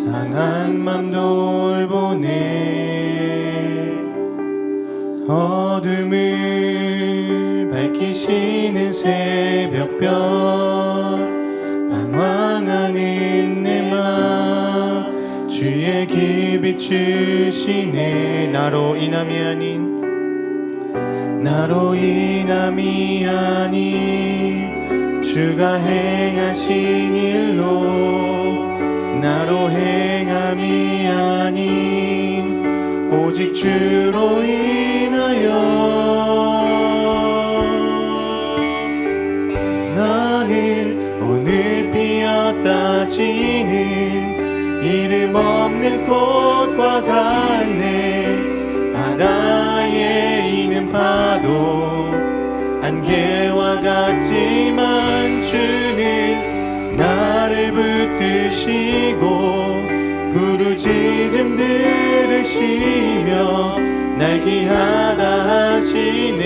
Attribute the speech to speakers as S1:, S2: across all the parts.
S1: 상한 맘 돌보네. 어둠을 밝히시는 새벽별, 방황하는 내 맘 주의 길 비추시네. 나로 인함이 아닌 주가 행하신 일로, 나로 행함이 아닌 오직 주로 인하여 나는 오늘 피었다 지는 이름 없는 꽃과 같네. 바다에 있는 파도 안개와 같지만 주는 나를 붙드시고 부르짖음 들으시며 날 귀하다 하시네.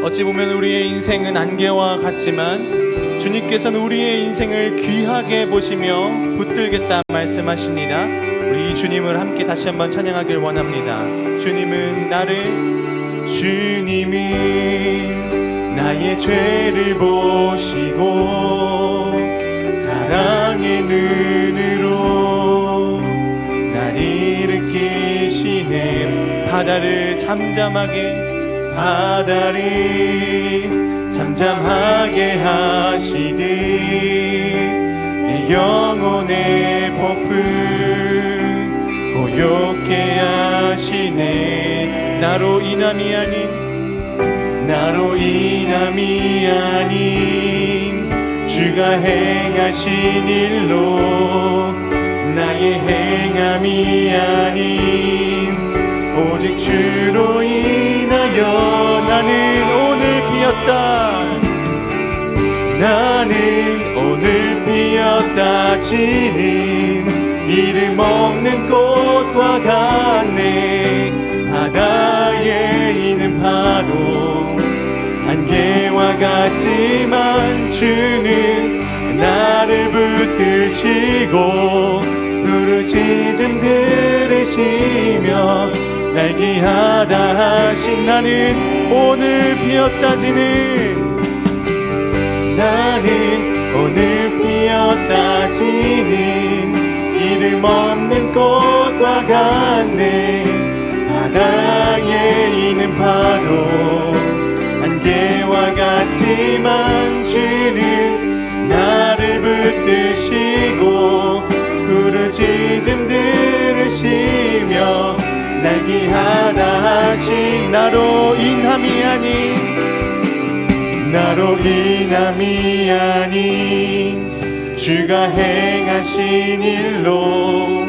S1: 어찌 보면 우리의 인생은 안개와 같지만 주님께서는 우리의 인생을 귀하게 보시며 붙들겠다 말씀하십니다. 우리 이 주님을 함께 다시 한번 찬양하길 원합니다. 주님은 나의 죄를 보시고 사랑의 눈으로 날 일으키시네. 바다를 잠잠하게 하시듯 내 영혼의 폭풍 고요케 하시네. 나로 인함이 아닌 주가 행하신 일로, 나의 행함이 아닌 오직 주로 인하여 나는 오늘 피었다 지는 이름 없는 꽃과 같네. 바다에 있는 파도 안개와 같지만 주는 나를 붙드시고 부르짖음 들으시며 날 귀하다 하신 나는 오늘 피었다 지는 이름 없는 꽃과 같네. 바다에 있는 파도 안개와 같지만 주는 나를 붙드시고 부르짖음 들으시며 날 귀하다 하신 나로 인함이 아닌 주가 행하신 일로,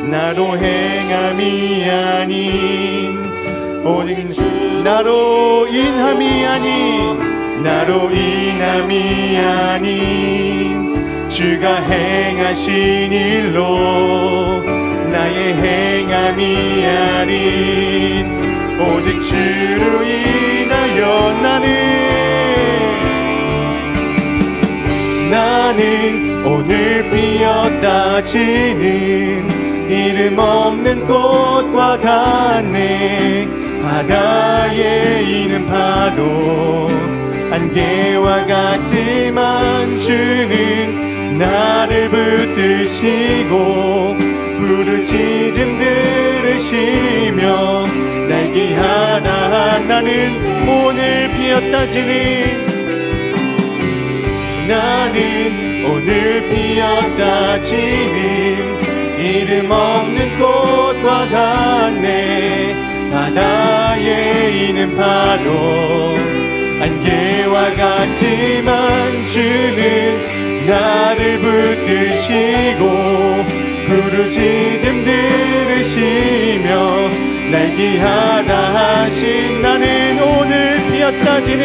S1: 나로 행함이 아닌 오직 나로 인함이 아닌 주가 행하신 일로, 나의 행함이 아닌 오직 주로 인하여 나는 오늘 피었다 지는 이름 없는 꽃과 같네. 바다에 있는 파도 안개와 같지만 주는 나를 붙드시고 부르짖음 들으시며 날 귀하다. 나는 오늘 피었다 지는 이름 없는 꽃과 같네. 바다에 있는 파도 안개와 같지만 주는 나를 붙드시고 부르짖음 들으시며 날 귀하다 하신 나는 오늘 피었다 지는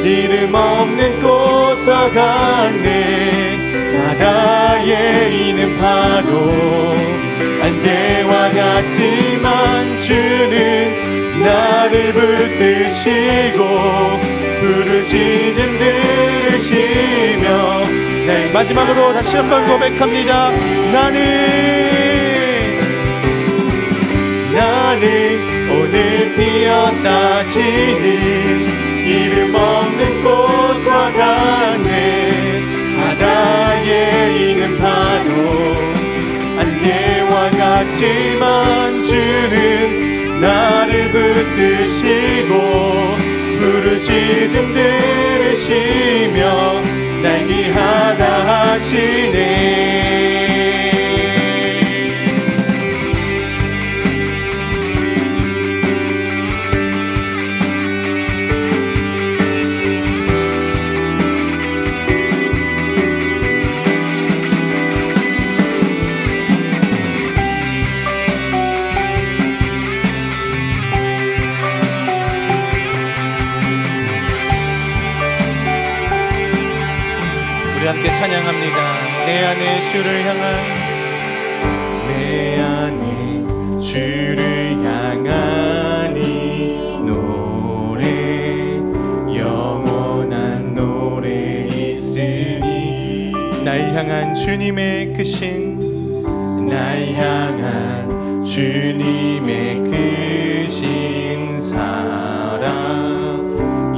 S1: 이름 없는 꽃과 같네. 바다에 있는 파도 안개와 같지만 주는 나 나를 붙드시고 부르짖음 들으시며. 네, 마지막으로 다시 한번 고백합니다. 나는 오늘 피었다 지는 이름 없는 꽃과 같네. 바다에 있는 파도 안개와 같지만 주는 나를 붙드시고 부르짖음 들으시며 날 귀하다 하시네. 우리 함께 찬양합니다. 내 안에 주를 향한, 내 안에 주를 향한 이 노래, 영원한 노래 있으니. 날 향한 주님의 크신, 날 향한 주님의 크신 사랑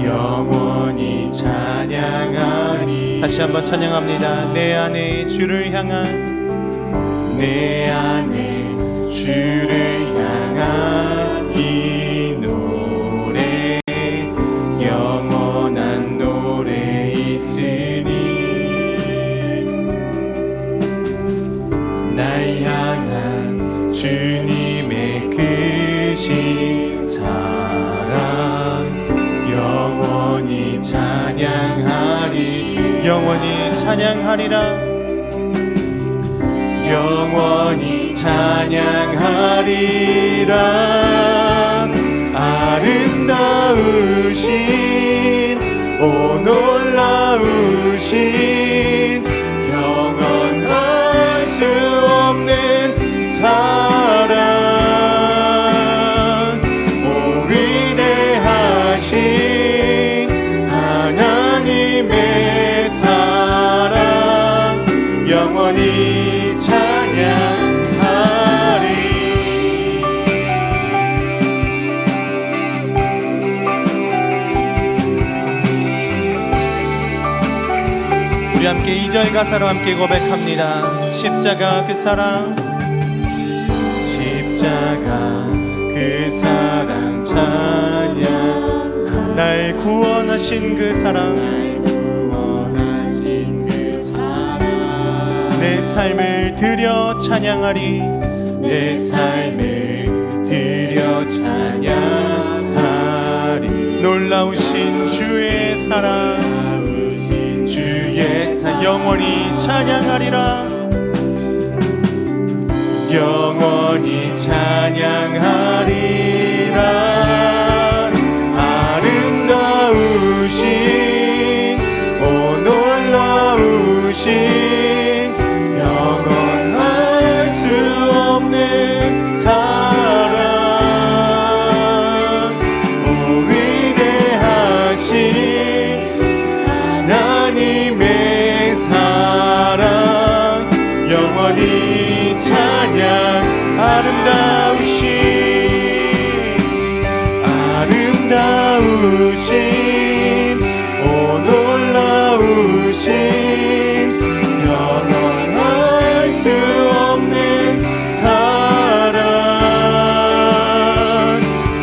S1: 영원히 찬양하리. 다시 한번 찬양합니다. 내 안에 주를 향한, 내 안에 주를 향한 이 노래, 영원한 노래 있으니. 날 향한 주님의 크신 사랑 영원히 찬양하리. 영원히 찬양하리라. 영원히 찬양하리라. 아름다우신 오 놀라우신 영원할 수 없는 사랑, 오 위대하신 하나님의 사랑 영원히 찬양하리. 우리 함께 2절 가사로 함께 고백합니다. 십자가 그 사랑, 십자가 그 사랑 찬양. 날 구원하신 그 사랑, 내 삶을 드려 찬양하리. 내 삶을 드려 찬양하리. 놀라우신 주의 사랑, 주의 사랑 영원히 찬양하리라. 영원히 찬양하리라. 아름다우신 오 놀라우신 영원할 수 없는 사랑, 오 위대하신 하나님의 사랑 영원히 찬양. 아름다우신 오 놀라우신 영원할 수 없는 사랑,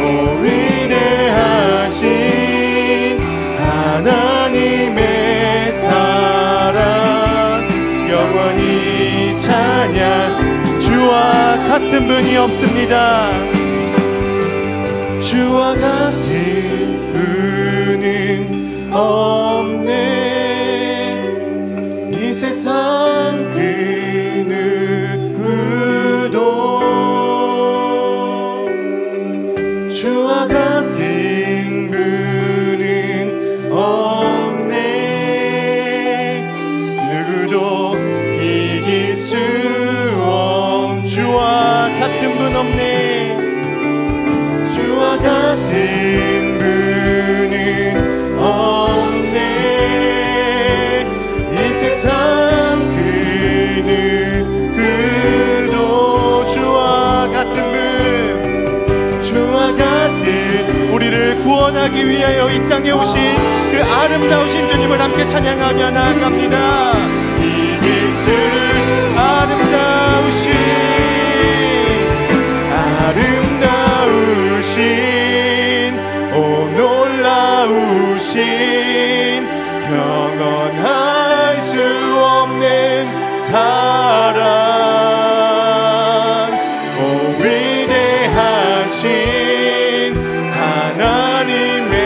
S1: 오 위대하신 하나님의 사랑 영원히 찬양. 주와 같은 분이 없습니다. 주와 같은 분은 없네. 이 세상 그 누구도 주와 같은 분은 없네. 누구도 이길 수 없. 주와 같은 분 없네. 주와 같은 받듯 우리를 구원하기 위하여 이 땅에 오신 그 아름다우신 주님을 함께 찬양하며 나아갑니다. 이길 수 아름다우신 오 놀라우신 영원할 수 없는 사랑 오 위대하신 하나님의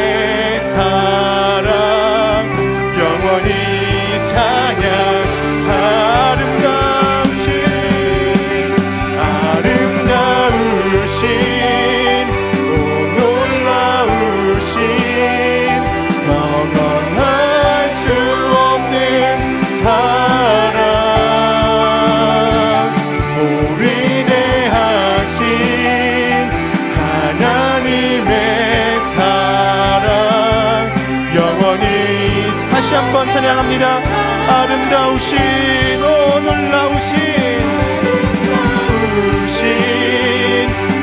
S1: 사랑 영원히 찬양 다시 한번 찬양합니다. 아름다우신 오 놀라우신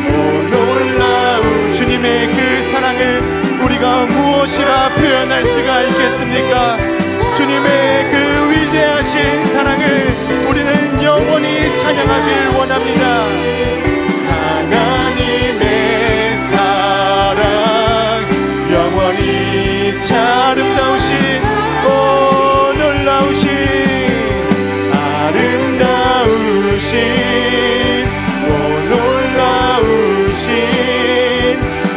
S1: 오 놀라운 주님의 그 사랑을 우리가 무엇이라 표현할 수가 있겠습니까? 주님의 그 위대하신 사랑을 우리는 영원히 찬양하길 원합니다. 하나님의 사랑 영원히 아름다우신 오 놀라우신 아름다우신 오 놀라우신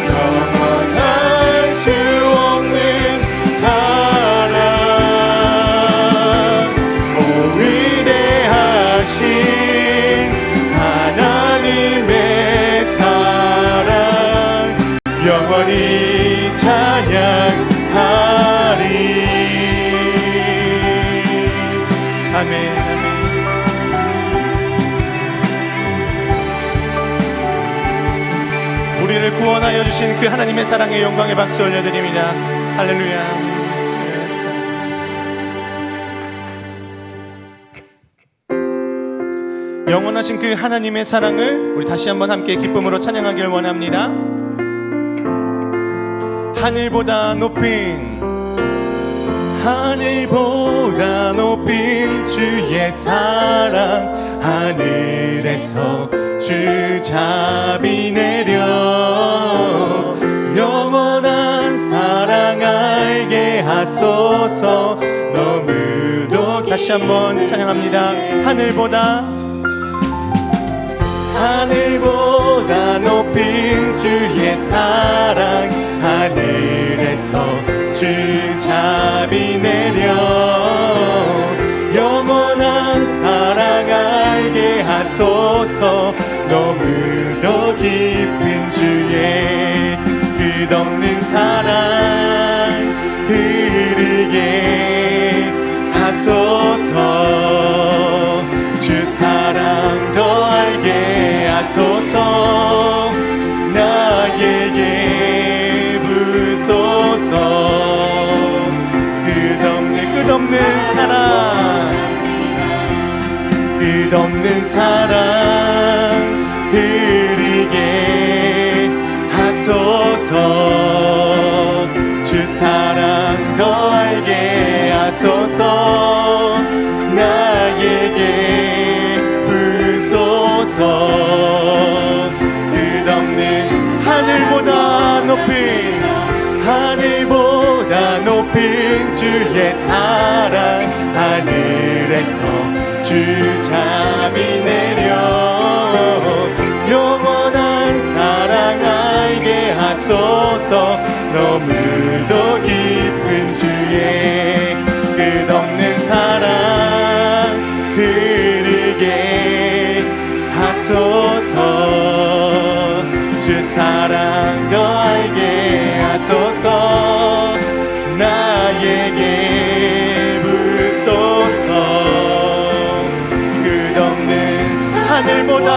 S1: 영원할 수 없는 사랑 오 위대하신 하나님의 사랑 영원히 찬양하리. 아멘, 아멘. 우리를 구원하여 주신 그 하나님의 사랑에 영광의 박수 올려드립니다. 할렐루야. 영원하신 그 하나님의 사랑을 우리 다시 한번 함께 기쁨으로 찬양하길 원합니다. 하늘보다 높인 주의 사랑 하늘에서 주 자비 내려 영원한 사랑 알게 하소서. 너무도 다시 한번 찬양합니다. 하늘보다 높인 주의 사랑 하늘에서 주 자비 내려 영원한 사랑 알게 하소서. 너무도 깊은 주의 끝없는 사랑 흐르게 하소서. 주 사랑 더 알게 하소서. 나에게 부소서. 끝없는 사랑 흐르게 하소서. 주 사랑 더 알게 하소서. 나에게 부소서. 끝없는 하늘보다 높인 주의 사랑 하늘에서 주 자비 내려 영원한 사랑 알게 하소서. 너무도 깊은 주의 끝없는 사랑 흐르게 하소서. 주 사랑 더 알게 하소서. 나에게 부소서. 끝없는 하늘보다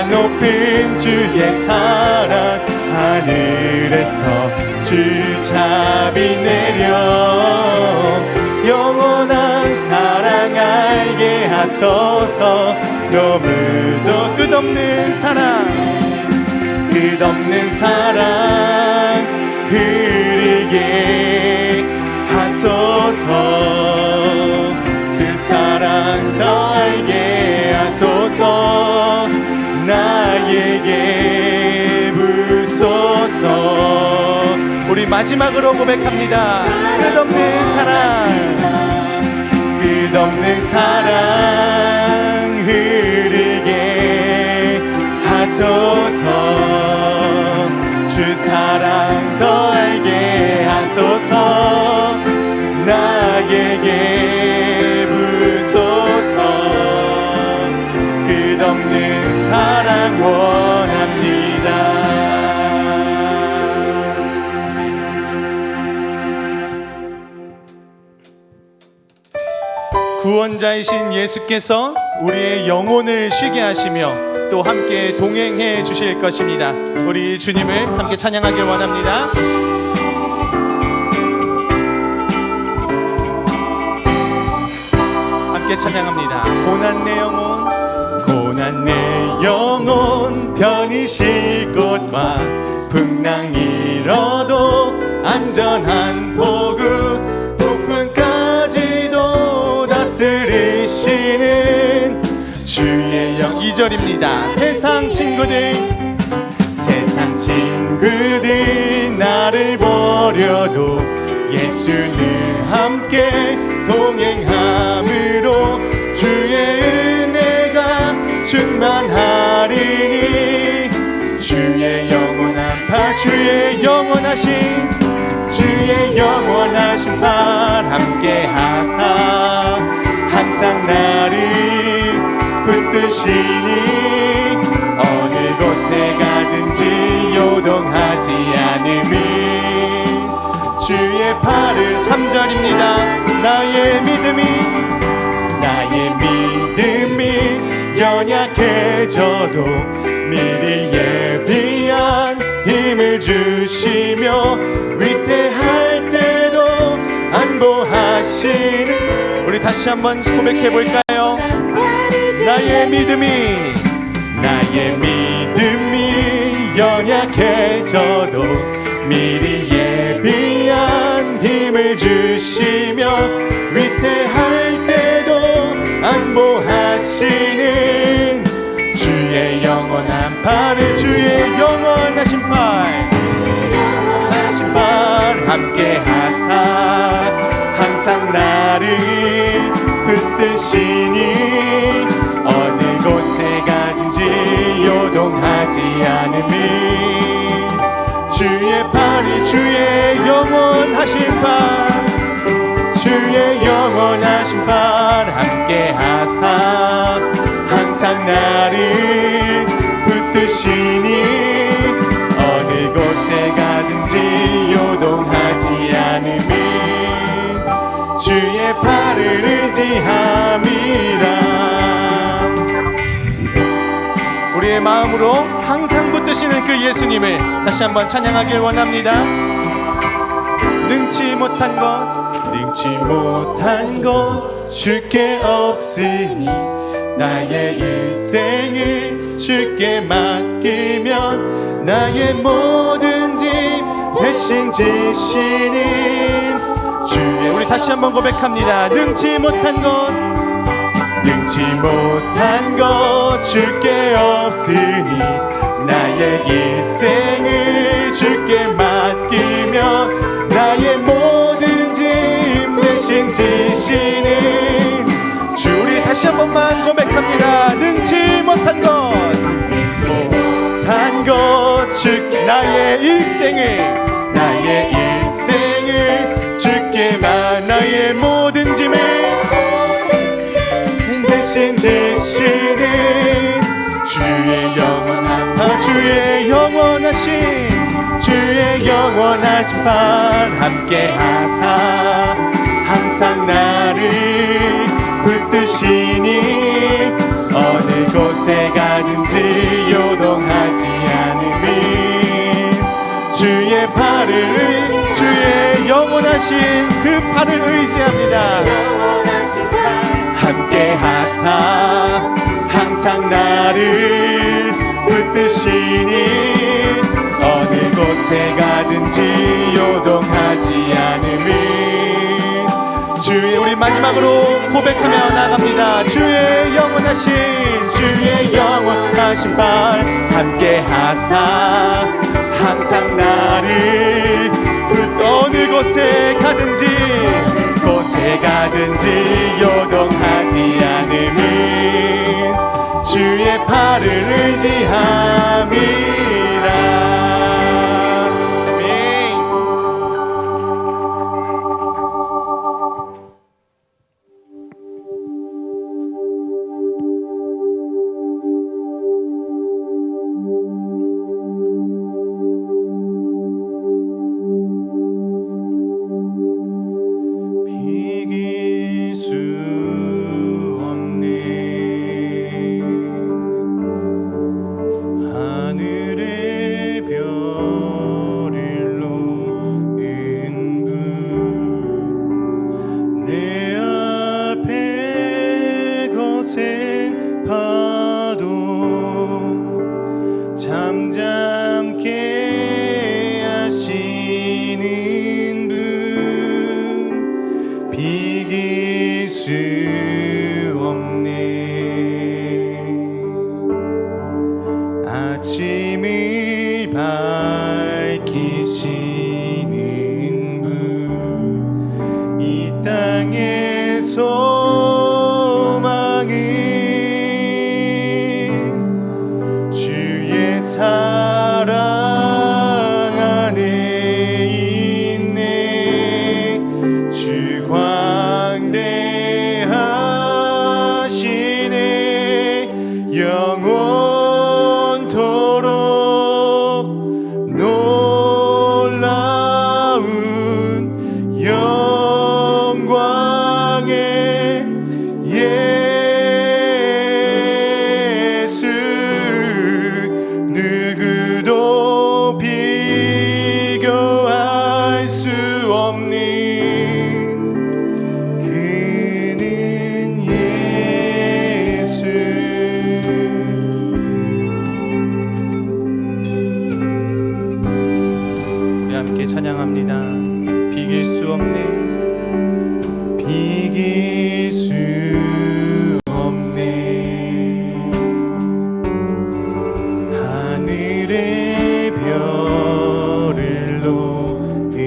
S1: 높인 주의 사랑 하늘에서 주 자비 내려 영원한 사랑 알게 하소서. 너무도 끝없는 사랑 끝없는 사랑 흐르게 하소서. 주 사랑 더 알게 하소서. 나에게 부소서. 우리 마지막으로 고백합니다. 끝없는 사랑, 끝없는 사랑 흐르게 하소서. 주 사랑 더 알게 하소서. 나에게 부소서. 끝없는 사랑 원합니다. 구원자이신 예수께서 우리의 영혼을 쉬게 하시며 또 함께 동행해 주실 것입니다. 우리 주님을 함께 찬양하길 원합니다. 함께 찬양합니다. 고난 내 영혼, 고난 내 영혼 편히 쉴 곳과 풍랑 일어도 안전한 포구 다스리시는 주의 영. 2절입니다. 세상 친구들 나를 버려도 예수는 함께 동행함으로 주의 은혜가 충만하리니. 주의 영원한 발, 주의 영원하신 발 함께 하사 항상 나를 붙드시니. 어느 곳에 가든지 요동하지 않음이 주의 팔을. 3절입니다. 나의 믿음이 연약해져도 미리 예비한 힘을 주시며 위태할 때도 안보하시는. 우리 다시 한번 고백해 볼까요? 나의 믿음이 연약해져도 미리 예비한 힘을 주시며 위태할 때도 안보하시는 주의 영원한 팔을. 주의 영원하신 팔 함께 하사 항상 나를 붙드시니. 어느 곳에 가든지 요동하지 않음이 주의 팔이. 주의 영원하신 팔, 주의 영원하신 팔 함께 하사 항상 나를 붙드시니. 어느 곳에 가든지 요동하지 않음이 주의 팔을 의지함이라. 우리의 마음으로 항상 붙드시는 그 예수님을 다시 한번 찬양하길 원합니다. 능치 못한 것 주께 없으니 나의 일생을 주께 맡기면 나의 모든 짐 대신 지시는 주의. 우리 다시 한번 고백합니다. 능치 못한 것 주께 없으니 나의 일생을 주께 맡기며 나의 모든 짐 대신 지시는 주. 우리 다시 한 번만 고백합니다. 능치 못한 것 주께 나의 일생을 주께 나의 모든 짐을 대신 지시는 주의 영원하신 발 함께 하사 항상 나를 붙드시니. 어느 곳에 가든지 요동하지 않음이 주의 팔을 주의 영원하신 그 팔을 의지합니다. 함께 하사 항상 나를 붙드시니. 믿으시니 어느 곳에 가든지 요동하지 않음을. 주의, 우리 마지막으로 고백하며 나갑니다. 주의 영원하신 발 함께 하사 항상 나를 어느 곳에 가든지 요동하지 않음은 주의 팔을 의지함이라.
S2: 잠잠케 하시는 분 비길 수 없네. 아침을 밝히시는 분 이 땅의 소망은 주의 사랑 안에 있네. 주 광대하시네. 영원토록 놀라운 영광의 예수. 누구도 비교할 수 없는 그는 예수.
S1: 우리 함께 찬양합니다. 비길 수 없네.
S2: 비길 수 없네. 하늘의 별을 놓은 분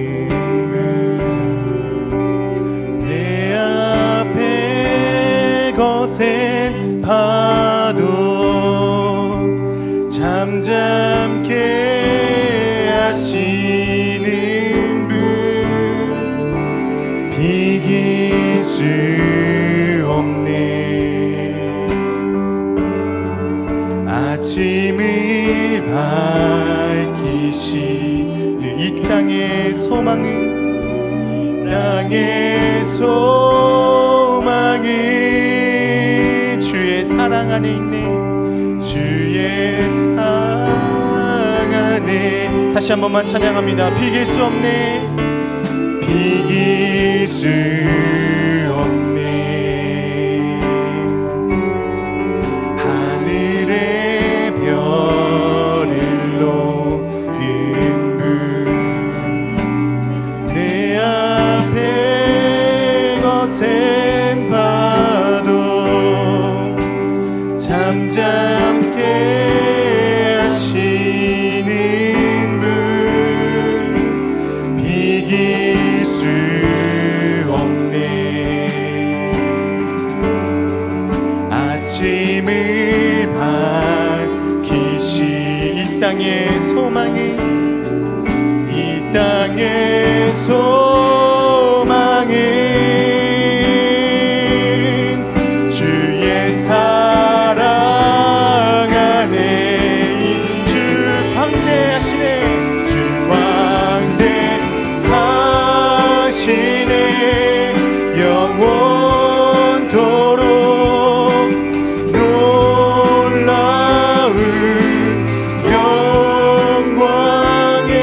S2: 내 앞에 거센 파도 잠잠케 하시는 분 비길 수 없네. 아침을 밝히시는 이 땅의 소망은 주의 사랑 안에 있네. 주의 사랑 안에.
S1: 다시 한 번만 찬양합니다. 비길 수 없네.
S2: 비길 수 없네. 하늘의 별을 놓은 분 내 앞에 거센 파도 잠잠케 하시는 분 비길 수 없네. 아침을 밝히시 이 땅의 소망은 주의 사랑 안에 주 광대하시네. 주 광대하시네. 영원토록 놀라운 영광의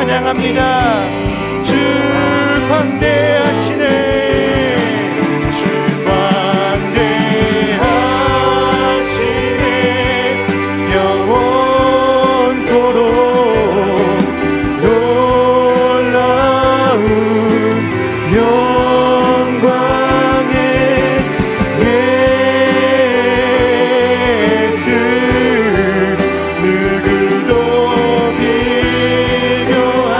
S1: 찬양합니다. 주 광대하시네.
S2: 주 광대하시네. 영원토록 놀라운 영광의 예수, 누구도 비교할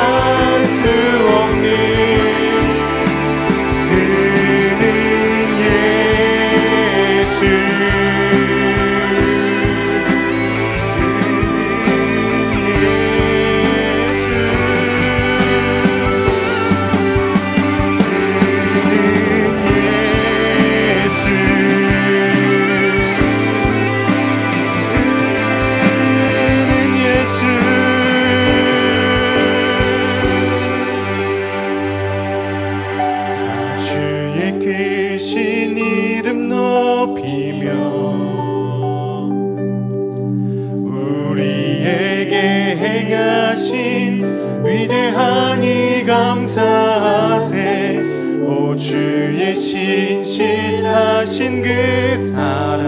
S2: 수 없는 그는 예수, 주의 크신 이름 높이며 우리에게 행하신 위대한 이 감사하세. 오 주의 신실하신 그 사랑,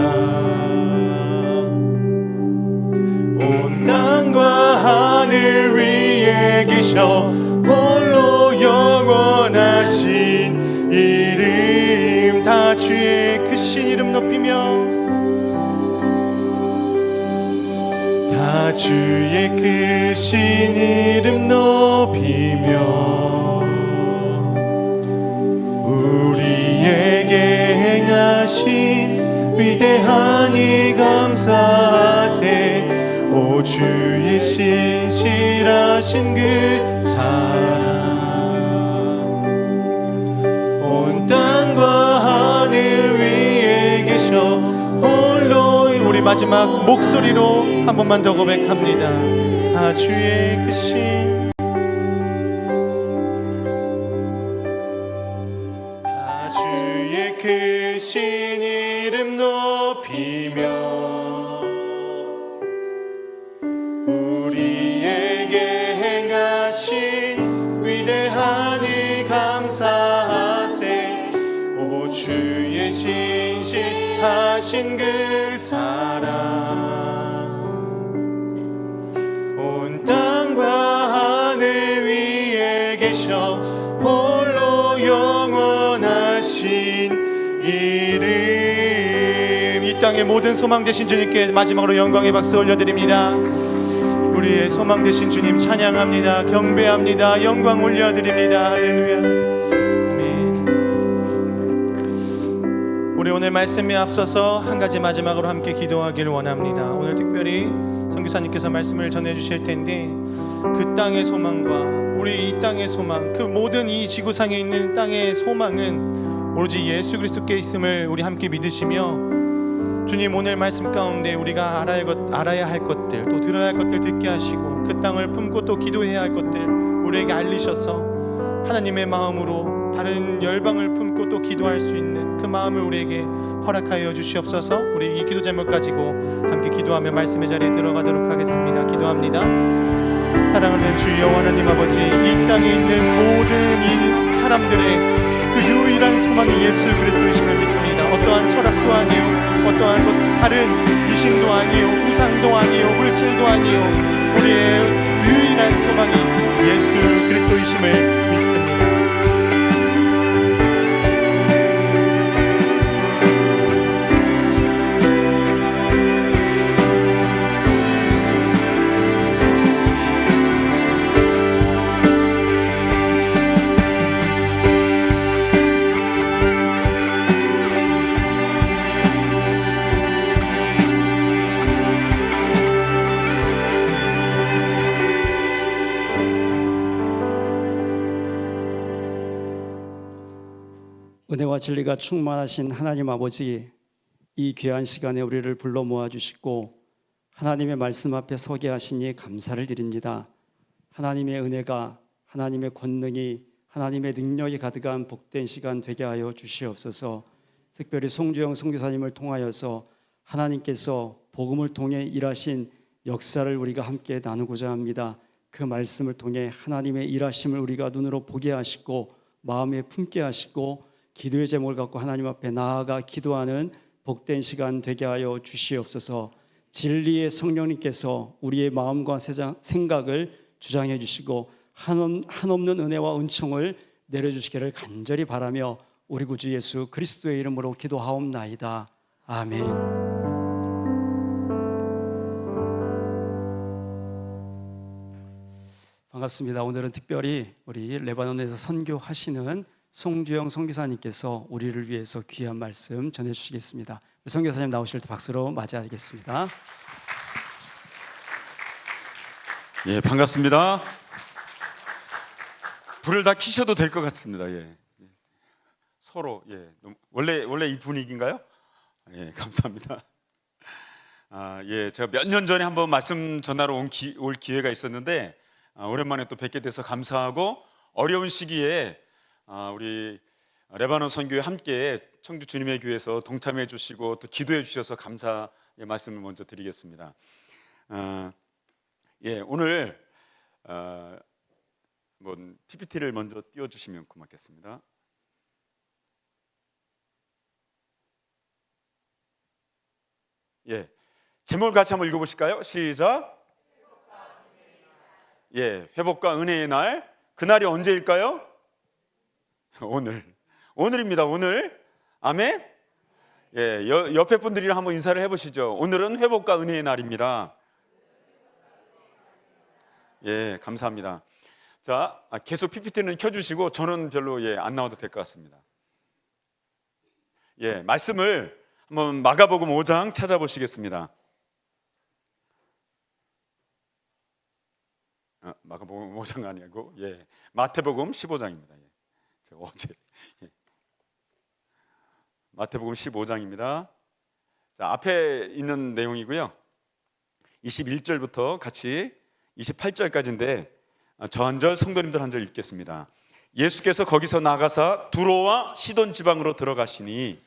S2: 온 땅과 하늘 위에 계셔 홀로 영원하신 이름. 다 주의 크신 이름 높이며, 다 주의 크신 이름 높이며 우리에게 행하신 위대한 이 감사하세. 오 주의 신실하신 그 사랑, 온 땅과 하늘 위에 계셔 홀로.
S1: 우리 마지막 목소리로 한 번만 더 고백합니다. 다 주의 크신,
S2: 다 주의 크신 이름 높이며 우리에게 행하신 위대한 이 감사하세. 오 주의 신실하신 그 사랑, 온 땅과 하늘 위에 계셔 홀로 영원하신 이름.
S1: 이 땅의 모든 소망 되신 주님께 마지막으로 영광의 박수 올려드립니다. 우리의 소망 되신 주님 찬양합니다. 경배합니다. 영광 올려드립니다. 할렐루야. 아멘. 우리 오늘 말씀에 앞서서 한 가지 마지막으로 함께 기도하기를 원합니다. 오늘 특별히 선교사님께서 말씀을 전해주실 텐데, 그 땅의 소망과 우리 이 땅의 소망, 그 모든 이 지구상에 있는 땅의 소망은 오로지 예수 그리스도께 있음을 우리 함께 믿으시며, 주님 오늘 말씀 가운데 우리가 알아야 할 것들, 또 들어야 할 것들 듣게 하시고, 그 땅을 품고 또 기도해야 할 것들 우리에게 알리셔서 하나님의 마음으로 다른 열방을 품고 또 기도할 수 있는 그 마음을 우리에게 허락하여 주시옵소서. 우리 이 기도 제목 가지고 함께 기도하며 말씀의 자리에 들어가도록 하겠습니다. 기도합니다. 사랑하는 주 여호와 하나님 아버지, 이 땅에 있는 모든 이 사람들의 그 유일한 소망이 예수 그리스도이심을 믿습니다. 어떠한 철학도 아니요, 어떠한 다른 미신도 아니요, 우상도 아니요, 물질도 아니요, 우리의 유일한 소망이 예수 그리스도이심을 믿습니다.
S3: 은혜와 진리가 충만하신 하나님 아버지, 이 귀한 시간에 우리를 불러 모아주시고 하나님의 말씀 앞에 서게 하시니 감사를 드립니다. 하나님의 은혜가, 하나님의 권능이, 하나님의 능력이 가득한 복된 시간 되게 하여 주시옵소서. 특별히 송주영 선교사님을 통하여서 하나님께서 복음을 통해 일하신 역사를 우리가 함께 나누고자 합니다. 그 말씀을 통해 하나님의 일하심을 우리가 눈으로 보게 하시고 마음에 품게 하시고 기도의 제목을 갖고 하나님 앞에 나아가 기도하는 복된 시간 되게 하여 주시옵소서. 진리의 성령님께서 우리의 마음과 생각을 주장해 주시고 한없는 은혜와 은총을 내려주시기를 간절히 바라며 우리 구주 예수 그리스도의 이름으로 기도하옵나이다. 아멘. 반갑습니다. 오늘은 특별히 우리 레바논에서 선교하시는 송주영 선교사님께서 우리를 위해서 귀한 말씀 전해주시겠습니다. 선교사님 나오실 때 박수로 맞이하겠습니다.
S4: 예, 반갑습니다. 불을 다 켜셔도 될 것 같습니다. 예, 서로 원래 이 분위기인가요? 예, 감사합니다. 예, 제가 몇 년 전에 한번 말씀 전하러 올 기회가 있었는데 오랜만에 또 뵙게 돼서 감사하고 어려운 시기에 우리 레바논 선교회 함께 청주 주님의 교회에서 동참해 주시고 또 기도해 주셔서 감사의 말씀을 먼저 드리겠습니다. 예, 오늘 PPT를 먼저 띄워주시면 고맙겠습니다. 예, 제목을 같이 한번 읽어보실까요? 시작. 예, 회복과 은혜의 날. 그날이 언제일까요? 오늘입니다. 오늘. 아멘. 예, 옆에 분들이랑 한번 인사를 해보시죠. 오늘은 회복과 은혜의 날입니다. 예, 감사합니다. 자, 계속 PPT는 켜주시고 저는 별로 안 나와도 될 것 같습니다. 예, 말씀을 한번 마가복음 5장 찾아보시겠습니다. 마가복음 5장 아니고 마태복음 15장입니다. 제가 어제 마태복음 15장입니다. 자, 앞에 있는 내용이고요. 21절부터 같이 28절까지인데 저 한 절 성도님들 한 절 읽겠습니다. 예수께서 거기서 나가사 두로와 시돈 지방으로 들어가시니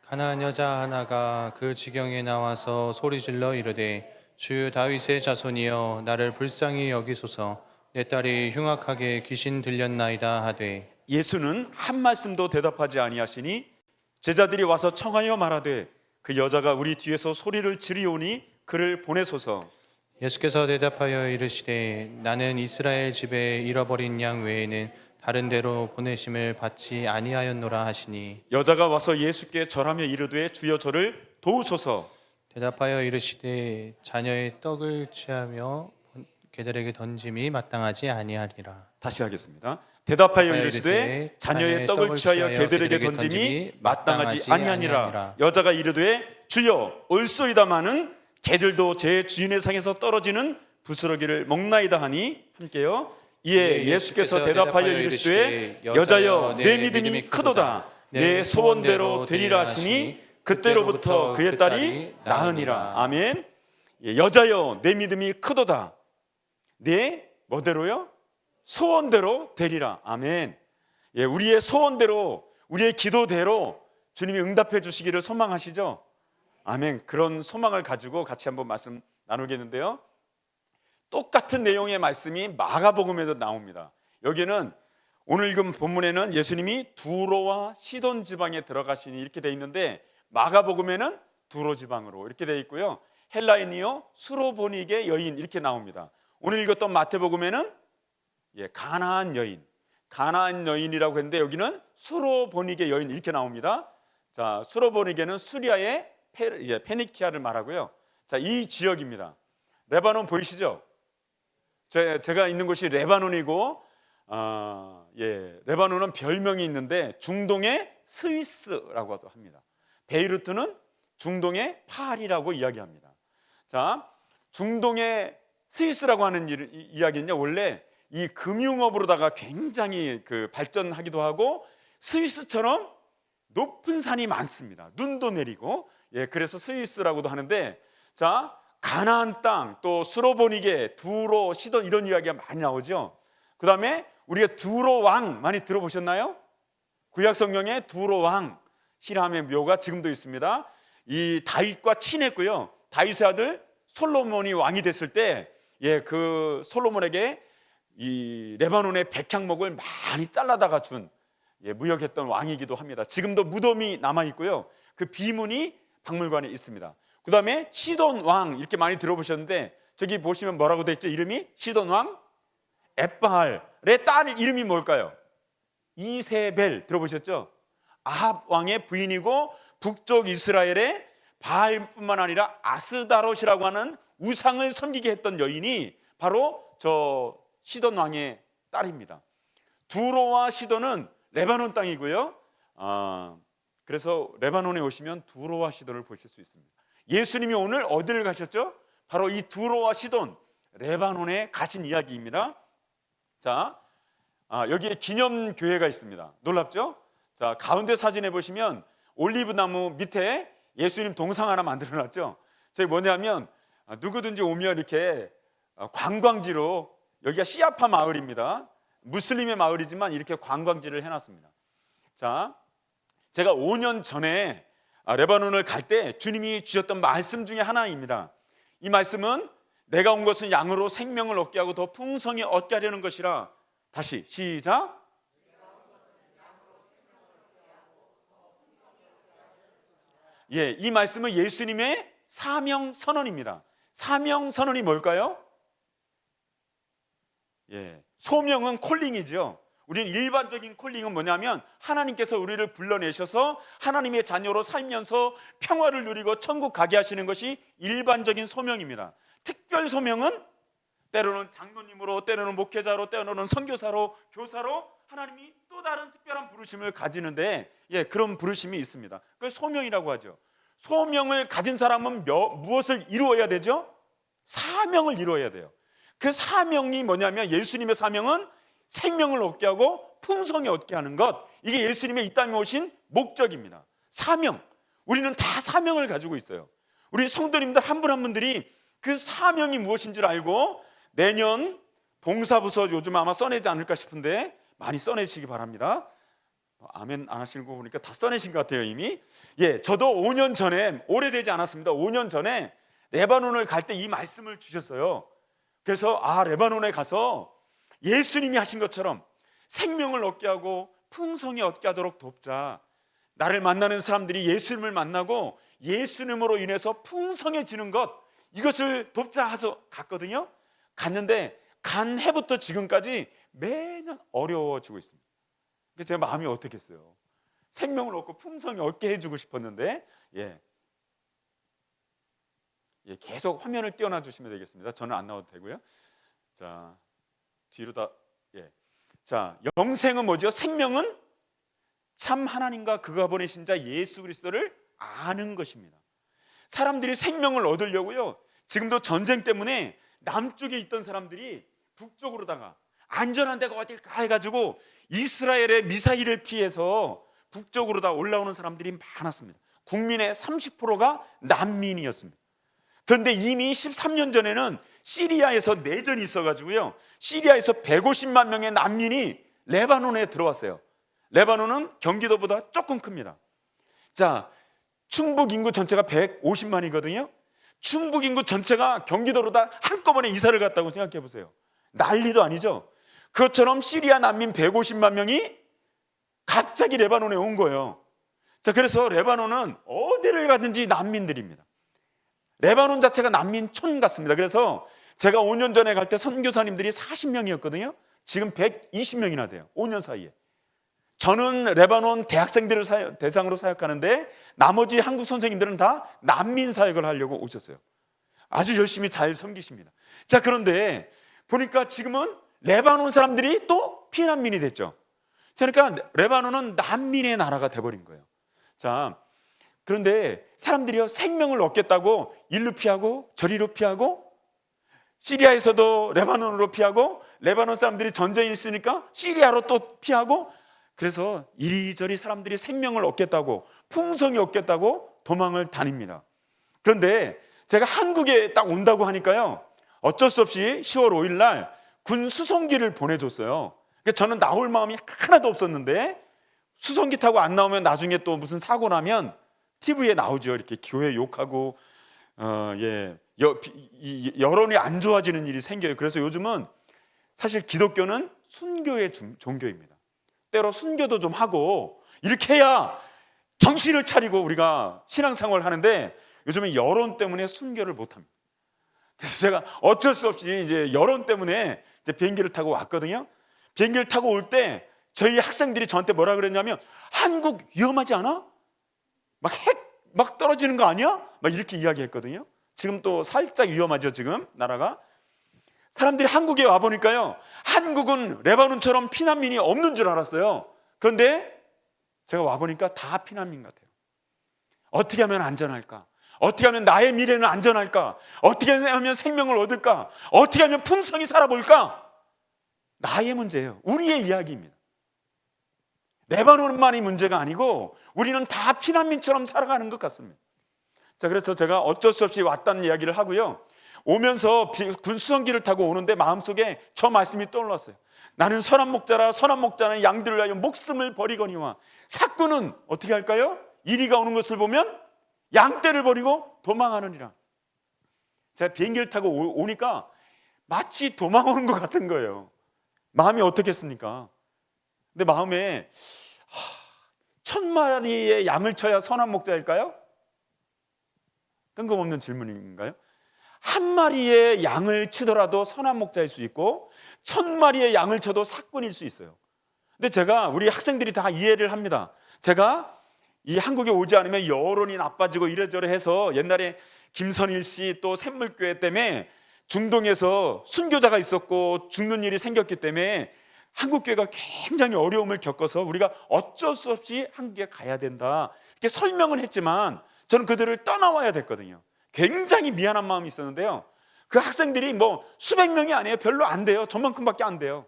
S1: 가나안 여자 하나가 그 지경에 나와서 소리질러 이르되 주 다윗의 자손이여 나를 불쌍히 여기소서 내 딸이 흉악하게 귀신 들렸나이다 하되
S4: 예수는 한 말씀도 대답하지 아니하시니 제자들이 와서 청하여 말하되 그 여자가 우리 뒤에서 소리를 지르오니 그를 보내소서.
S1: 예수께서 대답하여 이르시되 나는 이스라엘 집에 잃어버린 양 외에는 다른 데로 보내심을 받지 아니하였노라 하시니
S4: 여자가 와서 예수께 절하며 이르되 주여 저를 도우소서.
S1: 대답하여 이르시되 자녀의 떡을 취하며 개들에게 던짐이 마땅하지 아니하리라.
S4: 다시 하겠습니다. 대답하여 이르시되 자녀의 떡을 취하여 개들에게 던짐이 마땅하지 아니하니라. 여자가 이르되 주여 올소이다마는 개들도 제 주인의 상에서 떨어지는 부스러기를 먹나이다 하니 함께요. 이에 예수께서 대답하여 이르시되 여자여 내 믿음이 크도다 내 소원대로 되리라 하시니 그때로부터 그의 딸이 나으니라. 아멘. 여자여 내 믿음이 크도다 내 뭐대로요? 소원대로 되리라. 아멘. 우리의 소원대로 우리의 기도대로 주님이 응답해 주시기를 소망하시죠? 아멘. 그런 소망을 가지고 같이 한번 말씀 나누겠는데요. 똑같은 내용의 말씀이 마가복음에도 나옵니다. 여기는 오늘 읽은 본문에는 예수님이 두로와 시돈 지방에 들어가시니 이렇게 돼 있는데 마가복음에는 두로 지방으로 이렇게 돼 있고요. 헬라인이요 수로보니게 여인 이렇게 나옵니다. 오늘 읽었던 마태복음에는 가나안 여인이라고 했는데 여기는 수로보니게 여인 이렇게 나옵니다. 자, 수로보니게는 수리아의 페니키아를 말하고요. 자, 이 지역입니다. 레바논 보이시죠? 제가 있는 곳이 레바논이고 레바논은 별명이 있는데 중동의 스위스라고 합니다. 베이루트는 중동의 파리라고 이야기합니다. 자, 중동의 스위스라고 하는 이야기는요, 원래 이 금융업으로다가 굉장히 발전하기도 하고 스위스처럼 높은 산이 많습니다. 눈도 내리고 그래서 스위스라고도 하는데, 자, 가나안 땅, 또 수로보니게, 두로, 시돈 이런 이야기가 많이 나오죠. 그 다음에 우리가 두로 왕 많이 들어보셨나요? 구약 성경에 두로 왕 히람의 묘가 지금도 있습니다. 이 다윗과 친했고요. 다윗의 아들 솔로몬이 왕이 됐을 때 그 솔로몬에게 이 레바논의 백향목을 많이 잘라다가 준 무역했던 왕이기도 합니다. 지금도 무덤이 남아 있고요. 그 비문이 박물관에 있습니다. 그 다음에 시돈 왕 이렇게 많이 들어보셨는데 저기 보시면 뭐라고 돼 있죠? 이름이 시돈 왕 엣바알의 딸 이름이 뭘까요? 이세벨 들어보셨죠? 아합 왕의 부인이고 북쪽 이스라엘의 바알뿐만 아니라 아스다롯이라고 하는 우상을 섬기게 했던 여인이 바로 저 시돈 왕의 딸입니다. 두로와 시돈은 레바논 땅이고요. 그래서 레바논에 오시면 두로와 시돈을 보실 수 있습니다. 예수님이 오늘 어디를 가셨죠? 바로 이 두로와 시돈 레바논에 가신 이야기입니다. 자, 여기에 기념교회가 있습니다. 놀랍죠? 자, 가운데 사진에 보시면 올리브 나무 밑에 예수님 동상 하나 만들어놨죠. 저기 뭐냐면 누구든지 오면 이렇게 관광지로, 여기가 시아파 마을입니다. 무슬림의 마을이지만 이렇게 관광지를 해놨습니다. 자, 제가 5년 전에 레바논을 갈 때 주님이 주셨던 말씀 중에 하나입니다. 이 말씀은 내가 온 것은 양으로 생명을 얻게 하고 더 풍성히 얻게 하려는 것이라. 다시 시작. 이 말씀은 예수님의 사명 선언입니다. 사명 선언이 뭘까요? 소명은 콜링이죠. 우리는 일반적인 콜링은 뭐냐면 하나님께서 우리를 불러내셔서 하나님의 자녀로 살면서 평화를 누리고 천국 가게 하시는 것이 일반적인 소명입니다. 특별 소명은 때로는 장로님으로, 때로는 목회자로, 때로는 선교사로, 교사로 하나님이 또 다른 특별한 부르심을 가지는데 그런 부르심이 있습니다. 그걸 소명이라고 하죠. 소명을 가진 사람은 무엇을 이루어야 되죠? 사명을 이루어야 돼요. 그 사명이 뭐냐면 예수님의 사명은 생명을 얻게 하고 풍성히 얻게 하는 것. 이게 예수님의 이 땅에 오신 목적입니다. 사명. 우리는 다 사명을 가지고 있어요. 우리 성도님들 한 분 한 분들이 그 사명이 무엇인지를 알고 내년 동사부서 요즘 아마 써내지 않을까 싶은데 많이 써내시기 바랍니다. 아멘 안 하시는 거 보니까 다 써내신 것 같아요 이미. 저도 5년 전에, 오래되지 않았습니다. 5년 전에 레바논을 갈 때 이 말씀을 주셨어요. 그래서 레바논에 가서 예수님이 하신 것처럼 생명을 얻게 하고 풍성히 얻게 하도록 돕자. 나를 만나는 사람들이 예수님을 만나고 예수님으로 인해서 풍성해지는 것, 이것을 돕자 해서 갔거든요. 갔는데 간 해부터 지금까지 매년 어려워지고 있습니다. 그래서 제 마음이 어떻겠어요? 생명을 얻고 풍성히 얻게 해주고 싶었는데 계속 화면을 띄워놔 주시면 되겠습니다. 저는 안 나와도 되고요. 자, 뒤로 다. 자, 영생은 뭐죠? 생명은 참 하나님과 그가 보내신 자 예수 그리스도를 아는 것입니다. 사람들이 생명을 얻으려고요, 지금도 전쟁 때문에 남쪽에 있던 사람들이 북쪽으로다가 안전한 데가 어딜까 해가지고 이스라엘의 미사일을 피해서 북쪽으로 다 올라오는 사람들이 많았습니다. 국민의 30%가 난민이었습니다. 그런데 이미 13년 전에는 시리아에서 내전이 있어가지고요, 시리아에서 150만 명의 난민이 레바논에 들어왔어요. 레바논은 경기도보다 조금 큽니다. 자, 충북 인구 전체가 150만이거든요. 충북 인구 전체가 경기도로 다 한꺼번에 이사를 갔다고 생각해 보세요. 난리도 아니죠. 그것처럼 시리아 난민 150만 명이 갑자기 레바논에 온 거예요. 자, 그래서 레바논은 어디를 가든지 난민들입니다. 레바논 자체가 난민촌 같습니다. 그래서 제가 5년 전에 갈 때 선교사님들이 40명이었거든요. 지금 120명이나 돼요. 5년 사이에. 저는 레바논 대학생들을 대상으로 사역하는데 나머지 한국 선생님들은 다 난민 사역을 하려고 오셨어요. 아주 열심히 잘 섬기십니다. 자, 그런데 보니까 지금은 레바논 사람들이 또 피난민이 됐죠. 그러니까 레바논은 난민의 나라가 돼버린 거예요. 자, 그런데 사람들이요, 생명을 얻겠다고 일로 피하고 저리로 피하고, 시리아에서도 레바논으로 피하고, 레바논 사람들이 전쟁이 있으니까 시리아로 또 피하고, 그래서 이리저리 사람들이 생명을 얻겠다고, 풍성히 얻겠다고 도망을 다닙니다. 그런데 제가 한국에 딱 온다고 하니까요, 어쩔 수 없이 10월 5일 날 군 수송기를 보내줬어요. 저는 나올 마음이 하나도 없었는데, 수송기 타고 안 나오면 나중에 또 무슨 사고 나면 TV에 나오죠. 이렇게 교회 욕하고 여론이 안 좋아지는 일이 생겨요. 그래서 요즘은 사실 기독교는 순교의 종교입니다. 때로 순교도 좀 하고 이렇게 해야 정신을 차리고 우리가 신앙생활을 하는데 요즘에 여론 때문에 순교를 못합니다. 그래서 제가 어쩔 수 없이 이제 여론 때문에 이제 비행기를 타고 왔거든요. 비행기를 타고 올 때 저희 학생들이 저한테 뭐라 그랬냐면 한국 위험하지 않아? 막 핵 막 떨어지는 거 아니야? 막 이렇게 이야기했거든요. 지금 또 살짝 위험하죠. 지금 나라가. 사람들이 한국에 와보니까요, 한국은 레바논처럼 피난민이 없는 줄 알았어요. 그런데 제가 와보니까 다 피난민 같아요. 어떻게 하면 안전할까? 어떻게 하면 나의 미래는 안전할까? 어떻게 하면 생명을 얻을까? 어떻게 하면 풍성히 살아볼까? 나의 문제예요. 우리의 이야기입니다. 레바논만이 문제가 아니고 우리는 다 피난민처럼 살아가는 것 같습니다. 자, 그래서 제가 어쩔 수 없이 왔다는 이야기를 하고요, 오면서 군 수송기를 타고 오는데 마음속에 저 말씀이 떠올랐어요. 나는 선한 목자라, 선한 목자는 양들을 위하여 목숨을 버리거니와 삭구는 어떻게 할까요? 이리가 오는 것을 보면 양떼를 버리고 도망하느니라. 제가 비행기를 타고 오니까 마치 도망오는 것 같은 거예요. 마음이 어떻겠습니까? 근데 마음에 1000마리의 양을 쳐야 선한 목자일까요? 뜬금없는 질문인가요? 한 마리의 양을 치더라도 선한 목자일 수 있고 1000마리의 양을 쳐도 사꾼일 수 있어요. 근데 제가 우리 학생들이 다 이해를 합니다. 제가 이 한국에 오지 않으면 여론이 나빠지고 이래저래 해서 옛날에 김선일 씨 또 샘물교회 때문에 중동에서 순교자가 있었고 죽는 일이 생겼기 때문에 한국교회가 굉장히 어려움을 겪어서 우리가 어쩔 수 없이 한국에 가야 된다 이렇게 설명을 했지만 저는 그들을 떠나와야 됐거든요. 굉장히 미안한 마음이 있었는데요, 그 학생들이 뭐 수백 명이 아니에요. 별로 안 돼요. 저만큼밖에 안 돼요.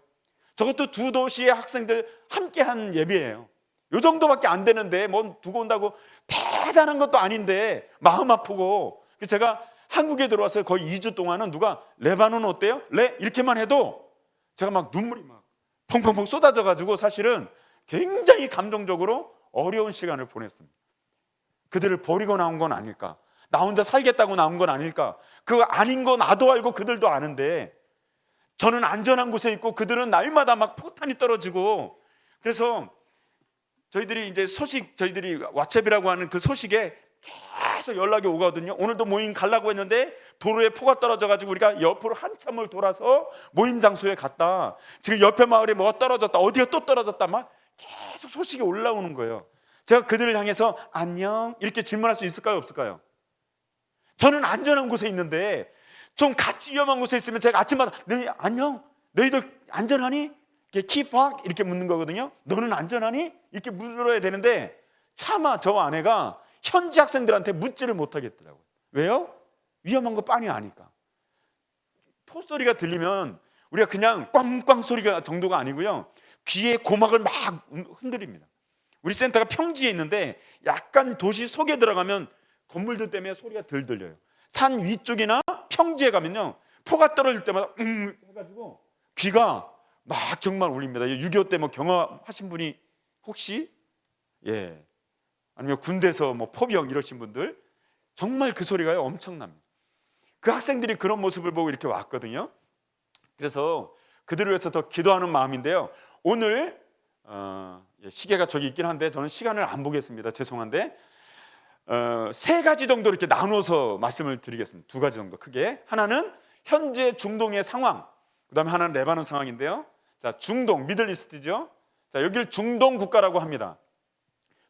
S4: 저것도 두 도시의 학생들 함께 한 예배예요. 요 정도밖에 안 되는데 뭐 두고 온다고 대단한 것도 아닌데 마음 아프고, 제가 한국에 들어와서 거의 2주 동안은 누가 레바논 어때요? 이렇게만 해도 제가 막 눈물이 막 펑펑펑 쏟아져 가지고 사실은 굉장히 감정적으로 어려운 시간을 보냈습니다. 그들을 버리고 나온 건 아닐까? 나 혼자 살겠다고 나온 건 아닐까? 그거 아닌 거 나도 알고 그들도 아는데 저는 안전한 곳에 있고 그들은 날마다 막 폭탄이 떨어지고, 그래서 저희들이 이제 저희들이 왓츠앱이라고 하는 그 소식에 계속 연락이 오거든요. 오늘도 모임 가려고 했는데 도로에 포가 떨어져가지고 우리가 옆으로 한참을 돌아서 모임 장소에 갔다. 지금 옆에 마을에 뭐가 떨어졌다. 어디가 또 떨어졌다. 막 계속 소식이 올라오는 거예요. 제가 그들을 향해서 안녕 이렇게 질문할 수 있을까요? 없을까요? 저는 안전한 곳에 있는데 좀 같이 위험한 곳에 있으면 제가 아침마다 너희 안녕? 너희들 안전하니? 이렇게 키팍 이렇게 묻는 거거든요. 너는 안전하니? 이렇게 물어야 되는데 차마 저 아내가 현지 학생들한테 묻지를 못하겠더라고요. 왜요? 위험한 거 빤히 아니까. 포소리가 들리면 우리가 그냥 꽝꽝 소리가 정도가 아니고요, 귀에 고막을 막 흔들립니다. 우리 센터가 평지에 있는데 약간 도시 속에 들어가면 건물들 때문에 소리가 덜 들려요. 산 위쪽이나 평지에 가면요, 포가 떨어질 때마다 해가지고 귀가 막 정말 울립니다. 6.25 때 뭐 경험하신 분이 혹시 아니면 군대에서 뭐 포병 이러신 분들 정말 그 소리가요 엄청납니다. 그 학생들이 그런 모습을 보고 이렇게 왔거든요. 그래서 그들을 위해서 더 기도하는 마음인데요, 오늘 시계가 저기 있긴 한데 저는 시간을 안 보겠습니다. 죄송한데 3가지 정도 이렇게 나눠서 말씀을 드리겠습니다. 2가지 정도 크게. 하나는 현재 중동의 상황, 그 다음에 하나는 레바논 상황인데요. 자, 중동, 미들이스트죠. 자, 여기를 중동 국가라고 합니다.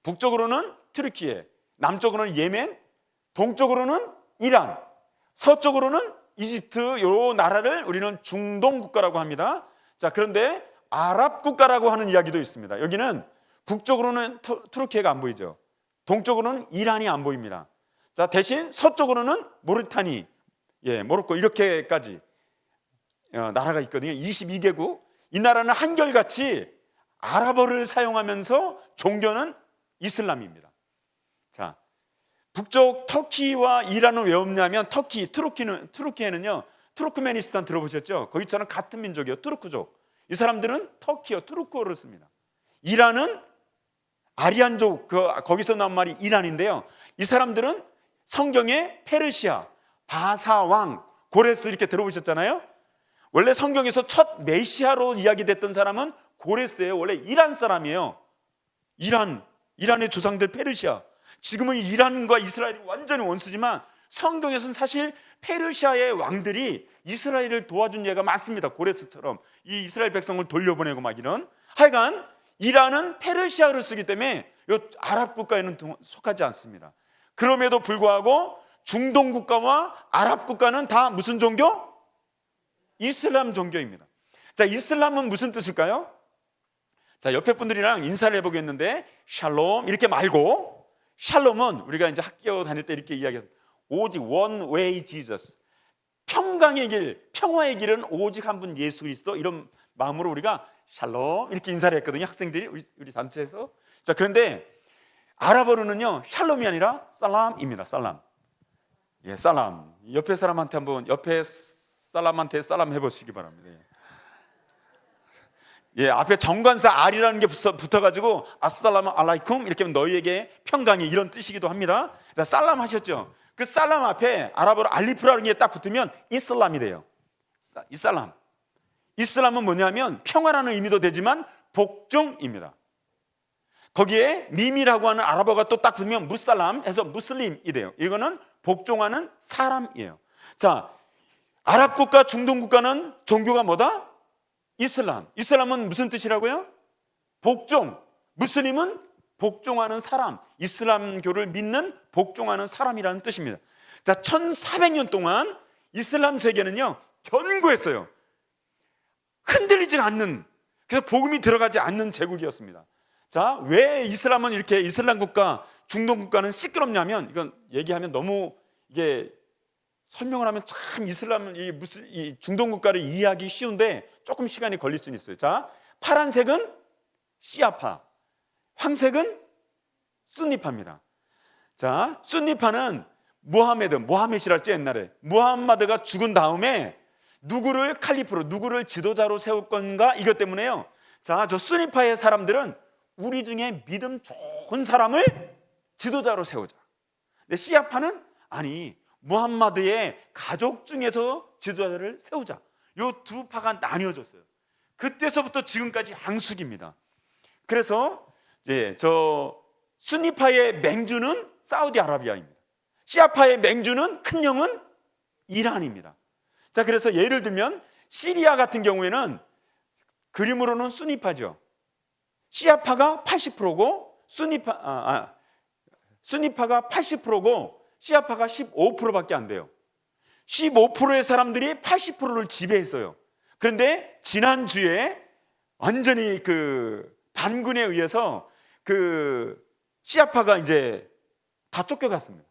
S4: 북쪽으로는 튀르키예, 남쪽으로는 예멘, 동쪽으로는 이란, 서쪽으로는 이집트, 요 나라를 우리는 중동 국가라고 합니다. 자, 그런데 아랍 국가라고 하는 이야기도 있습니다. 여기는 북쪽으로는 튀르키예가 안 보이죠. 동쪽으로는 이란이 안 보입니다. 자, 대신 서쪽으로는 모리타니, 모로코 이렇게까지 나라가 있거든요. 22개국. 이 나라는 한결같이 아랍어를 사용하면서 종교는 이슬람입니다. 자, 북쪽 터키와 이란은 왜 없냐면 트루키에는요, 투르크메니스탄 들어보셨죠? 거기처럼 같은 민족이에요. 투르크족. 이 사람들은 투르크어를 씁니다. 이란은 아리안족, 거기서 나온 말이 이란인데요, 이 사람들은 성경에 페르시아, 바사왕, 고레스 이렇게 들어보셨잖아요. 원래 성경에서 첫 메시아로 이야기됐던 사람은 고레스예요. 원래 이란 사람이에요. 이란의 조상들 페르시아. 지금은 이란과 이스라엘이 완전히 원수지만 성경에서는 사실 페르시아의 왕들이 이스라엘을 도와준 예가 많습니다. 고레스처럼 이 이스라엘 백성을 돌려보내고 막 이런. 하여간 이란은 페르시아를 쓰기 때문에 이 아랍 국가에는 속하지 않습니다. 그럼에도 불구하고 중동 국가와 아랍 국가는 다 무슨 종교? 이슬람 종교입니다. 자, 이슬람은 무슨 뜻일까요? 자, 옆에 분들이랑 인사를 해보겠는데 샬롬 이렇게 말고, 샬롬은 우리가 이제 학교 다닐 때 이렇게 이야기했어요. 오직 one way Jesus, 평강의 길, 평화의 길은 오직 한 분 예수 그리스도, 이런 마음으로 우리가 샬롬 이렇게 인사를 했거든요. 학생들이 우리 단체에서. 자, 그런데 아랍어로는요 샬롬이 아니라 살람입니다. 살람. 예, 살람. 옆에 사람한테 한번, 옆에 살람한테 살람 해보시기 바랍니다. 예, 앞에 정관사 알이라는 게 붙어가지고 아살라무 알라이쿰 이렇게 하면 너희에게 평강이, 이런 뜻이기도 합니다. 자, 살람 하셨죠? 그 살람 앞에 아랍어로 알리프라는 게 딱 붙으면 이슬람이 돼요. 이슬람. 이슬람은 뭐냐면 평화라는 의미도 되지만 복종입니다. 거기에 밈이라고 하는 아랍어가 또 딱 붙으면 무살람 해서 무슬림이 돼요. 이거는 복종하는 사람이에요. 자, 아랍 국가, 중동 국가는 종교가 뭐다? 이슬람. 이슬람은 무슨 뜻이라고요? 복종. 무슬림은 복종하는 사람, 이슬람교를 믿는 복종하는 사람이라는 뜻입니다. 자, 1400년 동안 이슬람 세계는요 견고했어요. 흔들리지 않는, 그래서 복음이 들어가지 않는 제국이었습니다. 자, 왜 이슬람은 이렇게, 이슬람 국가, 중동 국가는 시끄럽냐면, 이건 얘기하면 너무 이게 설명을 하면 참 이슬람은 이 중동 국가를 이해하기 쉬운데 조금 시간이 걸릴 수는 있어요. 자, 파란색은 시아파, 황색은 순니파입니다. 자, 순니파는 모하메시랄지 옛날에 무함마드가 죽은 다음에 누구를 칼리프로, 누구를 지도자로 세울 건가, 이것 때문에요. 자, 저 순니파의 사람들은 우리 중에 믿음 좋은 사람을 지도자로 세우자. 근데 시아파는 아니, 무함마드의 가족 중에서 지도자를 세우자. 이 두 파가 나뉘어졌어요. 그때서부터 지금까지 양숙입니다. 그래서 이제 저 순니파의 맹주는 사우디아라비아입니다. 시아파의 맹주는, 큰 형은 이란입니다. 자, 그래서 예를 들면 시리아 같은 경우에는 그림으로는 순니파죠. 시아파가 80%고 순니파가 80%고 시아파가 15%밖에 안 돼요. 15%의 사람들이 80%를 지배했어요. 그런데 지난주에 완전히 그 반군에 의해서 그 시아파가 이제 다 쫓겨갔습니다.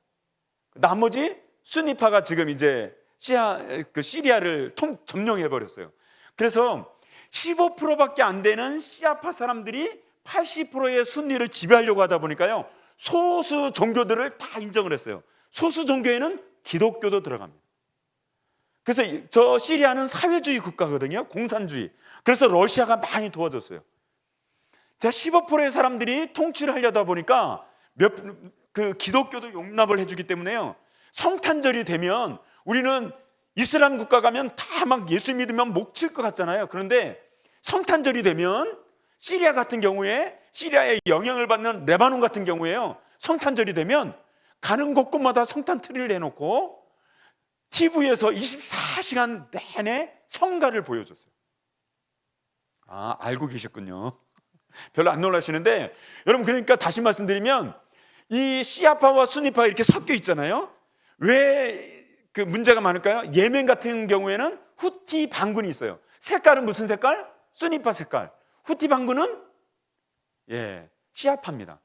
S4: 나머지 순니파가 지금 이제 시리아를 점령해 버렸어요. 그래서 15%밖에 안 되는 시아파 사람들이 80%의 순니를 지배하려고 하다 보니까요, 소수 종교들을 다 인정을 했어요. 소수 종교에는 기독교도 들어갑니다. 그래서 저 시리아는 사회주의 국가거든요. 공산주의. 그래서 러시아가 많이 도와줬어요. 자, 15%의 사람들이 통치를 하려다 보니까 그 기독교도 용납을 해주기 때문에요, 성탄절이 되면 우리는 이슬람 국가 가면 다 막 예수 믿으면 목 칠 것 같잖아요. 그런데 성탄절이 되면 시리아 같은 경우에, 시리아의 영향을 받는 레바논 같은 경우에요, 성탄절이 되면 가는 곳곳마다 성탄 트리를 내놓고 TV에서 24시간 내내 성가를 보여줬어요. 아, 알고 계셨군요. 별로 안 놀라시는데, 여러분, 그러니까 다시 말씀드리면 이 시아파와 순니파가 이렇게 섞여 있잖아요. 왜 그 문제가 많을까요? 예멘 같은 경우에는 후티 반군이 있어요. 색깔은 무슨 색깔? 순니파 색깔. 후티 반군은 시아파입니다.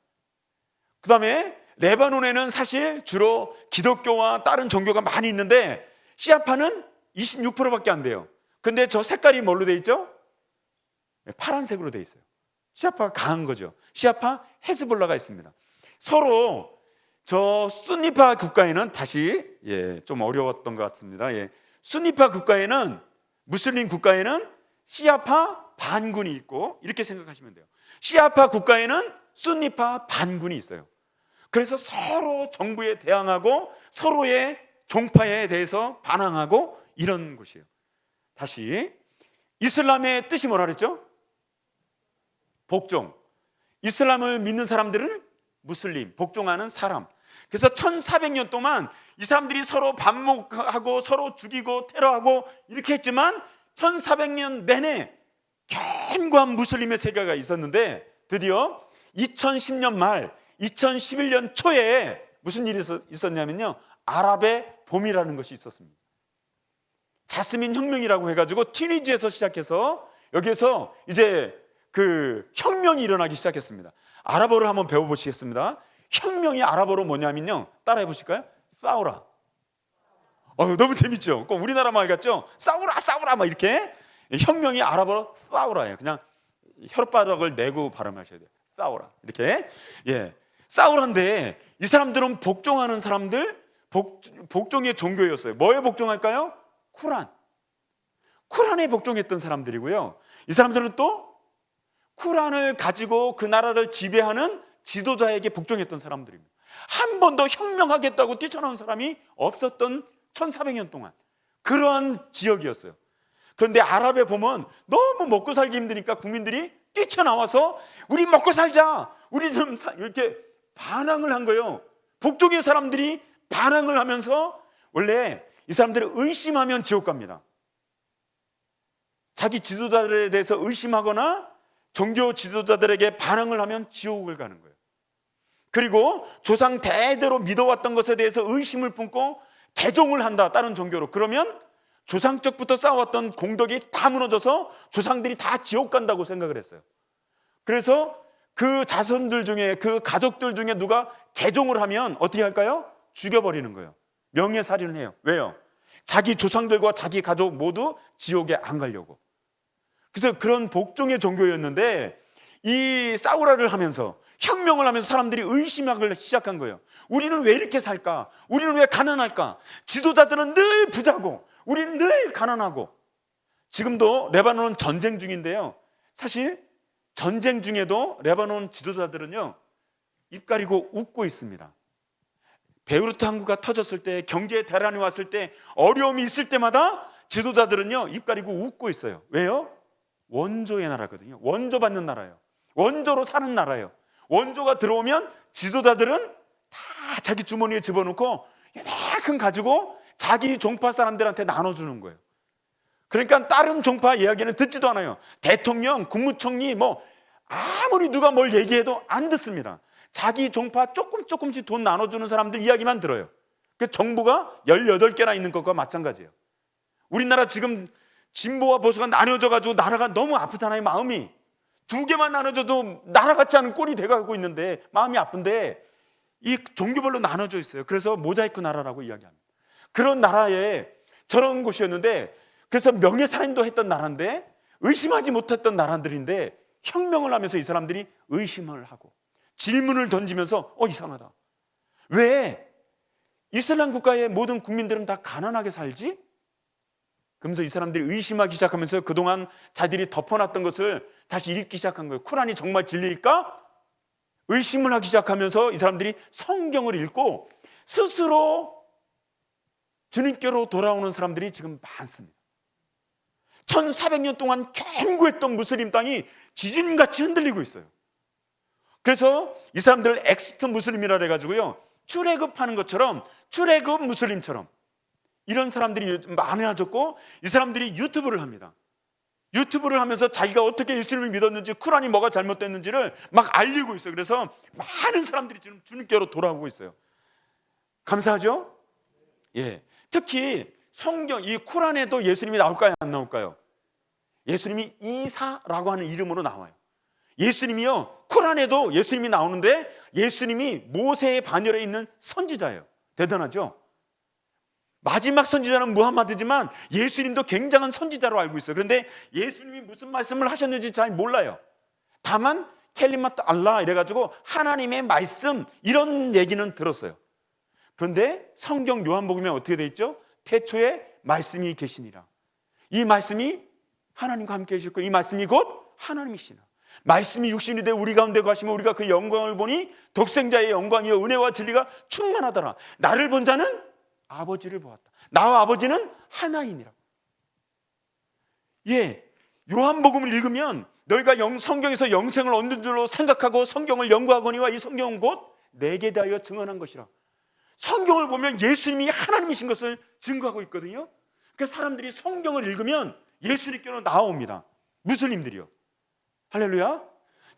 S4: 그 다음에 레바논에는 사실 주로 기독교와 다른 종교가 많이 있는데 시아파는 26%밖에 안 돼요. 근데 저 색깔이 뭘로 돼 있죠? 파란색으로 돼 있어요. 시아파가 강한 거죠. 시아파 헤즈볼라가 있습니다. 서로 저 순니파 국가에는 다시 좀 어려웠던 것 같습니다. 순니파 국가에는, 무슬림 국가에는 시아파 반군이 있고, 이렇게 생각하시면 돼요. 시아파 국가에는 순니파 반군이 있어요. 그래서 서로 정부에 대항하고 서로의 종파에 대해서 반항하고 이런 곳이에요. 다시 이슬람의 뜻이 뭐라 그랬죠? 복종. 이슬람을 믿는 사람들은 무슬림, 복종하는 사람. 그래서 1400년 동안 이 사람들이 서로 반목하고 서로 죽이고 테러하고 이렇게 했지만 1400년 내내 견고한 무슬림의 세계가 있었는데 드디어 2010년 말 2011년 초에 무슨 일이 있었냐면요, 아랍의 봄이라는 것이 있었습니다. 자스민 혁명이라고 해가지고 튀니지에서 시작해서 여기에서 이제 그 혁명이 일어나기 시작했습니다. 아랍어를 한번 배워보시겠습니다. 혁명이 아랍어로 뭐냐면요, 따라해 보실까요? 싸우라. 너무 재밌죠? 꼭 우리나라 말 같죠? 싸우라 싸우라 막 이렇게. 혁명이 아랍어로 싸우라예요. 그냥 혓바닥을 내고 발음하셔야 돼요. 싸우라 이렇게. 예, 싸우라인데 이 사람들은 복종하는 사람들, 복종의 종교였어요. 뭐에 복종할까요? 쿠란에 복종했던 사람들이고요. 이 사람들은 또 쿠란을 가지고 그 나라를 지배하는 지도자에게 복종했던 사람들입니다. 한 번도 혁명하겠다고 뛰쳐나온 사람이 없었던 1400년 동안 그러한 지역이었어요. 그런데 아랍에 보면 너무 먹고 살기 힘드니까 국민들이 뛰쳐나와서 우리 먹고 살자, 우리 좀 이렇게 반항을 한 거예요. 복종의 사람들이 반항을 하면서, 원래 이 사람들을 의심하면 지옥 갑니다. 자기 지도자들에 대해서 의심하거나 종교 지도자들에게 반항을 하면 지옥을 가는 거예요. 그리고 조상 대대로 믿어왔던 것에 대해서 의심을 품고 대종을 한다, 다른 종교로. 그러면 조상적부터 쌓아왔던 공덕이 다 무너져서 조상들이 다 지옥 간다고 생각을 했어요. 그래서 그 자손들 중에, 그 가족들 중에 누가 대종을 하면 어떻게 할까요? 죽여버리는 거예요. 명예살인을 해요. 왜요? 자기 조상들과 자기 가족 모두 지옥에 안 가려고. 그래서 그런 복종의 종교였는데 이 싸우라를 하면서, 혁명을 하면서 사람들이 의심하기 시작한 거예요. 우리는 왜 이렇게 살까? 우리는 왜 가난할까? 지도자들은 늘 부자고 우리는 늘 가난하고. 지금도 레바논은 전쟁 중인데요, 사실 전쟁 중에도 레바논 지도자들은요 입 가리고 웃고 있습니다. 베이루트 항구가 터졌을 때, 경제 대란이 왔을 때, 어려움이 있을 때마다 지도자들은요 입 가리고 웃고 있어요. 왜요? 원조의 나라거든요. 원조 받는 나라예요. 원조로 사는 나라예요. 원조가 들어오면 지도자들은 다 자기 주머니에 집어넣고 이만큼 가지고 자기 종파 사람들한테 나눠주는 거예요. 그러니까 다른 종파 이야기는 듣지도 않아요. 대통령, 국무총리 아무리 누가 뭘 얘기해도 안 듣습니다. 자기 종파 조금씩 돈 나눠주는 사람들 이야기만 들어요. 그 정부가 18개나 있는 것과 마찬가지예요. 우리나라 지금 진보와 보수가 나눠져가지고 나라가 너무 아프잖아요. 마음이 2개만 나눠져도 나라 같지 않은 꼴이 돼가고 있는데 마음이 아픈데 이 종교별로 나눠져 있어요. 그래서 모자이크 나라라고 이야기합니다. 그런 나라에 저런 곳이었는데, 그래서 명예살인도 했던 나라인데, 의심하지 못했던 나라들인데 혁명을 하면서 이 사람들이 의심을 하고 질문을 던지면서 이상하다, 왜 이슬람 국가의 모든 국민들은 다 가난하게 살지? 그러면서 이 사람들이 의심하기 시작하면서 그동안 자기들이 덮어놨던 것을 다시 읽기 시작한 거예요. 쿠란이 정말 진리일까? 의심을 하기 시작하면서 이 사람들이 성경을 읽고 스스로 주님께로 돌아오는 사람들이 지금 많습니다. 1400년 동안 견고했던 무슬림 땅이 지진같이 흔들리고 있어요. 그래서 이 사람들을 엑스트 무슬림이라 해가지고요, 출애굽하는 것처럼, 출애굽 무슬림처럼 이런 사람들이 많아졌고, 이 사람들이 유튜브를 합니다. 유튜브를 하면서 자기가 어떻게 예수님을 믿었는지, 쿠란이 뭐가 잘못됐는지를 막 알리고 있어요. 그래서 많은 사람들이 지금 주님께로 돌아오고 있어요. 감사하죠? 예. 특히 성경, 이 쿠란에도 예수님이 나올까요, 안 나올까요? 예수님이 이사라고 하는 이름으로 나와요. 예수님이요, 쿠란에도 예수님이 나오는데 예수님이 모세의 반열에 있는 선지자예요. 대단하죠? 마지막 선지자는 무함마드지만 예수님도 굉장한 선지자로 알고 있어요. 그런데 예수님이 무슨 말씀을 하셨는지 잘 몰라요. 다만 켈리마트 알라 이래가지고 하나님의 말씀, 이런 얘기는 들었어요. 그런데 성경 요한복음에 어떻게 되어 있죠? 태초에 말씀이 계시니라. 이 말씀이 하나님과 함께 계셨고 이 말씀이 곧 하나님이시나. 말씀이 육신이 되어 우리 가운데 가시면 우리가 그 영광을 보니 독생자의 영광이요 은혜와 진리가 충만하더라. 나를 본 자는 아버지를 보았다. 나와 아버지는 하나이니라. 요한복음을 읽으면 너희가 성경에서 영생을 얻는 줄로 생각하고 성경을 연구하거니와 이 성경은 곧 내게 대하여 증언한 것이라. 성경을 보면 예수님이 하나님이신 것을 증거하고 있거든요. 그러니까 사람들이 성경을 읽으면 예수님께로 나옵니다. 무슬림들이요. 할렐루야.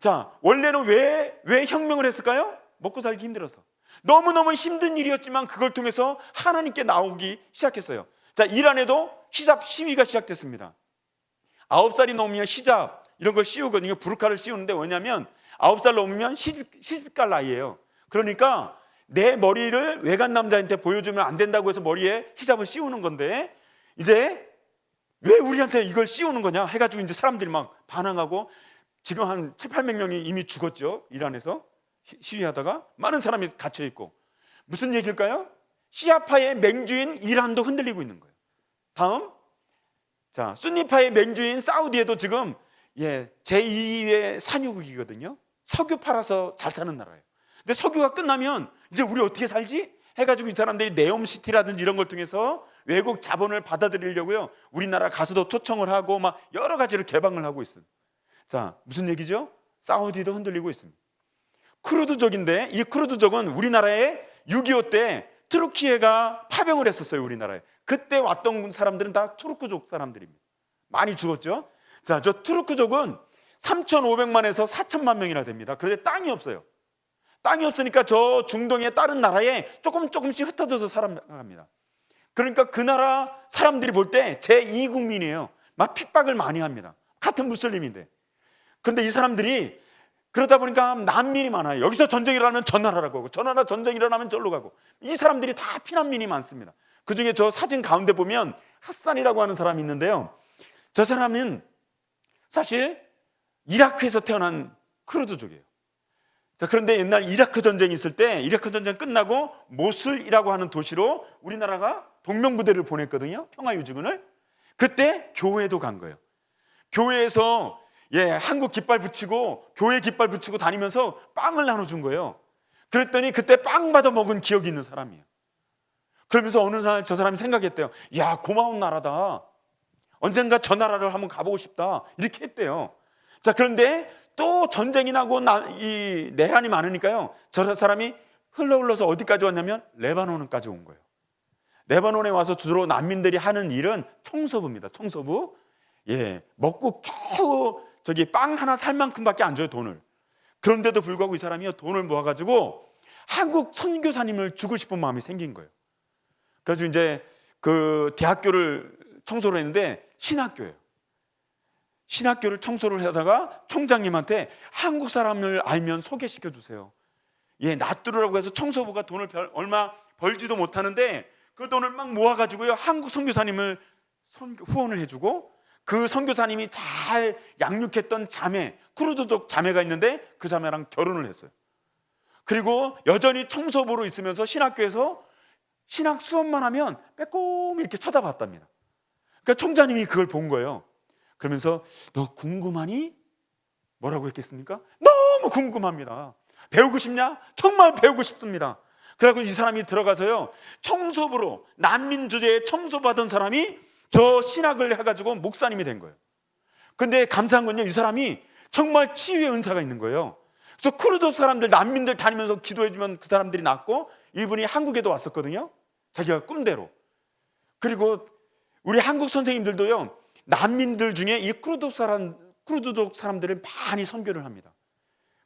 S4: 자, 원래는 왜 혁명을 했을까요? 먹고 살기 힘들어서. 너무너무 힘든 일이었지만 그걸 통해서 하나님께 나오기 시작했어요. 자, 이란에도 히잡 시위가 시작됐습니다. 9살이 넘으면 히잡 이런 걸 씌우거든요. 부르카를 씌우는데, 왜냐하면 9살 넘으면 시집갈 나이예요. 그러니까 내 머리를 외간 남자한테 보여주면 안 된다고 해서 머리에 히잡을 씌우는 건데, 이제 왜 우리한테 이걸 씌우는 거냐 해가지고 이제 사람들이 막 반항하고, 지금 한 700~800명이 이미 죽었죠. 이란에서 시위하다가 많은 사람이 갇혀 있고. 무슨 얘기일까요? 시아파의 맹주인 이란도 흔들리고 있는 거예요. 다음, 자, 순니파의 맹주인 사우디에도 지금 제2의 산유국이거든요. 석유 팔아서 잘 사는 나라예요. 근데 석유가 끝나면 이제 우리 어떻게 살지? 해가지고 이 사람들이 네옴시티라든지 이런 걸 통해서 외국 자본을 받아들이려고요, 우리나라 가수도 초청을 하고 막 여러 가지로 개방을 하고 있습니다. 자, 무슨 얘기죠? 사우디도 흔들리고 있습니다. 쿠르드족인데, 이 쿠르드족은 우리나라에 6.25 때 트루키에가 파병을 했었어요. 우리나라에. 그때 왔던 사람들은 다 투르크족 사람들입니다. 많이 죽었죠. 자, 저 투르크족은 3,500만에서 4,000만 명이나 됩니다. 그런데 땅이 없어요. 땅이 없으니까 저 중동의 다른 나라에 조금씩 흩어져서 살아갑니다. 그러니까 그 나라 사람들이 볼 때 제2국민이에요. 막 핍박을 많이 합니다. 같은 무슬림인데. 그런데 이 사람들이 그러다 보니까 난민이 많아요. 여기서 전쟁이 일어나면 저 나라라고 하고, 저 나라 전쟁이 일어나면 저로 가고. 이 사람들이 다 피난민이 많습니다. 그중에 저 사진 가운데 보면 하산이라고 하는 사람이 있는데요, 저 사람은 사실 이라크에서 태어난 쿠르드족이에요. 자, 그런데 옛날 이라크 전쟁이 있을 때, 이라크 전쟁 끝나고 모술이라고 하는 도시로 우리나라가 동명부대를 보냈거든요. 평화유지군을. 그때 교회도 간 거예요. 교회에서 한국 깃발 붙이고, 교회 깃발 붙이고 다니면서 빵을 나눠준 거예요. 그랬더니 그때 빵 받아 먹은 기억이 있는 사람이에요. 그러면서 어느 날 저 사람이 생각했대요. 야, 고마운 나라다. 언젠가 저 나라를 한번 가보고 싶다. 이렇게 했대요. 자, 그런데 또 전쟁이 나고 이 내란이 많으니까요, 저 사람이 흘러서 어디까지 왔냐면 레바논까지 온 거예요. 레바논에 와서 주로 난민들이 하는 일은 청소부입니다. 청소부. 먹고 겨우 저기 빵 하나 살 만큼밖에 안 줘요, 돈을. 그런데도 불구하고 이 사람이 돈을 모아가지고 한국 선교사님을 주고 싶은 마음이 생긴 거예요. 그래서 이제 그 대학교를 청소를 했는데 신학교예요. 신학교를 청소를 하다가 총장님한테 한국 사람을 알면 소개시켜 주세요. 놔두라고 해서 청소부가 돈을 얼마 벌지도 못하는데 그 돈을 막 모아가지고요, 한국 선교사님을 후원을 해주고, 그 선교사님이 잘 양육했던 자매, 쿠르드족 자매가 있는데 그 자매랑 결혼을 했어요. 그리고 여전히 청소부로 있으면서 신학교에서 신학 수업만 하면 빼꼼히 이렇게 쳐다봤답니다. 그러니까 총장님이 그걸 본 거예요. 그러면서 너 궁금하니? 뭐라고 했겠습니까? 너무 궁금합니다. 배우고 싶냐? 정말 배우고 싶습니다. 그래서 이 사람이 들어가서요, 청소부로, 난민 주제에 청소받은 사람이 저 신학을 해가지고 목사님이 된 거예요. 근데 감사한 건요, 이 사람이 정말 치유의 은사가 있는 거예요. 그래서 쿠르드 사람들, 난민들 다니면서 기도해주면 그 사람들이 낫고, 이분이 한국에도 왔었거든요, 자기가 꿈대로. 그리고 우리 한국 선생님들도요, 난민들 중에 이 쿠르드족 사람들을 많이 선교를 합니다.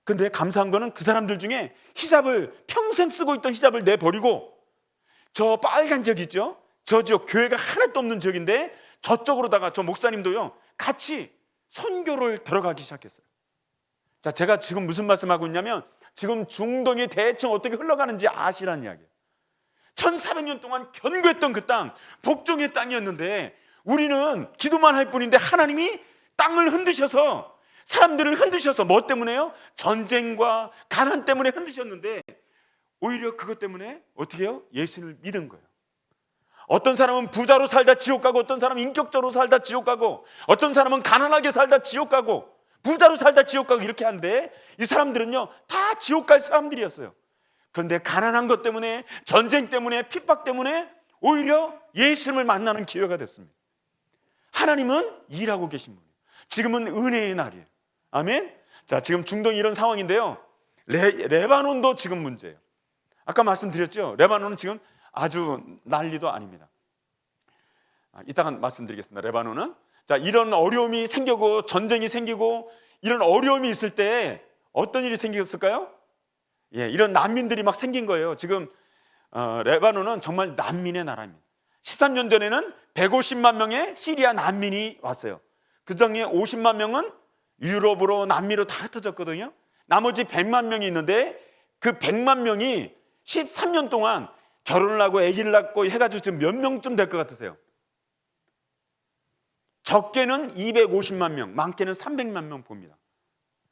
S4: 근데 감사한 거는 그 사람들 중에 히잡을, 평생 쓰고 있던 히잡을 내버리고, 저 빨간 지역 있죠? 저 지역, 교회가 하나도 없는 지역인데 저쪽으로다가 저 목사님도요, 같이 선교를 들어가기 시작했어요. 자, 제가 지금 무슨 말씀하고 있냐면, 지금 중동이 대충 어떻게 흘러가는지 아시라는 이야기예요. 1400년 동안 견고했던 그 땅, 복종의 땅이었는데, 우리는 기도만 할 뿐인데 하나님이 땅을 흔드셔서, 사람들을 흔드셔서, 뭐 때문에요? 전쟁과 가난 때문에 흔드셨는데, 오히려 그것 때문에 어떻게 해요? 예수를 믿은 거예요. 어떤 사람은 부자로 살다 지옥 가고, 어떤 사람은 인격적으로 살다 지옥 가고, 어떤 사람은 가난하게 살다 지옥 가고, 부자로 살다 지옥 가고, 이렇게 하는데 이 사람들은요, 다 지옥 갈 사람들이었어요. 그런데 가난한 것 때문에, 전쟁 때문에, 핍박 때문에 오히려 예수님을 만나는 기회가 됐습니다. 하나님은 일하고 계신 분이에요. 지금은 은혜의 날이에요. 아멘. 자, 지금 중동이 이런 상황인데요. 레바논도 지금 문제예요. 아까 말씀드렸죠. 레바논은 지금 아주 난리도 아닙니다. 이따가 말씀드리겠습니다. 레바논은 자, 이런 어려움이 생기고 전쟁이 생기고 이런 어려움이 있을 때 어떤 일이 생겼을까요? 예, 이런 난민들이 막 생긴 거예요. 지금 레바논은 정말 난민의 나라입니다. 13년 전에는 150만 명의 시리아 난민이 왔어요. 그 중에 50만 명은 유럽으로 남미로 다 흩어졌거든요. 나머지 100만 명이 있는데 그 100만 명이 13년 동안 결혼을 하고 아기를 낳고 해가지고 지금 몇 명쯤 될 것 같으세요? 적게는 250만 명, 많게는 300만 명 봅니다.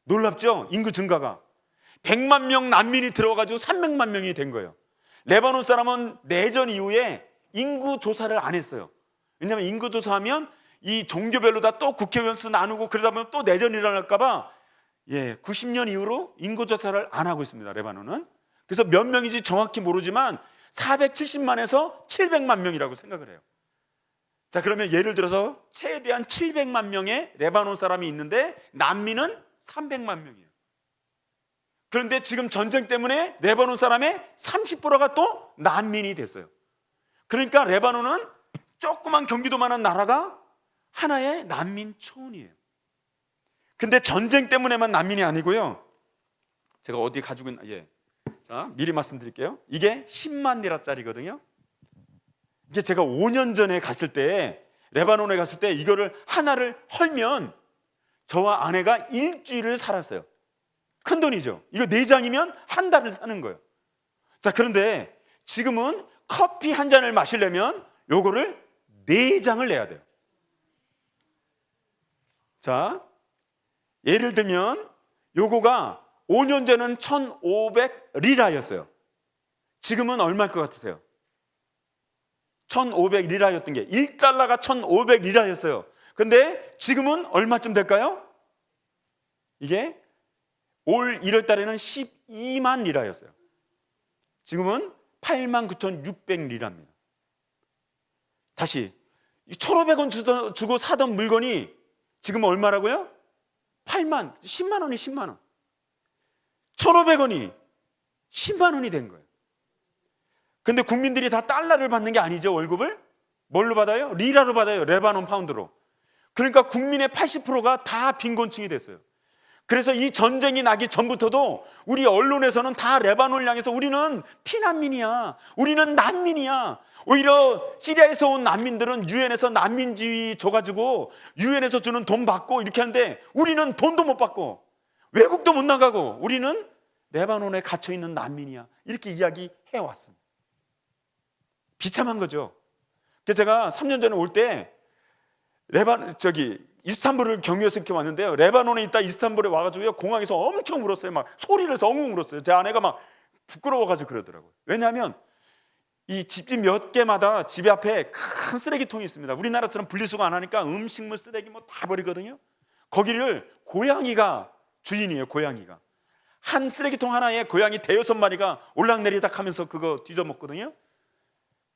S4: 놀랍죠? 인구 증가가 100만 명 난민이 들어가지고 300만 명이 된 거예요. 레바논 사람은 내전 이후에 인구 조사를 안 했어요. 왜냐하면 인구 조사하면 이 종교별로 다 또 국회의원 수 나누고 그러다 보면 또 내전이 일어날까 봐 90년 이후로 인구 조사를 안 하고 있습니다. 레바논은. 그래서 몇 명인지 정확히 모르지만 470만에서 700만 명이라고 생각을 해요. 자, 그러면 예를 들어서 최대한 700만 명의 레바논 사람이 있는데 난민은 300만 명이에요. 그런데 지금 전쟁 때문에 레바논 사람의 30%가 또 난민이 됐어요. 그러니까 레바논은 조그만 경기도만한 나라가 하나의 난민 초원이에요. 근데 전쟁 때문에만 난민이 아니고요. 제가 어디 가지고 있나? 자, 미리 말씀드릴게요. 이게 10만 리라짜리거든요. 이게 제가 5년 전에 갔을 때, 레바논에 갔을 때 이거를 하나를 헐면 저와 아내가 일주일을 살았어요. 큰 돈이죠. 이거 4장이면 한 달을 사는 거예요. 자, 그런데 지금은 커피 한 잔을 마시려면 요거를 4장을 내야 돼요. 자, 예를 들면 요거가 5년 전은 1,500리라였어요. 지금은 얼마일 것 같으세요? 1,500리라였던 게 1달러가 1,500리라였어요. 근데 지금은 얼마쯤 될까요? 이게 올 1월 달에는 12만 리라였어요. 지금은 89,600리라입니다. 다시 1,500원 주고 사던 물건이 지금 얼마라고요? 10만 원이 10만 원. 1,500원이 10만 원이 된 거예요. 근데 국민들이 다 달러를 받는 게 아니죠. 월급을 뭘로 받아요? 리라로 받아요. 레바논 파운드로. 그러니까 국민의 80%가 다 빈곤층이 됐어요. 그래서 이 전쟁이 나기 전부터도 우리 언론에서는 다 레바논을 향해서 우리는 피난민이야, 우리는 난민이야. 오히려 시리아에서 온 난민들은 유엔에서 난민지위 줘가지고 유엔에서 주는 돈 받고 이렇게 하는데 우리는 돈도 못 받고 외국도 못 나가고 우리는 레바논에 갇혀있는 난민이야, 이렇게 이야기해 왔습니다. 비참한 거죠. 그래서 제가 3년 전에 올 때 이스탄불을 경유해서 이렇게 왔는데요. 레바논에 있다 이스탄불에 와가지고요, 공항에서 엄청 울었어요. 막 소리를 해서 엉엉 울었어요. 제 아내가 막 부끄러워가지고 그러더라고요. 왜냐하면 이 집집 몇 개마다 집 앞에 큰 쓰레기통이 있습니다. 우리나라처럼 분리수거 안 하니까 음식물 쓰레기 뭐 다 버리거든요. 거기를 고양이가 주인이에요. 고양이가 한 쓰레기통 하나에 고양이 5-6마리가 올락내리락 하면서 그거 뒤져 먹거든요.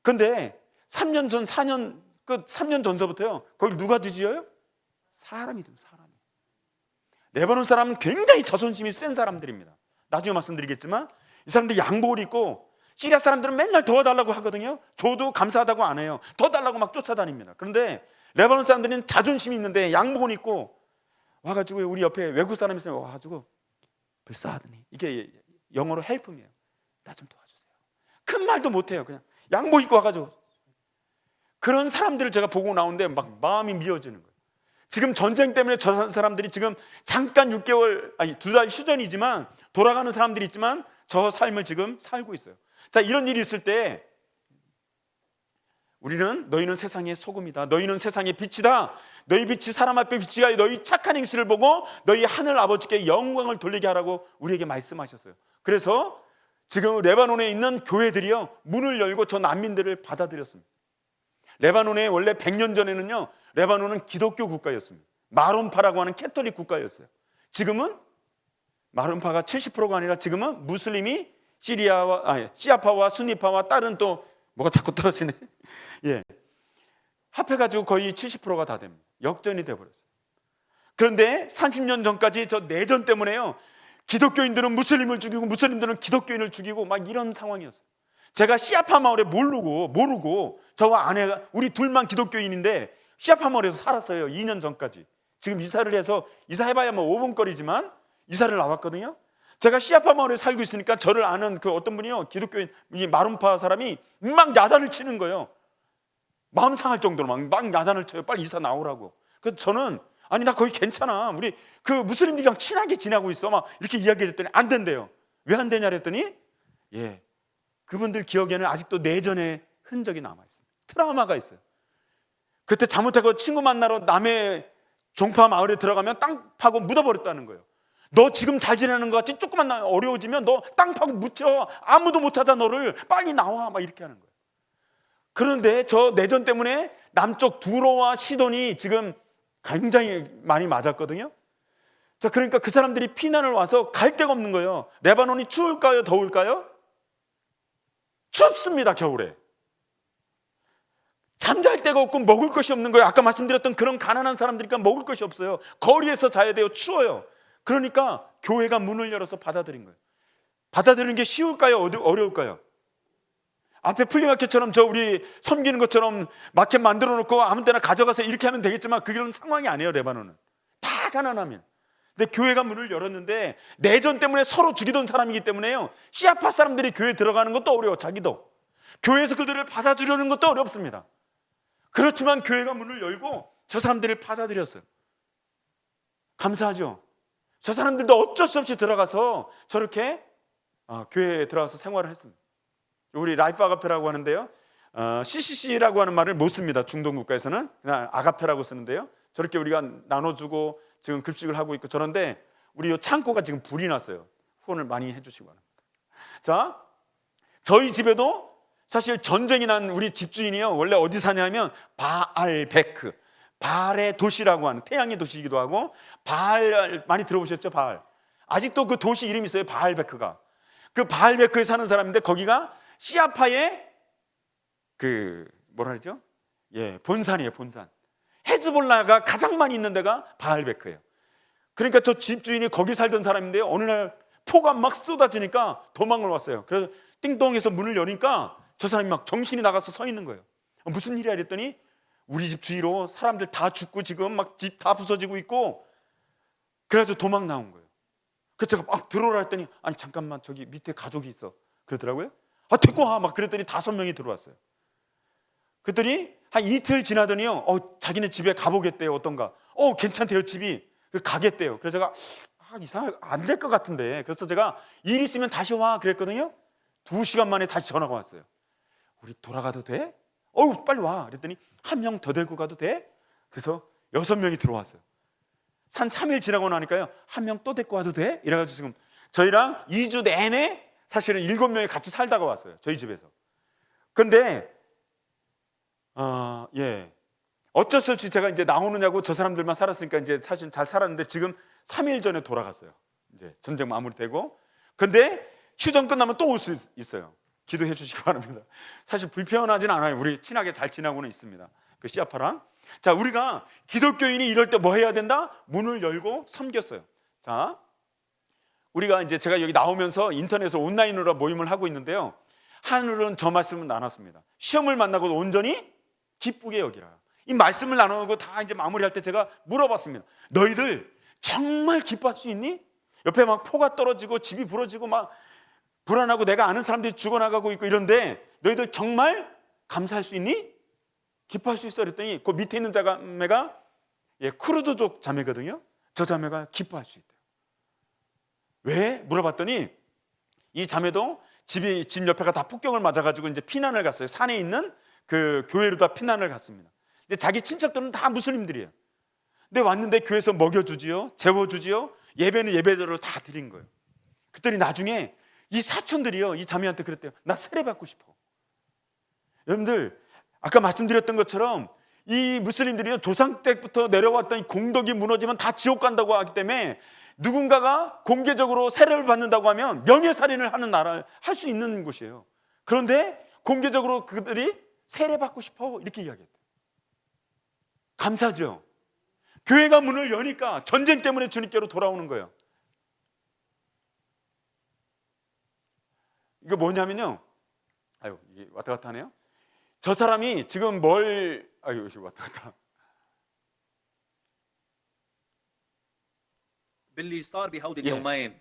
S4: 근데 3년 전, 3년 전서부터요, 거기 누가 뒤져요? 사람이. 레바논 사람은 굉장히 자존심이 센 사람들입니다. 나중에 말씀드리겠지만 이 사람들이 양복을 입고, 시리아 사람들은 맨날 도와달라고 하거든요. 줘도 감사하다고 안 해요. 더 달라고 막 쫓아다닙니다. 그런데 레바논 사람들은 자존심이 있는데 양복을 입고 와가지고 우리 옆에 외국 사람이 있으면 와가지고 불쌍하더니, 이게 영어로 헬프미예요. 나 좀 도와주세요. 큰 말도 못해요. 그냥 양복 입고 와가지고. 그런 사람들을 제가 보고 나오는데 막 마음이 미어지는 거예요. 지금 전쟁 때문에 저 사람들이 지금 잠깐 6개월, 2달 휴전이지만 돌아가는 사람들이 있지만 저 삶을 지금 살고 있어요. 자, 이런 일이 있을 때 우리는 너희는 세상의 소금이다, 너희는 세상의 빛이다, 너희 빛이 사람 앞에 빛이 아니라 너희 착한 행실을 보고 너희 하늘 아버지께 영광을 돌리게 하라고 우리에게 말씀하셨어요. 그래서 지금 레바논에 있는 교회들이요, 문을 열고 저 난민들을 받아들였습니다. 레바논에 원래 100년 전에는요, 레바논은 기독교 국가였습니다. 마론파라고 하는 캐톨릭 국가였어요. 지금은 마론파가 70%가 아니라 지금은 무슬림이 시아파와 순니파와 다른 또 뭐가 자꾸 떨어지네. 합해가지고 거의 70%가 다 됩니다. 역전이 돼버렸어요. 그런데 30년 전까지 저 내전 때문에요, 기독교인들은 무슬림을 죽이고 무슬림들은 기독교인을 죽이고 막 이런 상황이었어요. 제가 시아파 마을에 모르고 저와 아내가 우리 둘만 기독교인인데 시아파 마을에서 살았어요. 2년 전까지. 지금 이사를 해서, 이사해봐야 뭐 5분 거리지만 이사를 나왔거든요. 제가 시아파 마을에 살고 있으니까 저를 아는 그 어떤 분이요, 기독교인 이 마룬파 사람이 막 야단을 치는 거예요. 마음 상할 정도로 막 야단을 쳐요. 빨리 이사 나오라고. 그래서 저는 아니 나 거기 괜찮아, 우리 그 무슬림들이랑 친하게 지내고 있어, 막 이렇게 이야기를 했더니 안 된대요. 왜 안 되냐 그랬더니 그분들 기억에는 아직도 내전의 흔적이 남아있어요. 트라우마가 있어요. 그때 잘못하고 친구 만나러 남의 종파 마을에 들어가면 땅 파고 묻어버렸다는 거예요. 너 지금 잘 지내는 것 같지? 조금만 어려워지면 너 땅 파고 묻혀, 아무도 못 찾아 너를, 빨리 나와, 막 이렇게 하는 거예요. 그런데 저 내전 때문에 남쪽 두로와 시돈이 지금 굉장히 많이 맞았거든요. 자, 그러니까 그 사람들이 피난을 와서 갈 데가 없는 거예요. 레바논이 추울까요, 더울까요? 춥습니다. 겨울에 잠잘 데가 없고 먹을 것이 없는 거예요. 아까 말씀드렸던 그런 가난한 사람들이니까 먹을 것이 없어요. 거리에서 자야 돼요. 추워요. 그러니까 교회가 문을 열어서 받아들인 거예요. 받아들이는 게 쉬울까요, 어려울까요? 앞에 플리마켓처럼 저 우리 섬기는 것처럼 마켓 만들어 놓고 아무 데나 가져가서 이렇게 하면 되겠지만 그런 상황이 아니에요. 레바논은 다 가난하면. 근데 교회가 문을 열었는데 내전 때문에 서로 죽이던 사람이기 때문에요, 시아파 사람들이 교회에 들어가는 것도 어려워. 자기도 교회에서 그들을 받아주려는 것도 어렵습니다. 그렇지만 교회가 문을 열고 저 사람들을 받아들였어요. 감사하죠. 저 사람들도 어쩔 수 없이 들어가서 저렇게 교회에 들어가서 생활을 했습니다. 우리 라이프 아가페라고 하는데요, CCC라고 하는 말을 못 씁니다. 중동 국가에서는 그냥 아가페라고 쓰는데요, 저렇게 우리가 나눠주고 지금 급식을 하고 있고 저런데 우리 이 창고가 지금 불이 났어요. 후원을 많이 해주시기 바랍니다. 자, 저희 집에도 사실 전쟁이 난 우리 집주인이요, 원래 어디 사냐면 바알베크, 바알의 도시라고 하는, 태양의 도시이기도 하고, 바알 많이 들어보셨죠? 바알. 아직도 그 도시 이름이 있어요. 바알베크가. 그 바알베크에 사는 사람인데 거기가 시아파의 그 뭐라 그러죠? 본산이에요. 본산. 헤즈볼라가 가장 많이 있는 데가 바알베크예요. 그러니까 저 집주인이 거기 살던 사람인데요, 어느 날 폭가 막 쏟아지니까 도망을 왔어요. 그래서 띵동해서 문을 여니까 저 사람이 막 정신이 나가서 서 있는 거예요. 무슨 일이야 그랬더니 우리 집 주위로 사람들 다 죽고 지금 막 집 다 부서지고 있고, 그래서 도망 나온 거예요. 그래서 제가 막 들어오라 했더니 아니 잠깐만, 저기 밑에 가족이 있어 그러더라고요. 데리고 와 막 그랬더니 5명이 들어왔어요. 그랬더니 한 이틀 지나더니요, 자기네 집에 가보겠대요. 어떤가? 괜찮대요 집이. 가겠대요. 그래서 제가 이상하게 안 될 것 같은데, 그래서 제가 일 있으면 다시 와 그랬거든요. 2시간 만에 다시 전화가 왔어요. 우리 돌아가도 돼? 빨리 와. 그랬더니 1명 더 데리고 가도 돼? 그래서 6명이 들어왔어요. 한 3일 지나고 나니까요, 1명 또 데리고 와도 돼? 이래가지고 지금 저희랑 2주 내내 사실은 7명이 같이 살다가 왔어요. 저희 집에서. 근데 어쩔 수 없이 제가 이제 나오느냐고 저 사람들만 살았으니까 이제 사실 잘 살았는데 지금 3일 전에 돌아갔어요. 이제 전쟁 마무리되고. 근데 휴전 끝나면 또 올 수 있어요. 기도해 주시기 바랍니다. 사실 불편하진 않아요. 우리 친하게 잘 지나고는 있습니다. 그 시아파랑. 자, 우리가 기독교인이 이럴 때 뭐 해야 된다? 문을 열고 섬겼어요. 자, 우리가 이제 제가 여기 나오면서 인터넷으로 온라인으로 모임을 하고 있는데요, 하늘은 저 말씀을 나눴습니다. 시험을 만나고 온전히 기쁘게 여기라. 이 말씀을 나누고 다 이제 마무리할 때 제가 물어봤습니다. 너희들 정말 기뻐할 수 있니? 옆에 막 포가 떨어지고 집이 부러지고 막 불안하고 내가 아는 사람들이 죽어나가고 있고 이런데 너희들 정말 감사할 수 있니? 기뻐할 수 있어? 그랬더니 그 밑에 있는 자매가 쿠르드족 자매거든요. 저 자매가 기뻐할 수 있대요. 왜? 물어봤더니 이 자매도 집 옆에가 다 폭격을 맞아가지고 이제 피난을 갔어요. 산에 있는 그 교회로 다 피난을 갔습니다. 근데 자기 친척들은 다 무슬림들이에요. 근데 왔는데 교회에서 먹여주지요, 재워주지요, 예배는 예배대로 다 드린 거예요. 그랬더니 나중에 이 사촌들이요, 이 자매한테 그랬대요. 나 세례받고 싶어. 여러분들 아까 말씀드렸던 것처럼 이 무슬림들이요, 조상 때부터 내려왔던 이 공덕이 무너지면 다 지옥 간다고 하기 때문에 누군가가 공개적으로 세례를 받는다고 하면 명예살인을 하는 나라, 할 수 있는 곳이에요. 그런데 공개적으로 그들이 세례받고 싶어 이렇게 이야기했대요. 감사죠. 교회가 문을 여니까 전쟁 때문에 주님께로 돌아오는 거예요. 이거 뭐냐면요. 아유, 이게 왔다 갔다 하네요. 저 사람이 지금 아유, 왔다 갔다.
S5: باللي صار بهودي
S4: 예.
S5: اليومين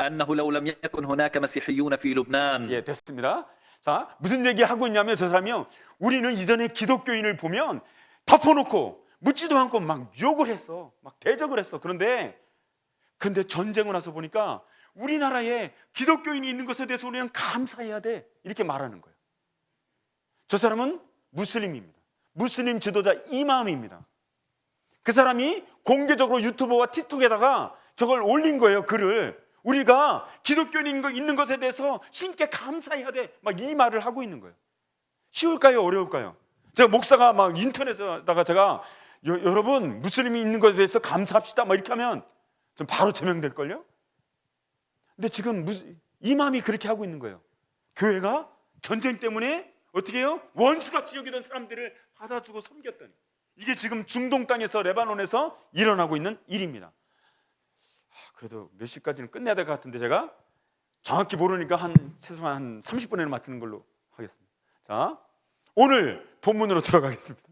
S5: أنه لو لم يكن هناك مسيحيون في لبنان
S4: 예, 됐습니다. 자, 무슨 얘기 하고 있냐면 저 사람이요. 우리는 이전에 기독교인을 보면 덮어놓고 묻지도 않고 막 욕을 했어. 막 대적을 했어. 그런데 전쟁을 와서 보니까 우리나라에 기독교인이 있는 것에 대해서 우리는 감사해야 돼. 이렇게 말하는 거예요. 저 사람은 무슬림입니다. 무슬림 지도자 이마음입니다. 그 사람이 공개적으로 유튜브와 틱톡에다가 저걸 올린 거예요. 글을. 우리가 기독교인인 거 있는 것에 대해서 신께 감사해야 돼. 막 이 말을 하고 있는 거예요. 쉬울까요? 어려울까요? 제가 목사가 막 인터넷에다가 제가 여러분 무슬림이 있는 것에 대해서 감사합시다. 막 이렇게 하면 좀 바로 제명될걸요? 근데 지금 이마음이 그렇게 하고 있는 거예요. 교회가 전쟁 때문에 어떻게 해요? 원수같이 여기던 사람들을 받아주고 섬겼더니 이게 지금 중동 땅에서 레바논에서 일어나고 있는 일입니다. 그래도 몇 시까지는 끝내야 될 것 같은데 제가 정확히 모르니까 최소한 한 30분에는 맡는 걸로 하겠습니다. 자, 오늘 본문으로 들어가겠습니다.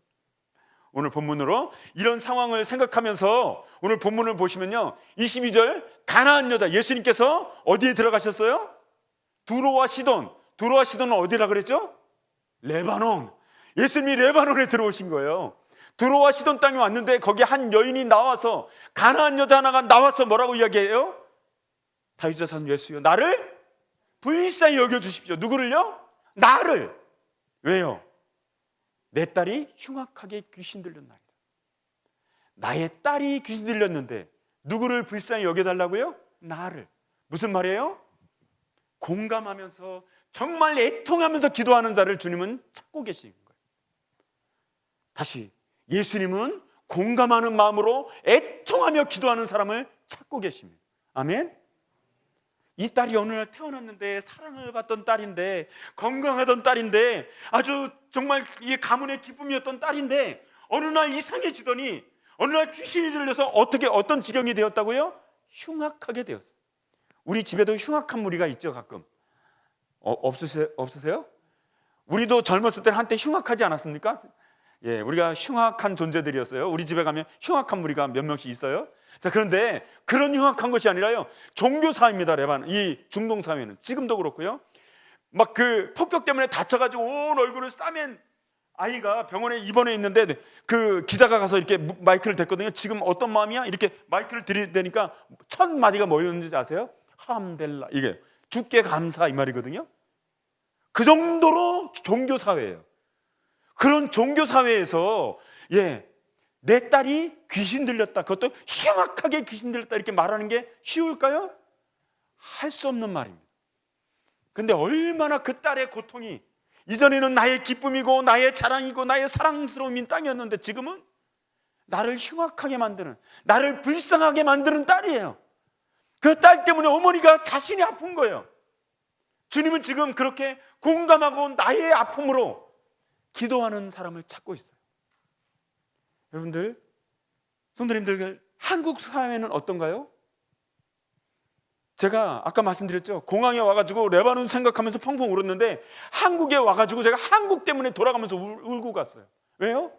S4: 오늘 본문으로 이런 상황을 생각하면서 오늘 본문을 보시면요, 22절 가나안 여자, 예수님께서 어디에 들어가셨어요? 두로와 시돈. 두로와 시돈은 어디라 그랬죠? 레바논. 예수님이 레바논에 들어오신 거예요. 두로와 시돈 땅에 왔는데 거기 한 여인이 나와서, 가나안 여자 하나가 나와서 뭐라고 이야기해요? 다윗 자손 예수여, 나를 불쌍히 여겨주십시오. 누구를요? 나를. 왜요? 내 딸이 흉악하게 귀신 들렸나이다. 나의 딸이 귀신 들렸는데 누구를 불쌍히 여겨달라고요? 나를. 무슨 말이에요? 공감하면서 정말 애통하면서 기도하는 자를 주님은 찾고 계시는 거예요. 다시, 예수님은 공감하는 마음으로 애통하며 기도하는 사람을 찾고 계십니다. 아멘. 이 딸이 어느 날 태어났는데 사랑을 받던 딸인데, 건강하던 딸인데, 아주 정말 이 가문의 기쁨이었던 딸인데 어느 날 이상해지더니 어느 날 귀신이 들려서 어떤 지경이 되었다고요? 흉악하게 되었어요. 우리 집에도 흉악한 무리가 있죠, 가끔. 없으세요? 우리도 젊었을 때는 한때 흉악하지 않았습니까? 예, 우리가 흉악한 존재들이었어요. 우리 집에 가면 흉악한 무리가 몇 명씩 있어요. 자, 그런데 그런 흉악한 것이 아니라요, 종교사입니다. 이 중동 사회는 지금도 그렇고요. 막 그 폭격 때문에 다쳐가지고 온 얼굴을 싸맨 아이가 병원에 입원해 있는데 그 기자가 가서 이렇게 마이크를 댔거든요. 지금 어떤 마음이야? 이렇게 마이크를 들이대니까 첫 마디가 뭐였는지 아세요? 함델라. 이게 주께 감사 이 말이거든요. 그 정도로 종교 사회예요. 그런 종교 사회에서 내 딸이 귀신 들렸다, 그것도 흉악하게 귀신 들렸다 이렇게 말하는 게 쉬울까요? 할 수 없는 말입니다. 근데 얼마나 그 딸의 고통이, 이전에는 나의 기쁨이고 나의 자랑이고 나의 사랑스러움인 땅이었는데 지금은 나를 흉악하게 만드는, 나를 불쌍하게 만드는 딸이에요. 그 딸 때문에 어머니가 자신이 아픈 거예요. 주님은 지금 그렇게 공감하고 나의 아픔으로 기도하는 사람을 찾고 있어요. 여러분들, 성도님들, 한국 사회는 어떤가요? 제가 아까 말씀드렸죠. 공항에 와가지고 레바논 생각하면서 펑펑 울었는데 한국에 와가지고 제가 한국 때문에 돌아가면서 울고 갔어요. 왜요?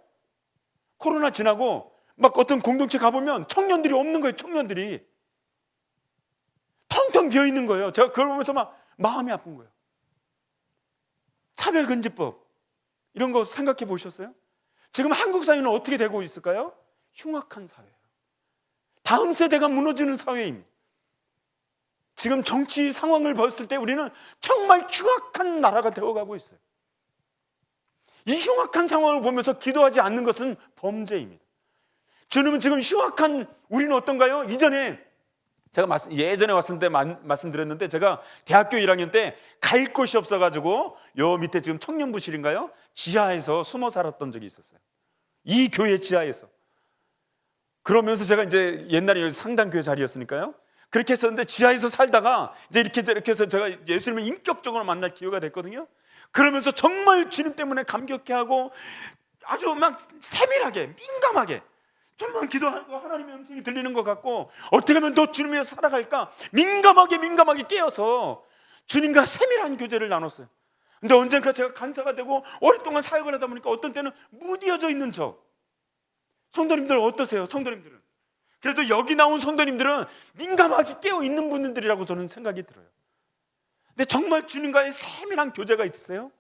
S4: 코로나 지나고 막 어떤 공동체 가보면 청년들이 없는 거예요. 청년들이 텅텅 비어있는 거예요. 제가 그걸 보면서 막 마음이 아픈 거예요. 차별금지법 이런 거 생각해 보셨어요? 지금 한국 사회는 어떻게 되고 있을까요? 흉악한 사회예요. 다음 세대가 무너지는 사회입니다. 지금 정치 상황을 봤을 때 우리는 정말 흉악한 나라가 되어가고 있어요. 이 흉악한 상황을 보면서 기도하지 않는 것은 범죄입니다. 주님은 지금 흉악한 우리는 어떤가요? 제가 예전에 왔을 때 말씀드렸는데, 제가 대학교 1학년 때 갈 곳이 없어가지고 요 밑에 지금 청년부실인가요? 지하에서 숨어 살았던 적이 있었어요. 이 교회 지하에서. 그러면서 제가 이제 옛날에 여기 상당교회 자리였으니까요. 그렇게 했었는데 지하에서 살다가 이제 이렇게 해서 제가 예수님을 인격적으로 만날 기회가 됐거든요. 그러면서 정말 주님 때문에 감격해하고 아주 막 세밀하게 민감하게 좀만 기도하고 하나님의 음성이 들리는 것 같고 어떻게 하면 너 주님 위해서 살아갈까 민감하게 깨어서 주님과 세밀한 교제를 나눴어요. 근데 언젠가 제가 간사가 되고 오랫동안 사역을 하다 보니까 어떤 때는 무디어져 있는 성도님들 어떠세요? 성도님들은 그래도 여기 나온 성도님들은 민감하게 깨어 있는 분들이라고 저는 생각이 들어요. 근데 정말 주님과의 세밀한 교제가 있으세요?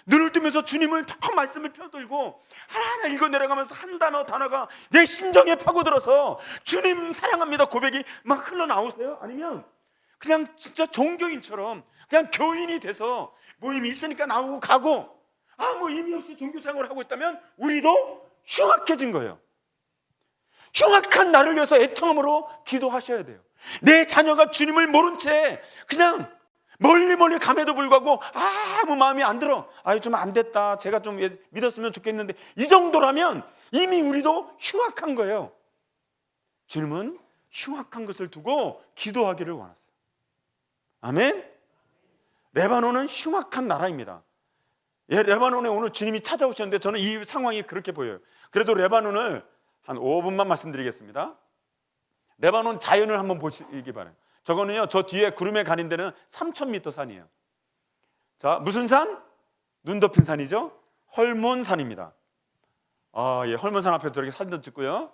S4: 눈을 뜨면서 주님을 더 말씀을 펴들고 하나하나 읽어내려가면서 한 단어가 내 심정에 파고들어서 주님 사랑합니다 고백이 막 흘러나오세요? 아니면 그냥 진짜 종교인처럼 그냥 교인이 돼서 모임이 있으니까 나오고 가고 아무 의미 없이 종교생활을 하고 있다면 우리도 흉악해진 거예요. 흉악한 나를 위해서 애통함으로 기도하셔야 돼요. 내 자녀가 주님을 모른 채 그냥 멀리 감에도 불구하고 아무 마음이 안 들어. 아유 좀 안 됐다. 제가 좀 믿었으면 좋겠는데 이 정도라면 이미 우리도 흉악한 거예요. 주님은 흉악한 것을 두고 기도하기를 원하세요. 아멘. 레바논은 흉악한 나라입니다. 예, 레바논에 오늘 주님이 찾아오셨는데 저는 이 상황이 그렇게 보여요. 그래도 레바논을 한 5분만 말씀드리겠습니다. 레바논 자연을 한번 보시기 바라요. 저거는요, 저 뒤에 구름에 가린 데는 3,000m 산이에요. 자, 무슨 산? 눈 덮인 산이죠. 헐몬산입니다. 예, 헐몬산 앞에서 저렇게 사진도 찍고요.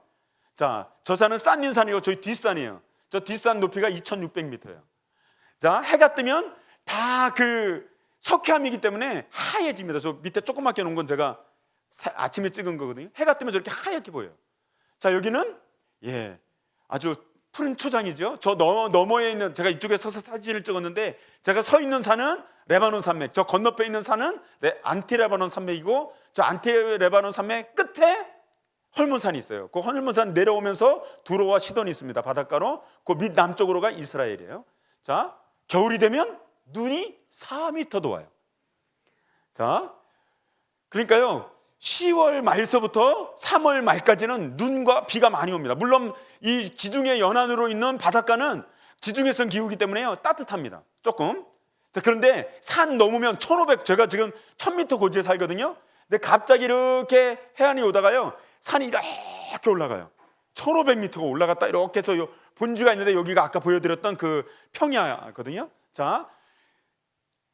S4: 자, 저 산은 쌓인 산이고 저희 뒷산이에요. 저 뒷산 높이가 2,600m예요. 자, 해가 뜨면 다 그 석회암이기 때문에 하얘집니다. 저 밑에 조그맣게 놓은 건 제가 아침에 찍은 거거든요. 해가 뜨면 저렇게 하얗게 보여요. 자, 여기는 아주 푸른 초장이죠. 저 너머에 있는, 제가 이쪽에 서서 사진을 찍었는데 제가 서 있는 산은 레바논 산맥, 저 건너편에 있는 산은 안티레바논 산맥이고 저 안티레바논 산맥 끝에 헐몬산이 있어요. 그 헐몬산 내려오면서 두로와 시돈이 있습니다. 바닷가로. 그 밑 남쪽으로가 이스라엘이에요. 자, 겨울이 되면 눈이 4m도 와요. 자, 그러니까요 10월 말서부터 3월 말까지는 눈과 비가 많이 옵니다. 물론 이 지중해 연안으로 있는 바닷가는 지중해성 기후이기 때문에요 따뜻합니다. 조금. 자, 그런데 산 넘으면 1,500, 제가 지금 1,000m 고지에 살거든요. 근데 갑자기 이렇게 해안이 오다가요 산이 이렇게 올라가요. 1,500m가 올라갔다 이렇게 해서 본주가 있는데 여기가 아까 보여드렸던 그 평야거든요. 자,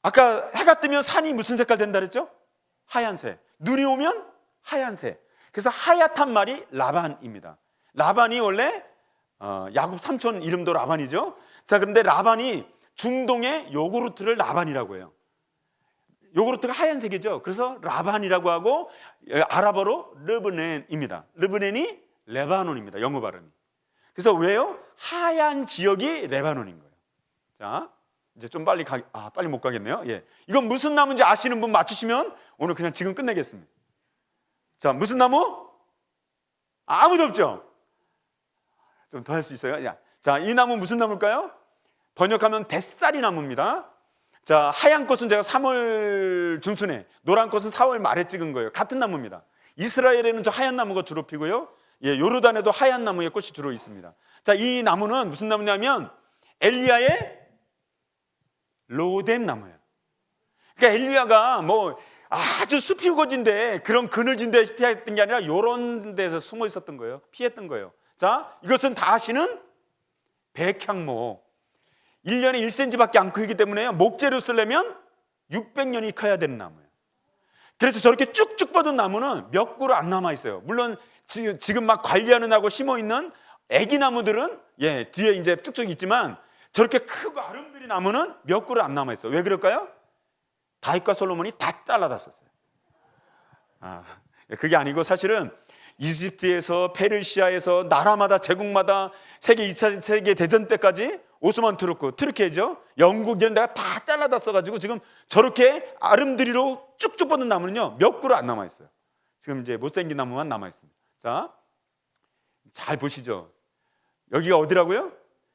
S4: 아까 해가 뜨면 산이 무슨 색깔 된다 그랬죠? 하얀색. 눈이 오면 하얀색. 그래서 하얗단 말이 라반입니다. 라반이 원래 야곱 삼촌 이름도 라반이죠. 자, 그런데 라반이 중동의 요구르트를 라반이라고 해요. 요구르트가 하얀색이죠. 그래서 라반이라고 하고 아랍어로 르브넨입니다. 르브넨이 레바논입니다. 영어 발음이. 그래서 왜요? 하얀 지역이 레바논인 거예요. 자, 이제 좀 빨리 빨리 못 가겠네요. 예. 이건 무슨 나무인지 아시는 분 맞추시면 오늘 그냥 지금 끝내겠습니다. 자, 무슨 나무? 아무도 없죠? 좀 더 할 수 있어요? 자, 이 나무 무슨 나무일까요? 번역하면 뱃살이 나무입니다. 자, 하얀 꽃은 제가 3월 중순에, 노란 꽃은 4월 말에 찍은 거예요. 같은 나무입니다. 이스라엘에는 저 하얀 나무가 주로 피고요. 예, 요르단에도 하얀 나무의 꽃이 주로 있습니다. 자, 이 나무는 무슨 나무냐면 엘리야의 로덴 나무예요. 그러니까 엘리야가 뭐 아주 숲이 우거진데 그런 그늘진 데 피했던 게 아니라 이런 데서 숨어 있었던 거예요. 피했던 거예요. 자, 이것은 다 아시는 백향목. 1년에 1cm밖에 안 크기 때문에 목재로 쓰려면 600년이 커야 되는 나무예요. 그래서 저렇게 쭉쭉 뻗은 나무는 몇 그루 안 남아 있어요. 물론 지금 막 관리하는 하고 심어 있는 애기 나무들은 뒤에 이제 쭉쭉 있지만 저렇게 크고 아름드린 나무는 몇 그루 안 남아 있어요. 왜 그럴까요? 다윗과 솔로몬이 다 잘라다 썼어요. 그게 아니고 사실은 이집트에서 페르시아에서 나라마다 제국마다 세계 2차 세계 대전 때까지 오스만 트르키죠. 영국 이런 데가 다 잘라다 써가지고 지금 저렇게 아름드리로 쭉쭉 뻗는 나무는요 몇 그루 안 남아 있어요. 지금 이제 못생긴 나무만 남아 있습니다. 자, 잘 보시죠. 여기가 어디라고요?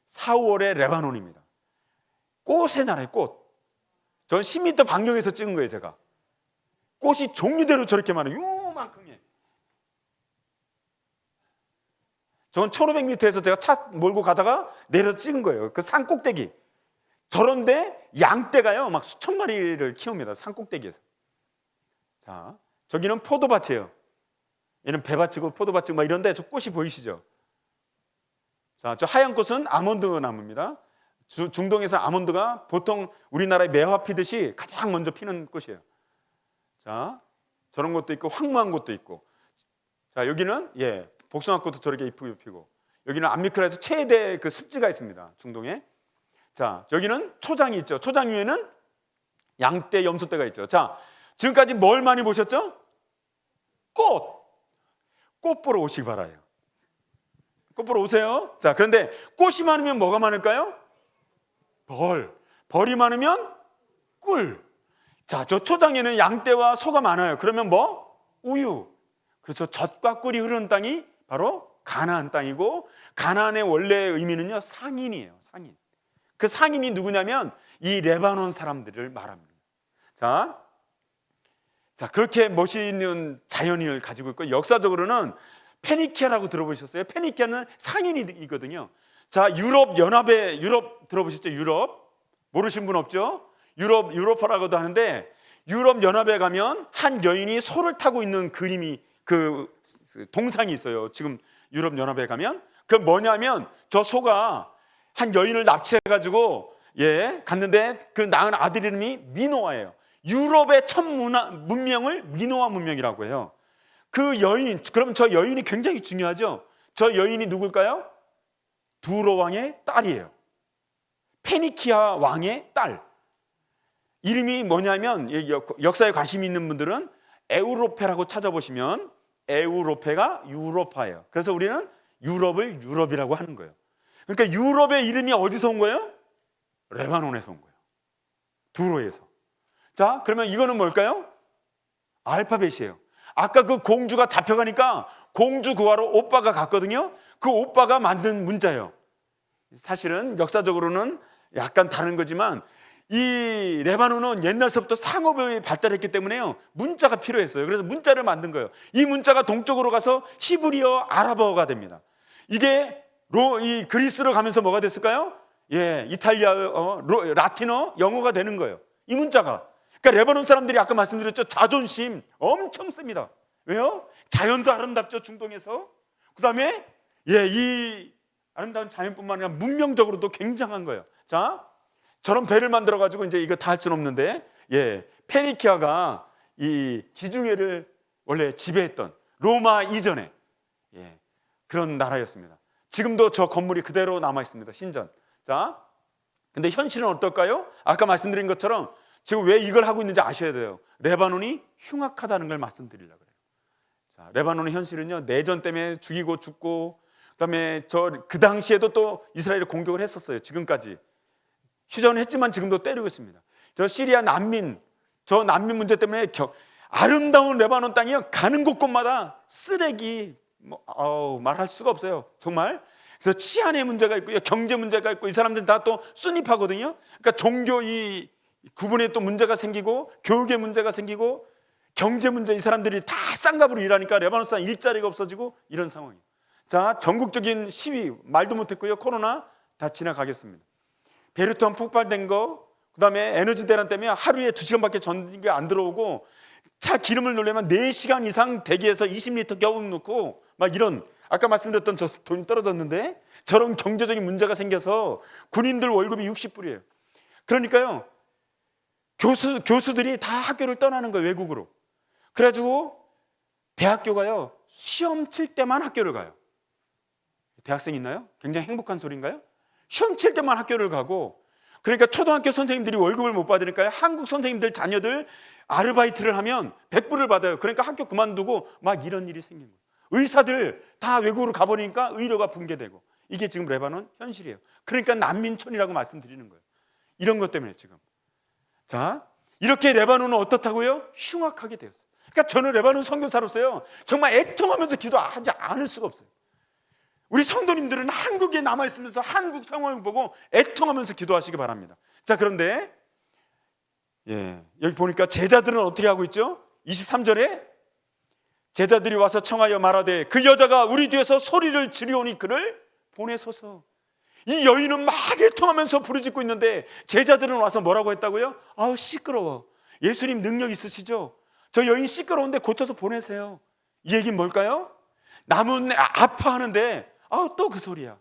S4: 4월의 레바논입니다. 꽃의 나라의 꽃. 전 10m 반경에서 찍은 거예요. 제가 꽃이 종류대로 저렇게 많아요. 요만큼에. 저건 1500m에서 제가 차 몰고 가다가 내려서 찍은 거예요. 그 산 꼭대기. 저런데 양떼가요 막 수천 마리를 키웁니다. 산 꼭대기에서. 자, 저기는 포도밭이에요. 얘는 배밭이고 포도밭이고 막 이런데 저 꽃이 보이시죠? 자, 저 하얀 꽃은 아몬드 나무입니다. 중동에서 아몬드가 보통 우리나라의 매화 피듯이 가장 먼저 피는 꽃이에요. 자, 저런 것도 있고 황무한 것도 있고. 자, 여기는 복숭아꽃도 저렇게 이쁘게 피고, 여기는 암미크라에서 최대 그 습지가 있습니다, 중동에. 자, 여기는 초장이 있죠. 초장 위에는 양떼, 염소떼가 있죠. 자, 지금까지 뭘 많이 보셨죠? 꽃 보러 오시기 바라요. 꽃 보러 오세요. 자, 그런데 꽃이 많으면 뭐가 많을까요? 벌이 많으면 꿀. 자, 저 초장에는 양떼와 소가 많아요. 그러면 뭐? 우유. 그래서 젖과 꿀이 흐르는 땅이 바로 가나안 땅이고, 가나안의 원래 의미는요, 상인이에요. 상인. 그 상인이 누구냐면 이 레바논 사람들을 말합니다. 자, 그렇게 멋있는 자연을 가지고 있고, 역사적으로는 페니키아라고 들어보셨어요? 페니키아는 상인이거든요. 자, 유럽 들어보셨죠? 유럽 모르신 분 없죠? 유로파라고도 하는데, 유럽 연합에 가면 한 여인이 소를 타고 있는 그림이, 그 동상이 있어요. 지금 유럽 연합에 가면 그 뭐냐면, 저 소가 한 여인을 납치해가지고 갔는데 그 낳은 아들 이름이 미노아예요. 유럽의 첫 문명을 미노아 문명이라고 해요. 그 여인, 그러면 저 여인이 굉장히 중요하죠. 저 여인이 누굴까요? 두로 왕의 딸이에요. 페니키아 왕의 딸. 이름이 뭐냐면, 역사에 관심 있는 분들은 에우로페라고 찾아보시면 에우로페가 유로파예요. 그래서 우리는 유럽을 유럽이라고 하는 거예요. 그러니까 유럽의 이름이 어디서 온 거예요? 레바논에서 온 거예요. 두로에서. 자, 그러면 이거는 뭘까요? 알파벳이에요. 아까 그 공주가 잡혀가니까 공주 구하러 오빠가 갔거든요. 그 오빠가 만든 문자예요. 사실은 역사적으로는 약간 다른 거지만, 이 레바논은 옛날서부터 상업이 발달했기 때문에요, 문자가 필요했어요. 그래서 문자를 만든 거예요. 이 문자가 동쪽으로 가서 히브리어, 아랍어가 됩니다. 이게 이 그리스로 가면서 뭐가 됐을까요? 이탈리아어, 라틴어, 영어가 되는 거예요, 이 문자가. 그러니까 레바논 사람들이 아까 말씀드렸죠, 자존심 엄청 셉니다. 왜요? 자연도 아름답죠, 중동에서. 그 다음에 이 아름다운 자연뿐만 아니라 문명적으로도 굉장한 거예요. 자, 저런 배를 만들어 가지고 이제 이거 다 할 수는 없는데, 페니키아가 이 지중해를 원래 지배했던 로마 이전에 그런 나라였습니다. 지금도 저 건물이 그대로 남아 있습니다, 신전. 자, 근데 현실은 어떨까요? 아까 말씀드린 것처럼 지금 왜 이걸 하고 있는지 아셔야 돼요. 레바논이 흉악하다는 걸 말씀드리려고 그래요. 자, 레바논의 현실은요, 내전 때문에 죽고, 그다음에 그 당시에도 또 이스라엘이 공격을 했었어요. 지금까지 휴전을 했지만 지금도 때리고 있습니다. 저 시리아 난민, 저 난민 문제 때문에 아름다운 레바논 땅이요, 가는 곳곳마다 쓰레기, 말할 수가 없어요, 정말. 그래서 치안의 문제가 있고요, 경제 문제가 있고, 이 사람들은 다 또 순위파거든요. 그러니까 종교 이 구분에 또 문제가 생기고, 교육의 문제가 생기고, 경제 문제, 이 사람들이 다 쌍갑으로 일하니까 레바논 사람 일자리가 없어지고, 이런 상황이에요. 자, 전국적인 시위 말도 못했고요, 코로나 다 지나가겠습니다. 베르트원 폭발된 거, 그 다음에 에너지 대란 때문에 하루에 2시간밖에 전기가 안 들어오고, 차 기름을 넣으려면 4시간 이상 대기해서 20리터 겨우 넣고, 막 이런, 아까 말씀드렸던 저 돈이 떨어졌는데, 저런 경제적인 문제가 생겨서 군인들 월급이 60불이에요. 그러니까요, 교수들이 다 학교를 떠나는 거예요, 외국으로. 그래가지고 대학교가요, 시험 칠 때만 학교를 가요. 대학생 있나요? 굉장히 행복한 소리인가요? 시험 칠 때만 학교를 가고, 그러니까 초등학교 선생님들이 월급을 못 받으니까요, 한국 선생님들 자녀들 아르바이트를 하면 100불을 받아요. 그러니까 학교 그만두고 막 이런 일이 생긴 거예요. 의사들 다 외국으로 가버리니까 의료가 붕괴되고, 이게 지금 레바논 현실이에요. 그러니까 난민촌이라고 말씀드리는 거예요. 이런 것 때문에 지금. 자, 이렇게 레바논은 어떻다고요? 흉악하게 되었어요. 그러니까 저는 레바논 선교사로서요, 정말 애통하면서 기도하지 않을 수가 없어요. 우리 성도님들은 한국에 남아있으면서 한국 상황을 보고 애통하면서 기도하시기 바랍니다. 자, 그런데 여기 보니까 제자들은 어떻게 하고 있죠? 23절에 제자들이 와서 청하여 말하되 그 여자가 우리 뒤에서 소리를 지르오니 그를 보내소서. 이 여인은 막 애통하면서 부르짖고 있는데 제자들은 와서 뭐라고 했다고요? 아우, 시끄러워. 예수님 능력 있으시죠? 저 여인 시끄러운데 고쳐서 보내세요. 이 얘기는 뭘까요? 남은 아파하는데 또 그 소리야.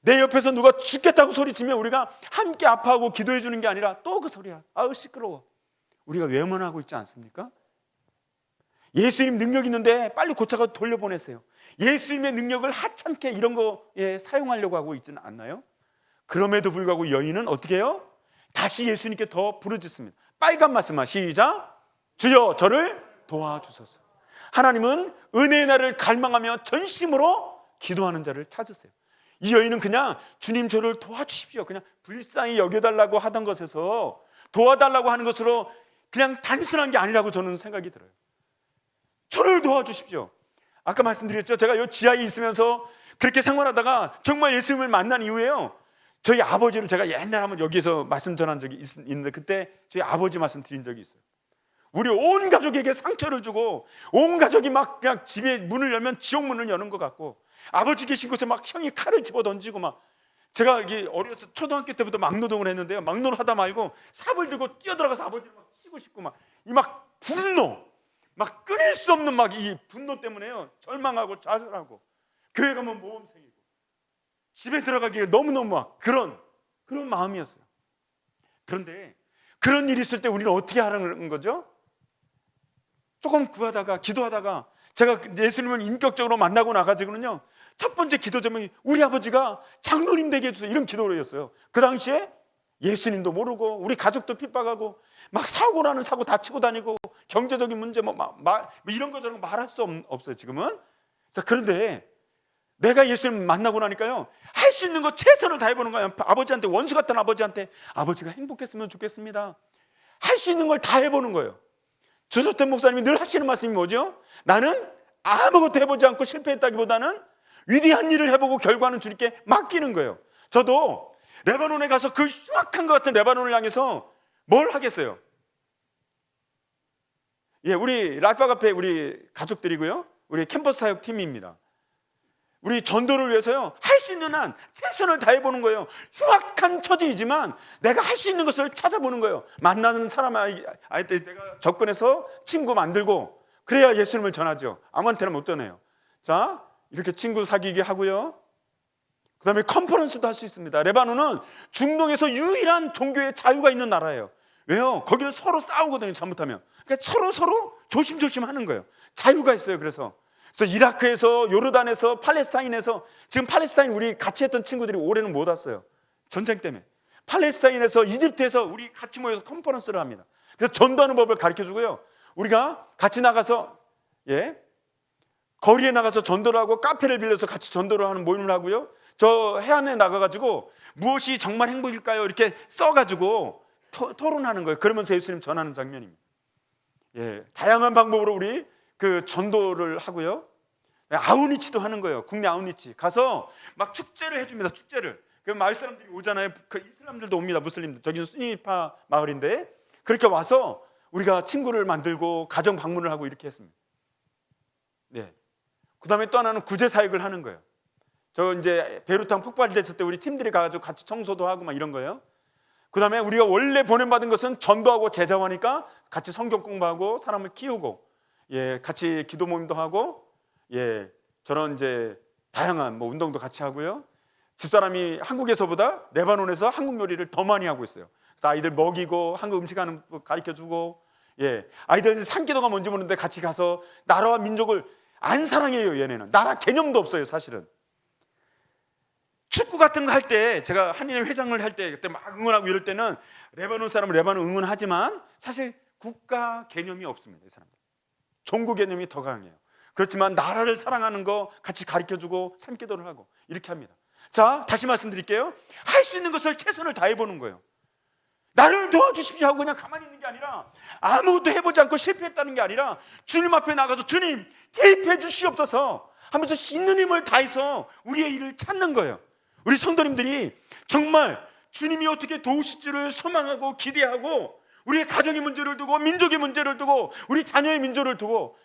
S4: 내 옆에서 누가 죽겠다고 소리치면 우리가 함께 아파하고 기도해 주는 게 아니라 또 그 소리야. 시끄러워. 우리가 외면하고 있지 않습니까? 예수님 능력 있는데 빨리 고쳐서 돌려보내세요. 예수님의 능력을 하찮게 이런 거에 사용하려고 하고 있지는 않나요? 그럼에도 불구하고 여인은 어떻게 해요? 다시 예수님께 더 부르짖습니다. 빨간 말씀만 시작. 주여 저를 도와주소서. 하나님은 은혜의 날을 갈망하며 전심으로 기도하는 자를 찾으세요. 이 여인은 그냥 주님 저를 도와주십시오, 그냥 불쌍히 여겨달라고 하던 것에서 도와달라고 하는 것으로 그냥 단순한 게 아니라고 저는 생각이 들어요. 저를 도와주십시오. 아까 말씀드렸죠. 제가 이 지하에 있으면서 그렇게 생활하다가 정말 예수님을 만난 이후에요, 저희 아버지를 제가 옛날에 한번 여기에서 말씀 전한 적이 있는데 그때 저희 아버지 말씀 드린 적이 있어요. 우리 온 가족에게 상처를 주고 온 가족이 막 그냥 집에 문을 열면 지옥 문을 여는 것 같고 아버지 계신 곳에 막 형이 칼을 집어 던지고 막 제가 이게 어려서 초등학교 때부터 막노동을 했는데요, 막노를 하다 말고 삽을 들고 뛰어들어가서 아버지를 막 치고 싶고 막 이 막 분노, 막 끊을 수 없는 막 이 분노 때문에요 절망하고 좌절하고 교회 가면 모범생이고 집에 들어가기에 너무너무 막 그런 마음이었어요. 그런데 그런 일이 있을 때 우리는 어떻게 하는 거죠? 조금 구하다가 기도하다가 제가 예수님을 인격적으로 만나고 나가지고는요, 첫 번째 기도 제목이 우리 아버지가 장로님 되게 해주세요, 이런 기도였어요. 그 당시에 예수님도 모르고 우리 가족도 핍박하고 막 사고 나는 사고 다치고 다니고 경제적인 문제 뭐 이런 거 저런 거 말할 수 없어요 지금은. 그런데 내가 예수님 만나고 나니까요, 할 수 있는 거 최선을 다해보는 거예요. 아버지한테, 원수 같은 아버지한테 아버지가 행복했으면 좋겠습니다, 할 수 있는 걸 다 해보는 거예요. 주석태 목사님이 늘 하시는 말씀이 뭐죠? 나는 아무것도 해보지 않고 실패했다기보다는 위대한 일을 해보고 결과는 주님께 맡기는 거예요. 저도 레바논에 가서 그 흉악한 것 같은 레바논을 향해서 뭘 하겠어요? 우리 라이프 카페 우리 가족들이고요, 우리 캠퍼스 사역 팀입니다. 우리 전도를 위해서요, 할 수 있는 한 최선을 다해보는 거예요. 흉악한 처지이지만 내가 할 수 있는 것을 찾아보는 거예요. 만나는 사람 아이한테 내가 접근해서 친구 만들고 그래야 예수님을 전하죠. 아무한테나 못 전해요. 자, 이렇게 친구 사귀게 하고요, 그 다음에 컨퍼런스도 할 수 있습니다. 레바논은 중동에서 유일한 종교의 자유가 있는 나라예요. 왜요? 거기는 서로 싸우거든요, 잘못하면. 그러니까 서로 조심조심 하는 거예요. 자유가 있어요. 그래서 이라크에서, 요르단에서, 팔레스타인에서, 지금 팔레스타인 우리 같이 했던 친구들이 올해는 못 왔어요, 전쟁 때문에. 팔레스타인에서, 이집트에서 우리 같이 모여서 컨퍼런스를 합니다. 그래서 전도하는 법을 가르쳐 주고요, 우리가 같이 나가서 거리에 나가서 전도를 하고 카페를 빌려서 같이 전도를 하는 모임을 하고요, 저 해안에 나가가지고 무엇이 정말 행복일까요? 이렇게 써가지고 토론하는 거예요. 그러면서 예수님 전하는 장면입니다. 다양한 방법으로 우리 그 전도를 하고요, 아우니치도 하는 거예요. 국내 아우니치 가서 막 축제를 해줍니다. 축제를. 그 마을 사람들이 오잖아요. 그 이슬람들도 옵니다. 무슬림들. 저기는 수니파 마을인데 그렇게 와서 우리가 친구를 만들고 가정 방문을 하고 이렇게 했습니다. 그 다음에 또 하나는 구제 사역을 하는 거예요. 저 이제 베이루트 폭발이 됐을 때 우리 팀들이 가가지고 같이 청소도 하고 막 이런 거예요. 그 다음에 우리가 원래 보냄받은 것은 전도하고 제자화니까 같이 성경 공부하고 사람을 키우고, 같이 기도 모임도 하고, 저런 이제 다양한 운동도 같이 하고요. 집사람이 한국에서보다 레바논에서 한국 요리를 더 많이 하고 있어요. 그래서 아이들 먹이고 한국 음식 하는 거 가르쳐주고, 아이들 산기도가 뭔지 모르는데 같이 가서 나라와 민족을 안 사랑해요. 얘네는 나라 개념도 없어요, 사실은. 축구 같은 거 할 때, 제가 한인회 회장을 할 때 그때 막 응원하고 이럴 때는 레바논 사람은 레바논 응원하지만 사실 국가 개념이 없습니다. 이 사람들 종교 개념이 더 강해요. 그렇지만 나라를 사랑하는 거 같이 가르쳐주고 산기도를 하고 이렇게 합니다. 자, 다시 말씀드릴게요. 할 수 있는 것을 최선을 다해보는 거예요. 나를 도와주십시오 하고 그냥 가만히 있는 게 아니라, 아무것도 해보지 않고 실패했다는 게 아니라 주님 앞에 나가서 주님 개입해 주시옵소서 하면서 있는 힘을 다해서 우리의 일을 찾는 거예요. 우리 성도님들이 정말 주님이 어떻게 도우실지를 소망하고 기대하고, 우리의 가정의 문제를 두고 민족의 문제를 두고 우리 자녀의 민족을 두고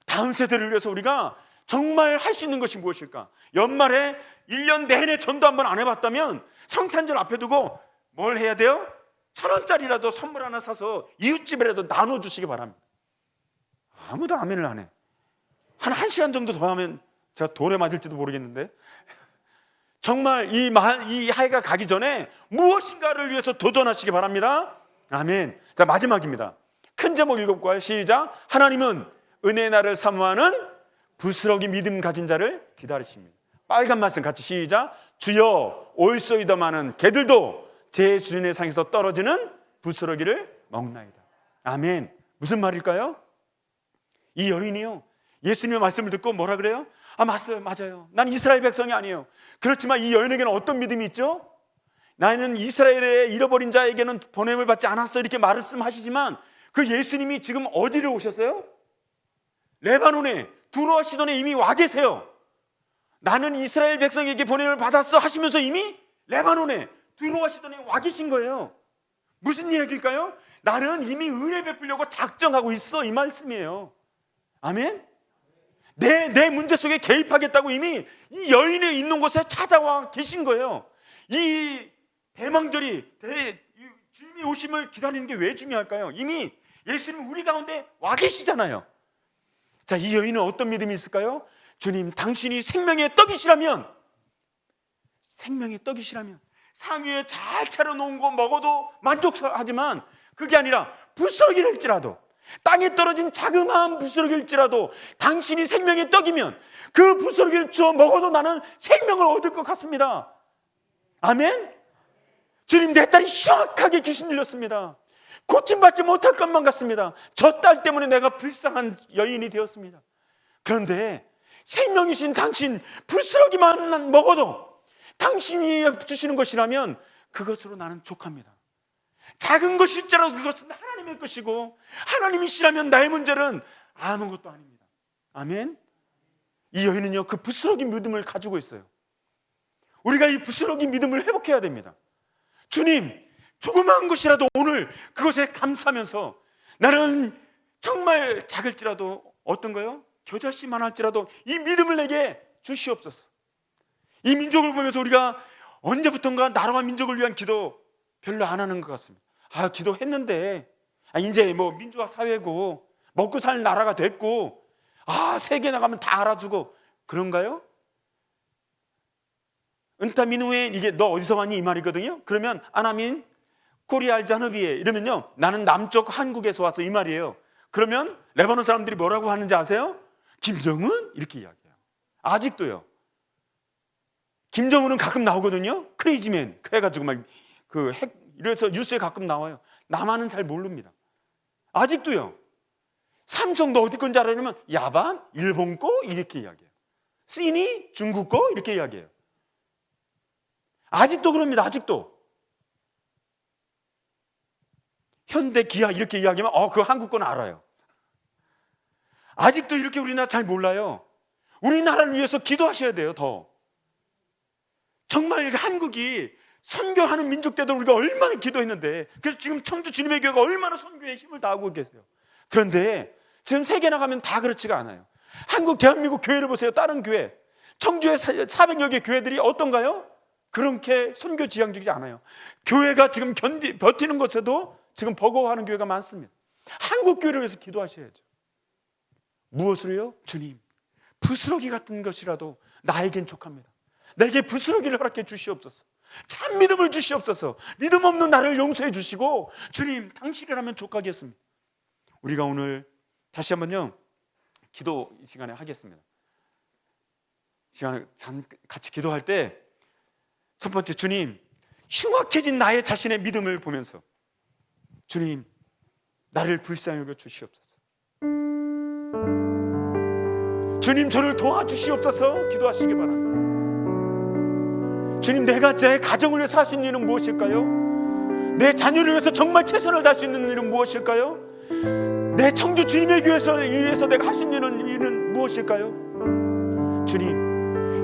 S4: 다음 세대를 위해서 우리가 정말 할 수 있는 것이 무엇일까? 연말에 1년 내내 전도 한번 안 해봤다면 성탄절 앞에 두고 뭘 해야 돼요? 1,000원짜리라도 선물 하나 사서 이웃집에라도 나눠주시기 바랍니다. 아무도 아멘을 안 해. 한 1시간 정도 더 하면 제가 돌에 맞을지도 모르겠는데, 정말 이 해가 가기 전에 무엇인가를 위해서 도전하시기 바랍니다. 아멘. 자, 마지막입니다. 큰 제목 읽어볼까요? 시작. 하나님은 은혜의 날을 사모하는 부스러기 믿음 가진 자를 기다리십니다. 빨간 말씀 같이 시작. 주여 올소이다마는 개들도 제 주인의 상에서 떨어지는 부스러기를 먹나이다. 아멘. 무슨 말일까요? 이 여인이요, 예수님의 말씀을 듣고 뭐라 그래요? 맞아요. 난 이스라엘 백성이 아니에요. 그렇지만 이 여인에게는 어떤 믿음이 있죠? 나는 이스라엘의 잃어버린 자에게는 보냄을 받지 않았어, 이렇게 말씀하시지만 그 예수님이 지금 어디를 오셨어요? 레바논에, 두로와 시돈에 이미 와 계세요. 나는 이스라엘 백성에게 보냄을 받았어 하시면서 이미 레바논에, 두로와 시돈에 와 계신 거예요. 무슨 이야기일까요? 나는 이미 은혜 베풀려고 작정하고 있어, 이 말씀이에요. 아멘. 내 문제 속에 개입하겠다고 이미 이 여인의 있는 곳에 찾아와 계신 거예요. 이 대망절이 주님이 오심을 기다리는 게 왜 중요할까요? 이미 예수님 우리 가운데 와 계시잖아요. 자, 이 여인은 어떤 믿음이 있을까요? 주님, 당신이 생명의 떡이시라면 상위에 잘 차려놓은 거 먹어도 만족하지만 그게 아니라 부스러기일지라도, 땅에 떨어진 자그마한 부스러기일지라도 당신이 생명의 떡이면 그 부스러기를 주워 먹어도 나는 생명을 얻을 것 같습니다. 아멘. 주님, 내 딸이 흉악하게 귀신 들렸습니다. 고침받지 못할 것만 같습니다. 저 딸 때문에 내가 불쌍한 여인이 되었습니다. 그런데 생명이신 당신, 부스러기만 먹어도 당신이 주시는 것이라면 그것으로 나는 족합니다. 작은 것일지라도 그것은 하나님의 것이고 하나님이시라면 나의 문제는 아무것도 아닙니다. 아멘. 이 여인은요, 그 부스러기 믿음을 가지고 있어요. 우리가 이 부스러기 믿음을 회복해야 됩니다. 주님, 조그마한 것이라도 오늘 그것에 감사하면서 나는 정말 작을지라도 어떤 거요? 겨자씨만 할지라도 이 믿음을 내게 주시옵소서. 이 민족을 보면서 우리가 언제부턴가 나라와 민족을 위한 기도 별로 안 하는 것 같습니다. 기도했는데 이제 뭐 민주화 사회고 먹고 살 나라가 됐고 세계 나가면 다 알아주고 그런가요? 은타민후에 이게 너 어디서 왔니? 이 말이거든요. 그러면 아나민 코리알 자누비에 이러면요, 나는 남쪽 한국에서 와서 이 말이에요. 그러면 레바논 사람들이 뭐라고 하는지 아세요? 김정은? 이렇게 이야기해요. 아직도요. 김정은은 가끔 나오거든요. 크레이지맨 해가지고 막 그 핵 이래서 뉴스에 가끔 나와요. 남한은 잘 모릅니다. 아직도요. 삼성도 어디 건지 알아냐면 야반, 일본 거 이렇게 이야기해요. 시니, 중국 거 이렇게 이야기해요. 아직도 그럽니다. 아직도. 현대 기아 이렇게 이야기하면 그 한국 건 알아요. 아직도 이렇게 우리나라 잘 몰라요. 우리나라를 위해서 기도하셔야 돼요. 더. 정말 한국이 선교하는 민족 때도 우리가 얼마나 기도했는데, 그래서 지금 청주 주님의 교회가 얼마나 선교에 힘을 다하고 계세요. 그런데 지금 세계 나가면 다 그렇지가 않아요. 한국 대한민국 교회를 보세요. 다른 교회 청주의 400여 개 교회들이 어떤가요? 그렇게 선교 지향적이지 않아요. 교회가 지금 버티는 것에도 지금 버거워하는 교회가 많습니다. 한국 교회를 위해서 기도하셔야죠. 무엇으로요? 주님, 부스러기 같은 것이라도 나에겐 족합니다. 내게 부스러기를 허락해 주시옵소서. 참 믿음을 주시옵소서. 믿음 없는 나를 용서해 주시고 주님, 당신이라면 족하겠습니다. 우리가 오늘 다시 한번요, 기도 이 시간에 하겠습니다. 시간에 같이 기도할 때 첫 번째, 주님, 흉악해진 나의 자신의 믿음을 보면서 주님, 나를 불쌍히 여겨 주시옵소서. 주님, 저를 도와주시옵소서. 기도하시기 바랍니다. 주님, 내가 제 가정을 위해서 할 수 있는 일은 무엇일까요? 내 자녀를 위해서 정말 최선을 다할 수 있는 일은 무엇일까요? 내 청주 주님의 교회에서 위해서 내가 할 수 있는 일은 무엇일까요? 주님,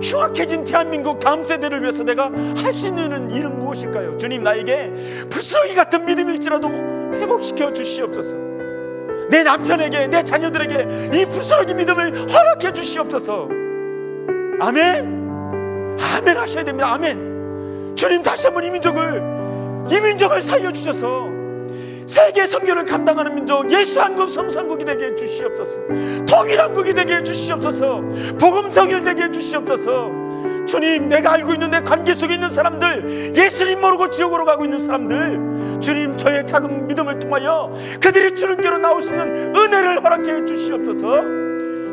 S4: 흉악해진 대한민국 다음 세대를 위해서 내가 할 수 있는 일은 무엇일까요? 주님, 나에게 부스러기 같은 믿음일지라도 회복시켜 주시옵소서. 내 남편에게, 내 자녀들에게 이 부스러기 믿음을 허락해 주시옵소서. 아멘. 아멘 하셔야 됩니다. 아멘. 주님, 다시 한번 이 민족을 살려주셔서 세계 선교를 감당하는 민족 예수 한국 성산국이 되게 해 주시옵소서. 통일한국이 되게 해 주시옵소서. 복음 정결되게 해 주시옵소서. 주님, 내가 알고 있는 내 관계 속에 있는 사람들, 예수님 모르고 지옥으로 가고 있는 사람들, 주님, 저의 작은 믿음을 통하여 그들이 주님께로 나올 수 있는 은혜를 허락해 주시옵소서.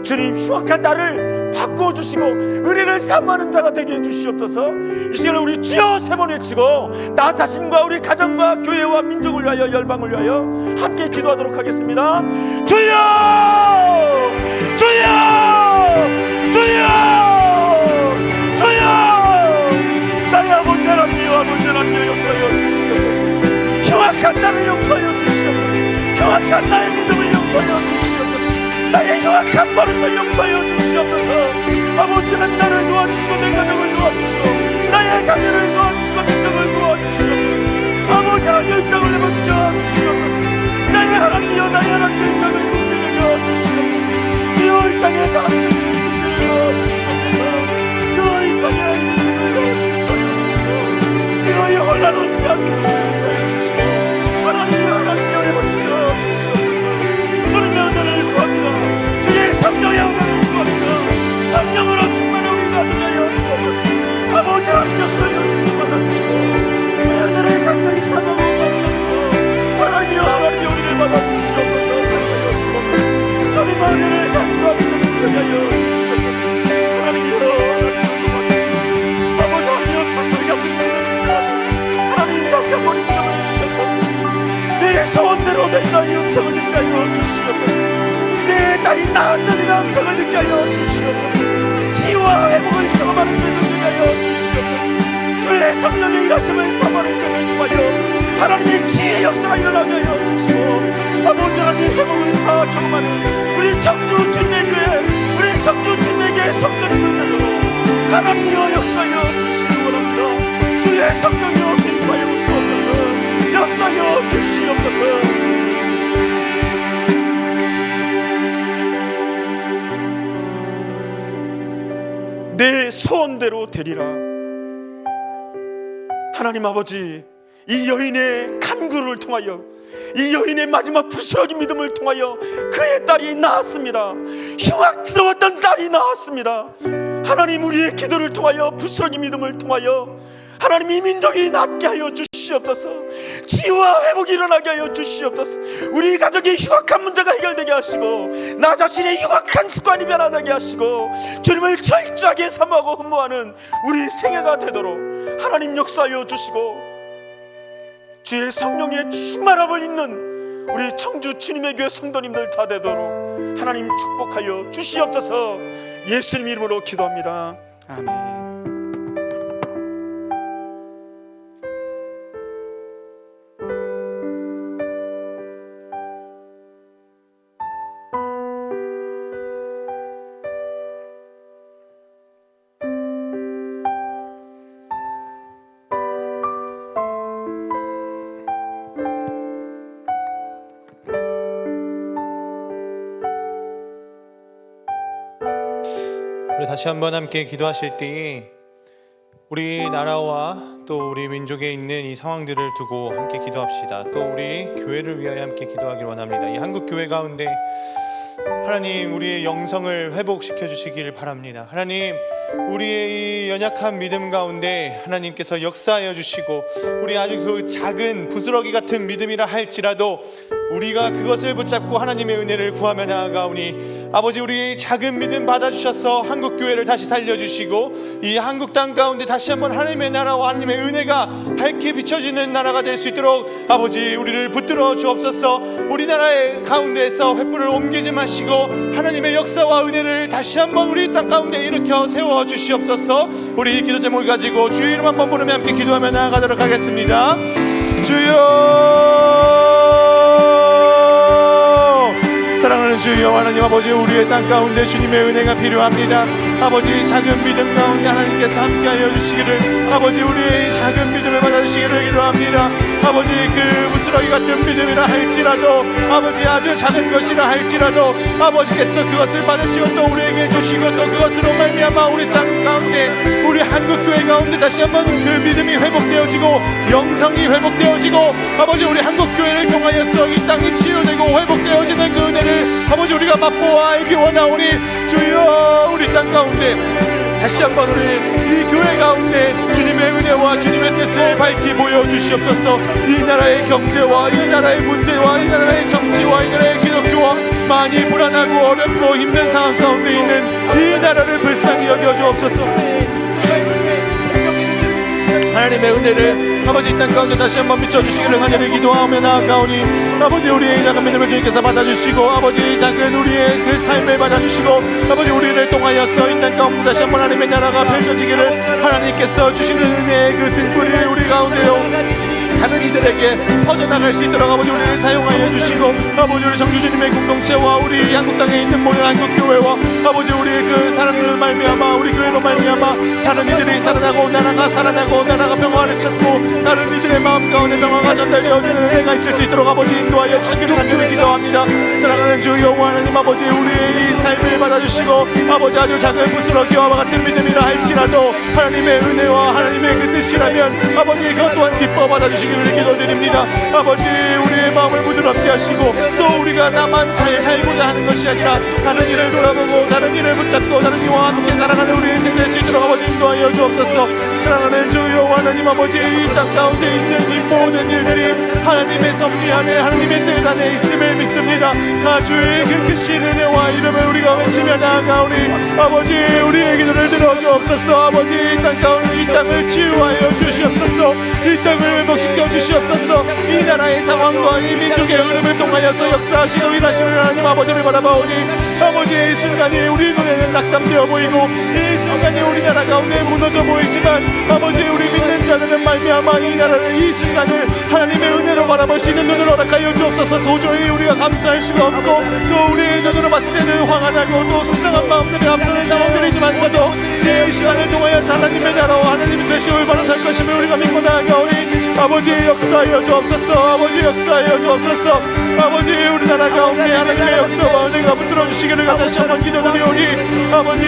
S4: 주님, 흉악한 나를 바꾸어 주시고 은혜를 사모하는 자가 되게 해 주시옵소서. 이 시간에 우리 주여 세 번 외치고 나 자신과 우리 가정과 교회와 민족을 위하여, 열방을 위하여 함께 기도하도록 하겠습니다. 주여! 주여! 주여! 나의 아버지 하나님이여, 아버지 하나님이여, 역사하여 주시옵소서. 흉악한 나를 용서하여 주시옵소서. 흉악한 나의 믿음을 용서하여 주시옵소서. 나의 흉악한 버릇을 용서하여 주시옵소서. 아버지는 나를 도와주시고 내 가정을 도와주시고 나의 자녀를 도와주시고 민족을 도와주시옵소서. 아버지 하나님이여, 이 땅을 내버려 주시옵소서. 나의 하나님이여, 나의 하나님이여, 이 땅을 군대를 주시옵소서. 주여, 이 땅에 다 같이 군대를 주시옵소서. 주여, 이 땅에 주여, 혼란을 대한민국을 용서해 주시고 하나님이여 해보시켜 주시옵소서. 주님의 은혜를 구합니다. 주의 성령의 은혜를 구합니다. 성령으로 충만한 우리가 되려 주옵소서. 아버지 하나님 역사여 주시고 받아주시고 주의 은혜를 간절히 사모하고 받아주시고 하나님이여, 하나님이여, 우리를 받아주시옵소서. 사랑하여 주옵소서. 주님의 은혜를 간구하며 되게 하여 주시옵소서. 하나님이여, 머리 믿음을 주셔서 내 소원대로 되리라 이 음성을 듣게 하여 주시옵소서. 내 딸이 낳았느니라 음성을 듣게 하여 주시옵소서. 치유와 회복을 경험하는 자들 되게 하여 주시옵소서. 주의 성령의 일하심을 사모하는 자를 통하여 하나님의 지혜의 역사가 일어나게 하여 주시고 아버지 하나님의 회복을 다 경험하는 우리 청주 주님의 교회, 우리 청주 주님의 교회 성도를 만나도록 하나님이여 역사하여 주시기 원합니다. 주의 성령이여 빛하여 역사여 주시옵소서. 내 소원대로 되리라. 하나님 아버지, 이 여인의 간구를 통하여, 이 여인의 마지막 부스러기 믿음을 통하여 그의 딸이 나았습니다. 흉악스러웠던 딸이 나았습니다. 하나님, 우리의 기도를 통하여, 부스러기 믿음을 통하여 하나님 이 민족이 낫게 하여 주시옵소서. 치유와 회복이 일어나게 하여 주시옵소서. 우리 가족의 흉악한 문제가 해결되게 하시고 나 자신의 흉악한 습관이 변화되게 하시고 주님을 철저하게 사모하고 흠모하는 우리 생애가 되도록 하나님 역사하여 주시고 주의 성령의 충만함을 있는 우리 청주 주님의 교회 성도님들 다 되도록 하나님 축복하여 주시옵소서. 예수님 이름으로 기도합니다. 아멘.
S1: 우리 다시 한번 함께 기도하실 때에 우리 나라와 또 우리 민족에 있는 이 상황들을 두고 함께 기도합시다. 또 우리 교회를 위하여 함께 기도하길 원합니다. 이 한국 교회 가운데 하나님, 우리의 영성을 회복시켜 주시길 바랍니다. 하나님, 우리의 이 연약한 믿음 가운데 하나님께서 역사하여 주시고 우리 아주 그 작은 부스러기 같은 믿음이라 할지라도 우리가 그것을 붙잡고 하나님의 은혜를 구하며 나아가오니 아버지, 우리의 작은 믿음 받아주셔서 한국교회를 다시 살려주시고 이 한국 땅 가운데 다시 한번 하나님의 나라와 하나님의 은혜가 밝게 비춰지는 나라가 될 수 있도록 아버지, 우리를 붙들어 주옵소서. 우리나라의 가운데에서 횃불을 옮기지 마시고 하나님의 역사와 은혜를 다시 한번 우리 땅 가운데 일으켜 세워 주시옵소서. 우리 기도 제목을 가지고 주의 이름 한번 부르며 함께 기도하며 나아가도록 하겠습니다. 주여, 사랑하는 주여 하나님 아버지, 우리의 땅 가운데 주님의 은혜가 필요합니다. 아버지, 작은 믿음 가운데 하나님께서 함께하여 주시기를, 아버지, 우리의 작은 믿음을 받아주시기를 기도합니다. 아버지, 그 부스러기 같은 믿음이라 할지라도 아버지, 아주 작은 것이라 할지라도 아버지께서 그것을 받으시고 또 우리에게 주시고 또 그것으로 말미암아 우리 땅 가운데, 우리 한국교회가 가운데 다시 한번 그 믿음이 회복되어지고 영성이 회복되어지고 아버지 우리 한국교회를 통하여서 이 땅이 치유되고 회복되어지는 그 은혜를 아버지 우리가 맛보아 알기 원하오니 주여 우리 땅 가운데 다시 한번 우리 이 교회 가운데 주님의 은혜와 주님의 뜻을 밝히 보여주시옵소서. 이 나라의 경제와 이 나라의 문제와 이 나라의 정치와 이 나라의 기독교와 많이 불안하고 어렵고 힘든 상황 가운데 있는 이 나라를 불쌍히 여겨주옵소서. 하나님의 은혜를 아버지 이 땅 가운데 다시 한번 비춰주시기를 간절히 기도하며 나아가오니 아버지 우리의 작은 믿음을 주님께서 받아주시고 아버지 작은 우리의 그 삶을 받아주시고 아버지 우리를 통하여서 이 땅 가운데 다시 한번 하나님의 나라가 펼쳐지기를 하나님께서 주시는 은혜의 그 등불이 우리 가운데요 다른 이들에게 퍼져나갈 수 있도록 아버지 우리를 사용하여 주시고 아버지 우리 정규주님의 공동체와 우리 한국 땅에 있는 모든 한국교회와 아버지 우리의 그 사랑으로 말미암아 우리 교회로 말미암아 다른 이들이 살아나고 나라가 살아나고 나라가 평화를 찾고 다른 이들의 마음 가운데 평화가 전달되어지는 은혜가 있을 수 있도록 아버지 인도하여 주시기를 간절히 기도합니다. 사랑하는 주 여호와 하나님 아버지 우리의 이 삶을 받아주시고 아버지 아주 작은 부스러기와 같은 믿음이라 할지라도 하나님의 은혜와 하나님의 그 뜻이라면 아버지 그것 또한 기뻐 받아주시기를 기도드립니다. 아버지 우리의 마음을 부드럽게 하시고 또 우리가 나만 살고자 하는 것이 아니라 다른 일을 돌아보고 다른 일을 붙잡고 다른 이와 함께 살아가는 우리의 인생 될 수 있도록 아버지 인도하여 주옵소서. 사랑하는 주 여호와 하나님 아버지 이 땅 가운데 있는 이 모든 일들이 하나님의 섭리 안에 하나님의 뜻 안에 있음을 믿습니다. 다 주의 그 크신 은혜와 이름을 우리가 외치며 나아가오니 아버지 우리의 기도를 들어주옵소서. 아버지 이 땅 가운데 이 땅을 치유하여 주시옵소서. 이 땅을 회복시켜 주시옵소서. 이 나라의 상황과 이 민족의 흐름을 통하여서 역사하시고 일하시는 하나님 아버지를 바라보니 아버지 이 순간이 우리 눈에는 낙담되어 보이고 이 순간이 우리나라 가운데 무너져 보이지만 아버지 우리 믿는 자들은 말미암아 이 나라를 이 순간을 하나님의 은혜로 바라볼 수 있는 눈을 허락하여 주옵소서. 도저히 우리가 감사할 수가 없고 또 우리의 눈으로 봤을 때는 화가 나고 또 속상한 마음들이 앞서는 상황들이지만서도 이 시간을 통하여서 하나님의 나라와 하나님의 뜻이 올바로 살 것임을 우리가 믿고 나아가오니 아버지 역사하여 주옵소서. 아버지 역사하여 주옵소서. 아버지 우리나라 가운데 하나님의 역사와 은혜가 붙들어 주시기를 다시 한번 기도드리오니 아버지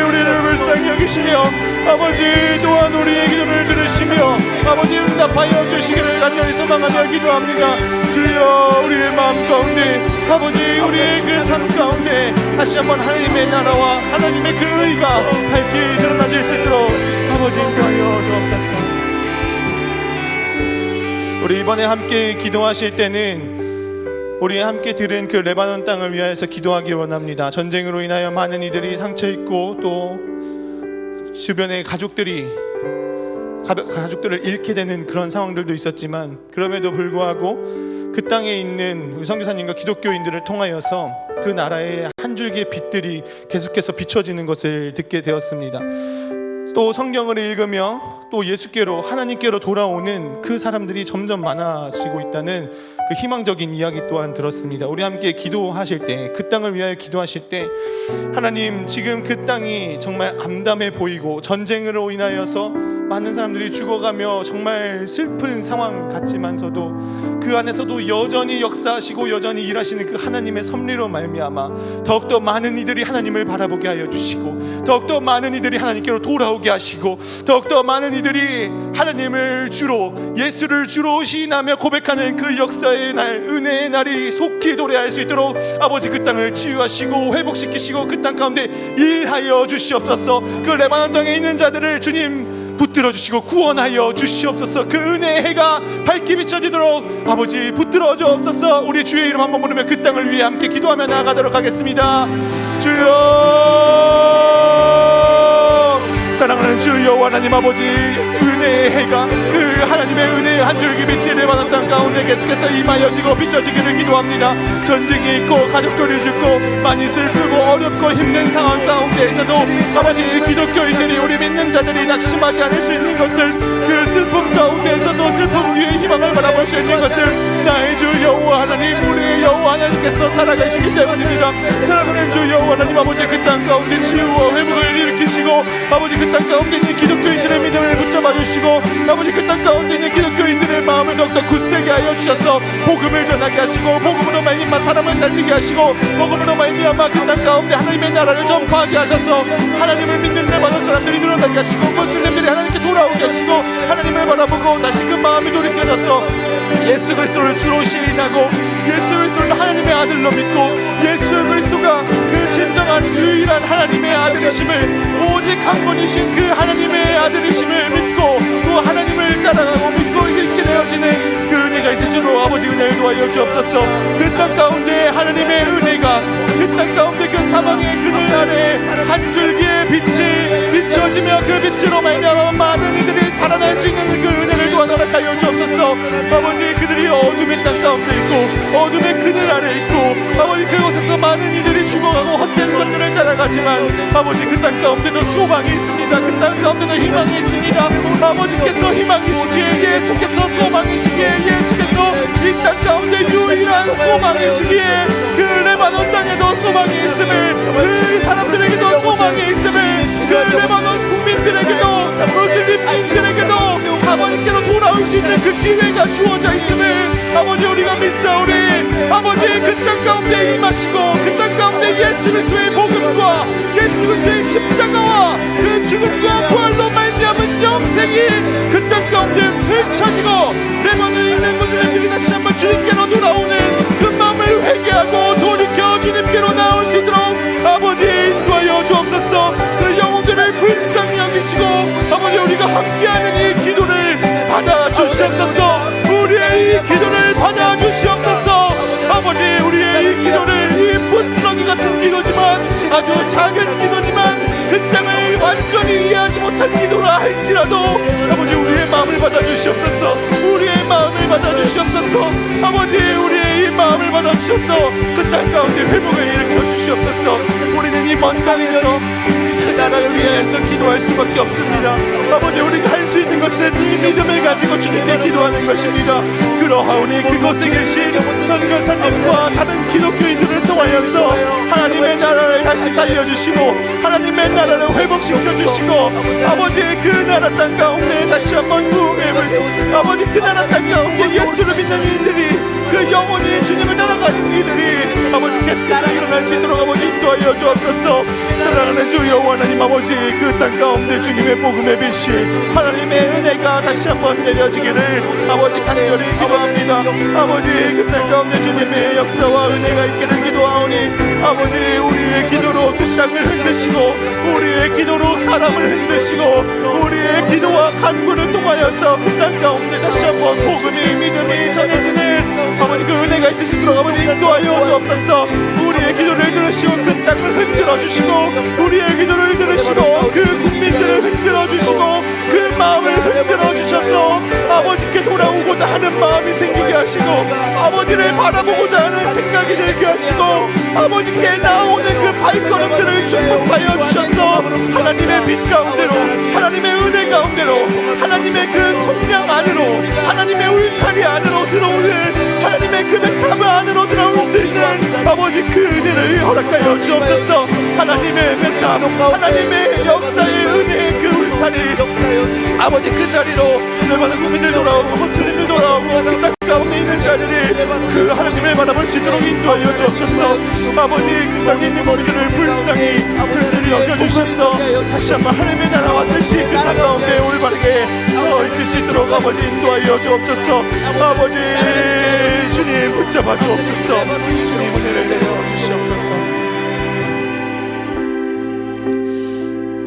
S1: 우리를 불쌍히 여기시며 아버지 또한 우리의 기도를 들으시며 아버지 응답하여 주시기를 간절히 소망하며 기도합니다. 주여 우리의 마음 가운데 아버지 우리의 그 삶 가운데 다시 한번 하나님의 나라와 하나님의 그 의가 밝히 드러나질 수 있도록 아버지 인도하여 주옵소서. 우리 이번에 함께 기도하실 때는 우리 함께 들은 그 레바논 땅을 위하여서 기도하기 원합니다. 전쟁으로 인하여 많은 이들이 상처 입고 또 주변의 가족들을 잃게 되는 그런 상황들도 있었지만 그럼에도 불구하고 그 땅에 있는 우리 선교사님과 기독교인들을 통하여서 그 나라의 한 줄기의 빛들이 계속해서 비춰지는 것을 듣게 되었습니다. 또 성경을 읽으며 또 예수께로 하나님께로 돌아오는 그 사람들이 점점 많아지고 있다는 그 희망적인 이야기 또한 들었습니다. 우리 함께 기도하실 때 그 땅을 위하여 기도하실 때 하나님 지금 그 땅이 정말 암담해 보이고 전쟁으로 인하여서 많은 사람들이 죽어가며 정말 슬픈 상황 같지만서도 그 안에서도 여전히 역사하시고 여전히 일하시는 그 하나님의 섭리로 말미암아 더욱더 많은 이들이 하나님을 바라보게 하여 주시고 더욱더 많은 이들이 하나님께로 돌아오게 하시고 더욱더 많은 이들이 하나님을 주로 예수를 주로 시인하며 고백하는 그 역사의 날 은혜의 날이 속히 도래할 수 있도록 아버지 그 땅을 치유하시고 회복시키시고 그 땅 가운데 일하여 주시옵소서. 그 레바논 땅에 있는 자들을 주님 붙들어 주시고 구원하여 주시옵소서. 그 은혜의 해가 밝게 비춰지도록 아버지 붙들어 주옵소서. 우리 주의 이름 한번 부르며 그 땅을 위해 함께 기도하며 나아가도록 하겠습니다. 주여 사랑하는 주 여호와 하나님 아버지 은혜의 해가 그 하나님의 은혜의 한 줄기 빛이 레바논 땅 가운데 계속해서 임하여지고 비춰지기를 기도합니다. 전쟁이 있고 가족들이 죽고 많이 슬프고 어렵고 힘든 상황 가운데에서도 아버지 기독교인들이 우리 믿는 자들이 낙심하지 않을 수 있는 것을 그 슬픔 가운데에서도 슬픔 위에 희망을 바라볼 수 있는 것을 나의 주 여호와 하나님 우리의 여호와 하나님께서 살아가시기 때문입니다. 사랑하는 주 여호와 하나님 아버지 그 땅 가운데 치유와 회복을 일으키시고 아버지 그 땅 가운데 있는 기독교인들의 믿음을 붙잡아 주시고 아버지 그 땅 가운데 있는 기독교인들의 마음을 더욱더 굳세게 하여 주셔서 복음을 전하게 하시고 복음으로 말미암아 사람을 살리게 하시고 복음으로 말미암아 그 땅 가운데 하나님의 나라를 전파하게 하셔서 하나님을 믿는 레바논 사람들이 늘어나게 하시고 무슬림 받아서 예수 그리스도를 주로 시인하고 예수 그리스도를 하나님의 아들로 믿고 예수 그리스도가 그 진정한 유일한 하나님의 아들이심을 오직 한 분이신 그 하나님의 아들이심을 믿고 또 하나님을 따라가고 믿고 있게 되어지는 그 은혜가 있으시도록 아버지 은혜를 도와여 주옵소서. 그 땅 가운데 하나님의 은혜가 그 땅 가운데 그 사망의 그늘 아래 한 줄기의 빛이 비춰지며 그 빛으로 말미암아 많은 이들이 살아날 수 있는 그 은혜를 도와 허락하여 주옵소서. 아버지 그들이 어둠의 땅 가운데 있고 어둠의 그늘 아래 있고 아버지 그곳에서 많은 이들이 죽어가고 헛된 것들을 따라가지만 아버지 그 땅 가운데도 소망이 있습니다. 그 땅 가운데도 희망이 있습니다. 아버지께서 희망이시기에 예수께서 소망이시기에 예수께서 이 땅 가운데 유일한 소망이시기에 그 레바논 땅에도 소망이 있음을 그 사람들에게도 소망이 있음을 그 레바논 국민들에게도 무슬림인들에게도 아버지께로 돌아올 수 있는 그 기회가 주어져 있음을 아버지 우리가 믿사오리. 아버지 그 땅 가운데 임하시고 그 땅 가운데 예수 그리스도의 복음과 예수 그리스도의 십자가와 그 죽음과 부활로 말미암은 영생이 그 땅 가운데 펼쳐지고 레바논에 있는 무슬림들이 다시 한번 주님께로 돌아오는 그 마음을 회개하고 돌이켜 주님께로 나올 수 있도록 아버지 인도하여 주옵소서. 그 영혼들을 불쌍히 여기시고 아버지 우리가 함께하는 이 기도를 받아주시옵소서. 우리의 이 기도를 받아주시옵소서. 아버지 우리의 이 기도를 이 부스러기 같은 기도지만 아주 작은 기도지만 그 땅을 완전히 이해하지 못한 기도라 할지라도 아버지 우리의 마음을 받아주시옵소서. 우리의 마음을 받아주시옵소서. 아버지 우리의 이 마음을 받아주셔서 그 땅 가운데 회복을 일으켜 주시옵소서. 우리는 이 먼 땅에서 그 나라를 위해서 기도할 수밖에 없습니다. 아버지 우리가 할 수 있는 것은 이 믿음을 가지고 주님께 기도하는 것입니다. 그러하오니 그곳에 계신 선교사님과 다른 기독교인들을 통하여서 하나님의 나라를 다시 살려주시고 하나님의 나라를 회복시켜주시고 아버지 그 나라 땅 가운데 다시 한번 부흥을 아버지 그 나라 땅 가운데 예수를 믿는 이들이 그 영원히 주님을 따라가는 이들이 아버지 계속해서 일어날 수 있도록 아버지 인도하여 주옵소서. 사랑하는 주 여호와 하나님 아버지 그 땅 가운데 주님의 복음의 빛이 하나님의 은혜가 다시 한번 내려지기를 아버지 간절히 기도합니다. 아버지 그 땅 가운데 주님의 역사와 은혜가 있기를 기도하오니 아버지 우리의 기도로 그 땅을 흔드시고 우리의 기도로 사람을 흔드시고 우리의 기도와 간구를 통하여서 그 땅 가운데 다시 한번 복음이 믿음이 전해지는 아버지 그 은혜가 있을 수 있도록 아버지 인도하여 주옵소서. 우리의 기도를 들으시고 그 땅을 흔들어 주시고 우리의 기도를 들으시고 그 국민들을 흔들어 주시고 그 마음을 흔들어 주셔서 아버지께 돌아오고자 하는 마음이 생기게 하시고 아버지를 바라보고자 하는 생각이 들게 하시고 아버지께 나오는 그 발걸음들을 축복하여 주셔서 하나님의 빛 가운데로 하나님의 은혜 가운데로 하나님의 그 성령 안으로 하나님의 울타리 안으로 들어오는 하나님의 그 백합 안으로 들어올 수 있는 아버지 그 은혜를 허락하여 주옵소서. 하나님의 백합 하나님의 역사의 은혜의 그 울타리 아버지 그 자리로 레바논 국민들 돌아오고 무슬림들 돌아오고 그 땅 가운데 있는 자들이 그 하나님을 바라볼 수 있도록 인도하여 주옵소서. 아버지 그 땅에 있는 우리들을 불쌍히 그들을 여겨주셔서 다시 한번 하나님의 나라와 뜻이 그 땅 가운데 올바르게 서 있을 수 있도록 아버지 인도하여 주옵소서. 아버지 주님 붙잡아 주옵소서. 주님 은혜를 내려 주시옵소서.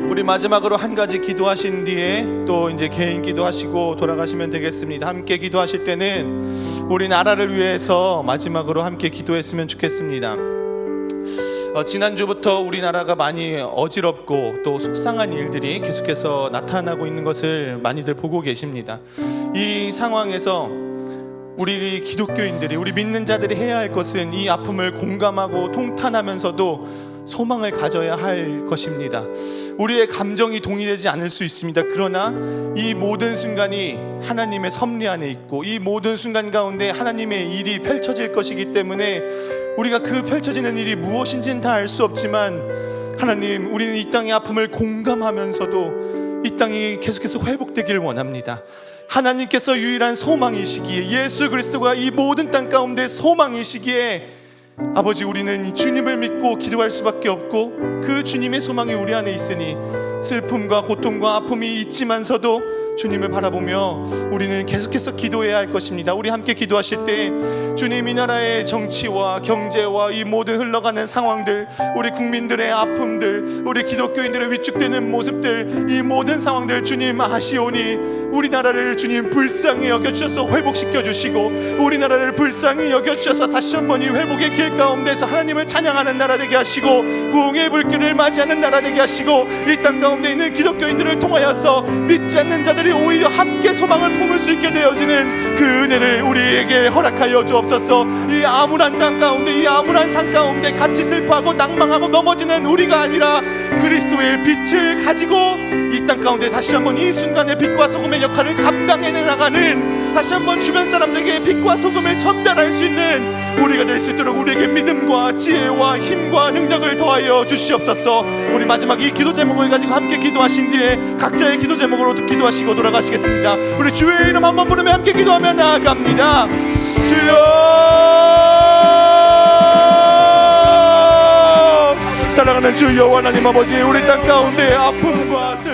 S1: 우리 마지막으로 한 가지 기도하신 뒤에 또 이제 개인 기도하시고 돌아가시면 되겠습니다. 함께 기도하실 때는 우리 나라를 위해서 마지막으로 함께 기도했으면 좋겠습니다. 지난주부터 우리나라가 많이 어지럽고 또 속상한 일들이 계속해서 나타나고 있는 것을 많이들 보고 계십니다. 이 상황에서 우리 기독교인들이 우리 믿는 자들이 해야 할 것은 이 아픔을 공감하고 통탄하면서도 소망을 가져야 할 것입니다. 우리의 감정이 동의되지 않을 수 있습니다. 그러나 이 모든 순간이 하나님의 섭리 안에 있고 이 모든 순간 가운데 하나님의 일이 펼쳐질 것이기 때문에 우리가 그 펼쳐지는 일이 무엇인지는 다 알 수 없지만 하나님 우리는 이 땅의 아픔을 공감하면서도 이 땅이 계속해서 회복되기를 원합니다. 하나님께서 유일한 소망이시기에 예수 그리스도가 이 모든 땅 가운데 소망이시기에 아버지 우리는 주님을 믿고 기도할 수밖에 없고 그 주님의 소망이 우리 안에 있으니 슬픔과 고통과 아픔이 있지만서도 주님을 바라보며 우리는 계속해서 기도해야 할 것입니다. 우리 함께 기도하실 때 주님, 이 나라의 정치와 경제와 이 모든 흘러가는 상황들, 우리 국민들의 아픔들, 우리 기독교인들의 위축되는 모습들, 이 모든 상황들 주님 아시오니 우리나라를 주님 불쌍히 여겨주셔서 회복시켜 주시고, 우리나라를 불쌍히 여겨주셔서 다시 한번 이 회복의 길 가운데서 하나님을 찬양하는 나라 되게 하시고, 부흥의 불길을 맞이하는 나라 되게 하시고, 이 땅 가운데 있는 기독교인들을 통하여서 믿지 않는 자들이 오히려 함께 소망을 품을 수 있게 되어지는 그 은혜를 우리에게 허락하여 주옵소서. 이 암울한 땅 가운데, 이 암울한 산 가운데 같이 슬퍼하고 낭망하고 넘어지는 우리가 아니라 그리스도의 빛을 가지고 이 땅 가운데 다시 한번 이 순간의 빛과 소금의 역할을 감당해 나가는, 다시 한번 주변 사람들에게 빛과 소금을 전달할 수 있는 우리가 될 수 있도록 우리에게 믿음과 지혜와 힘과 능력을 더하여 주시옵소서. 우리 마지막 이 기도 제목을 가지고 함께 기도하신 뒤에 각자의 기도 제목으로 기도하시고 돌아가시겠습니다. 우리 주의 이름 한번 부르며 함께 기도하며 나아갑니다. 주여, 사랑하는 주 여호와 하나님 아버지, 우리 땅 가운데 아픔과 슬픔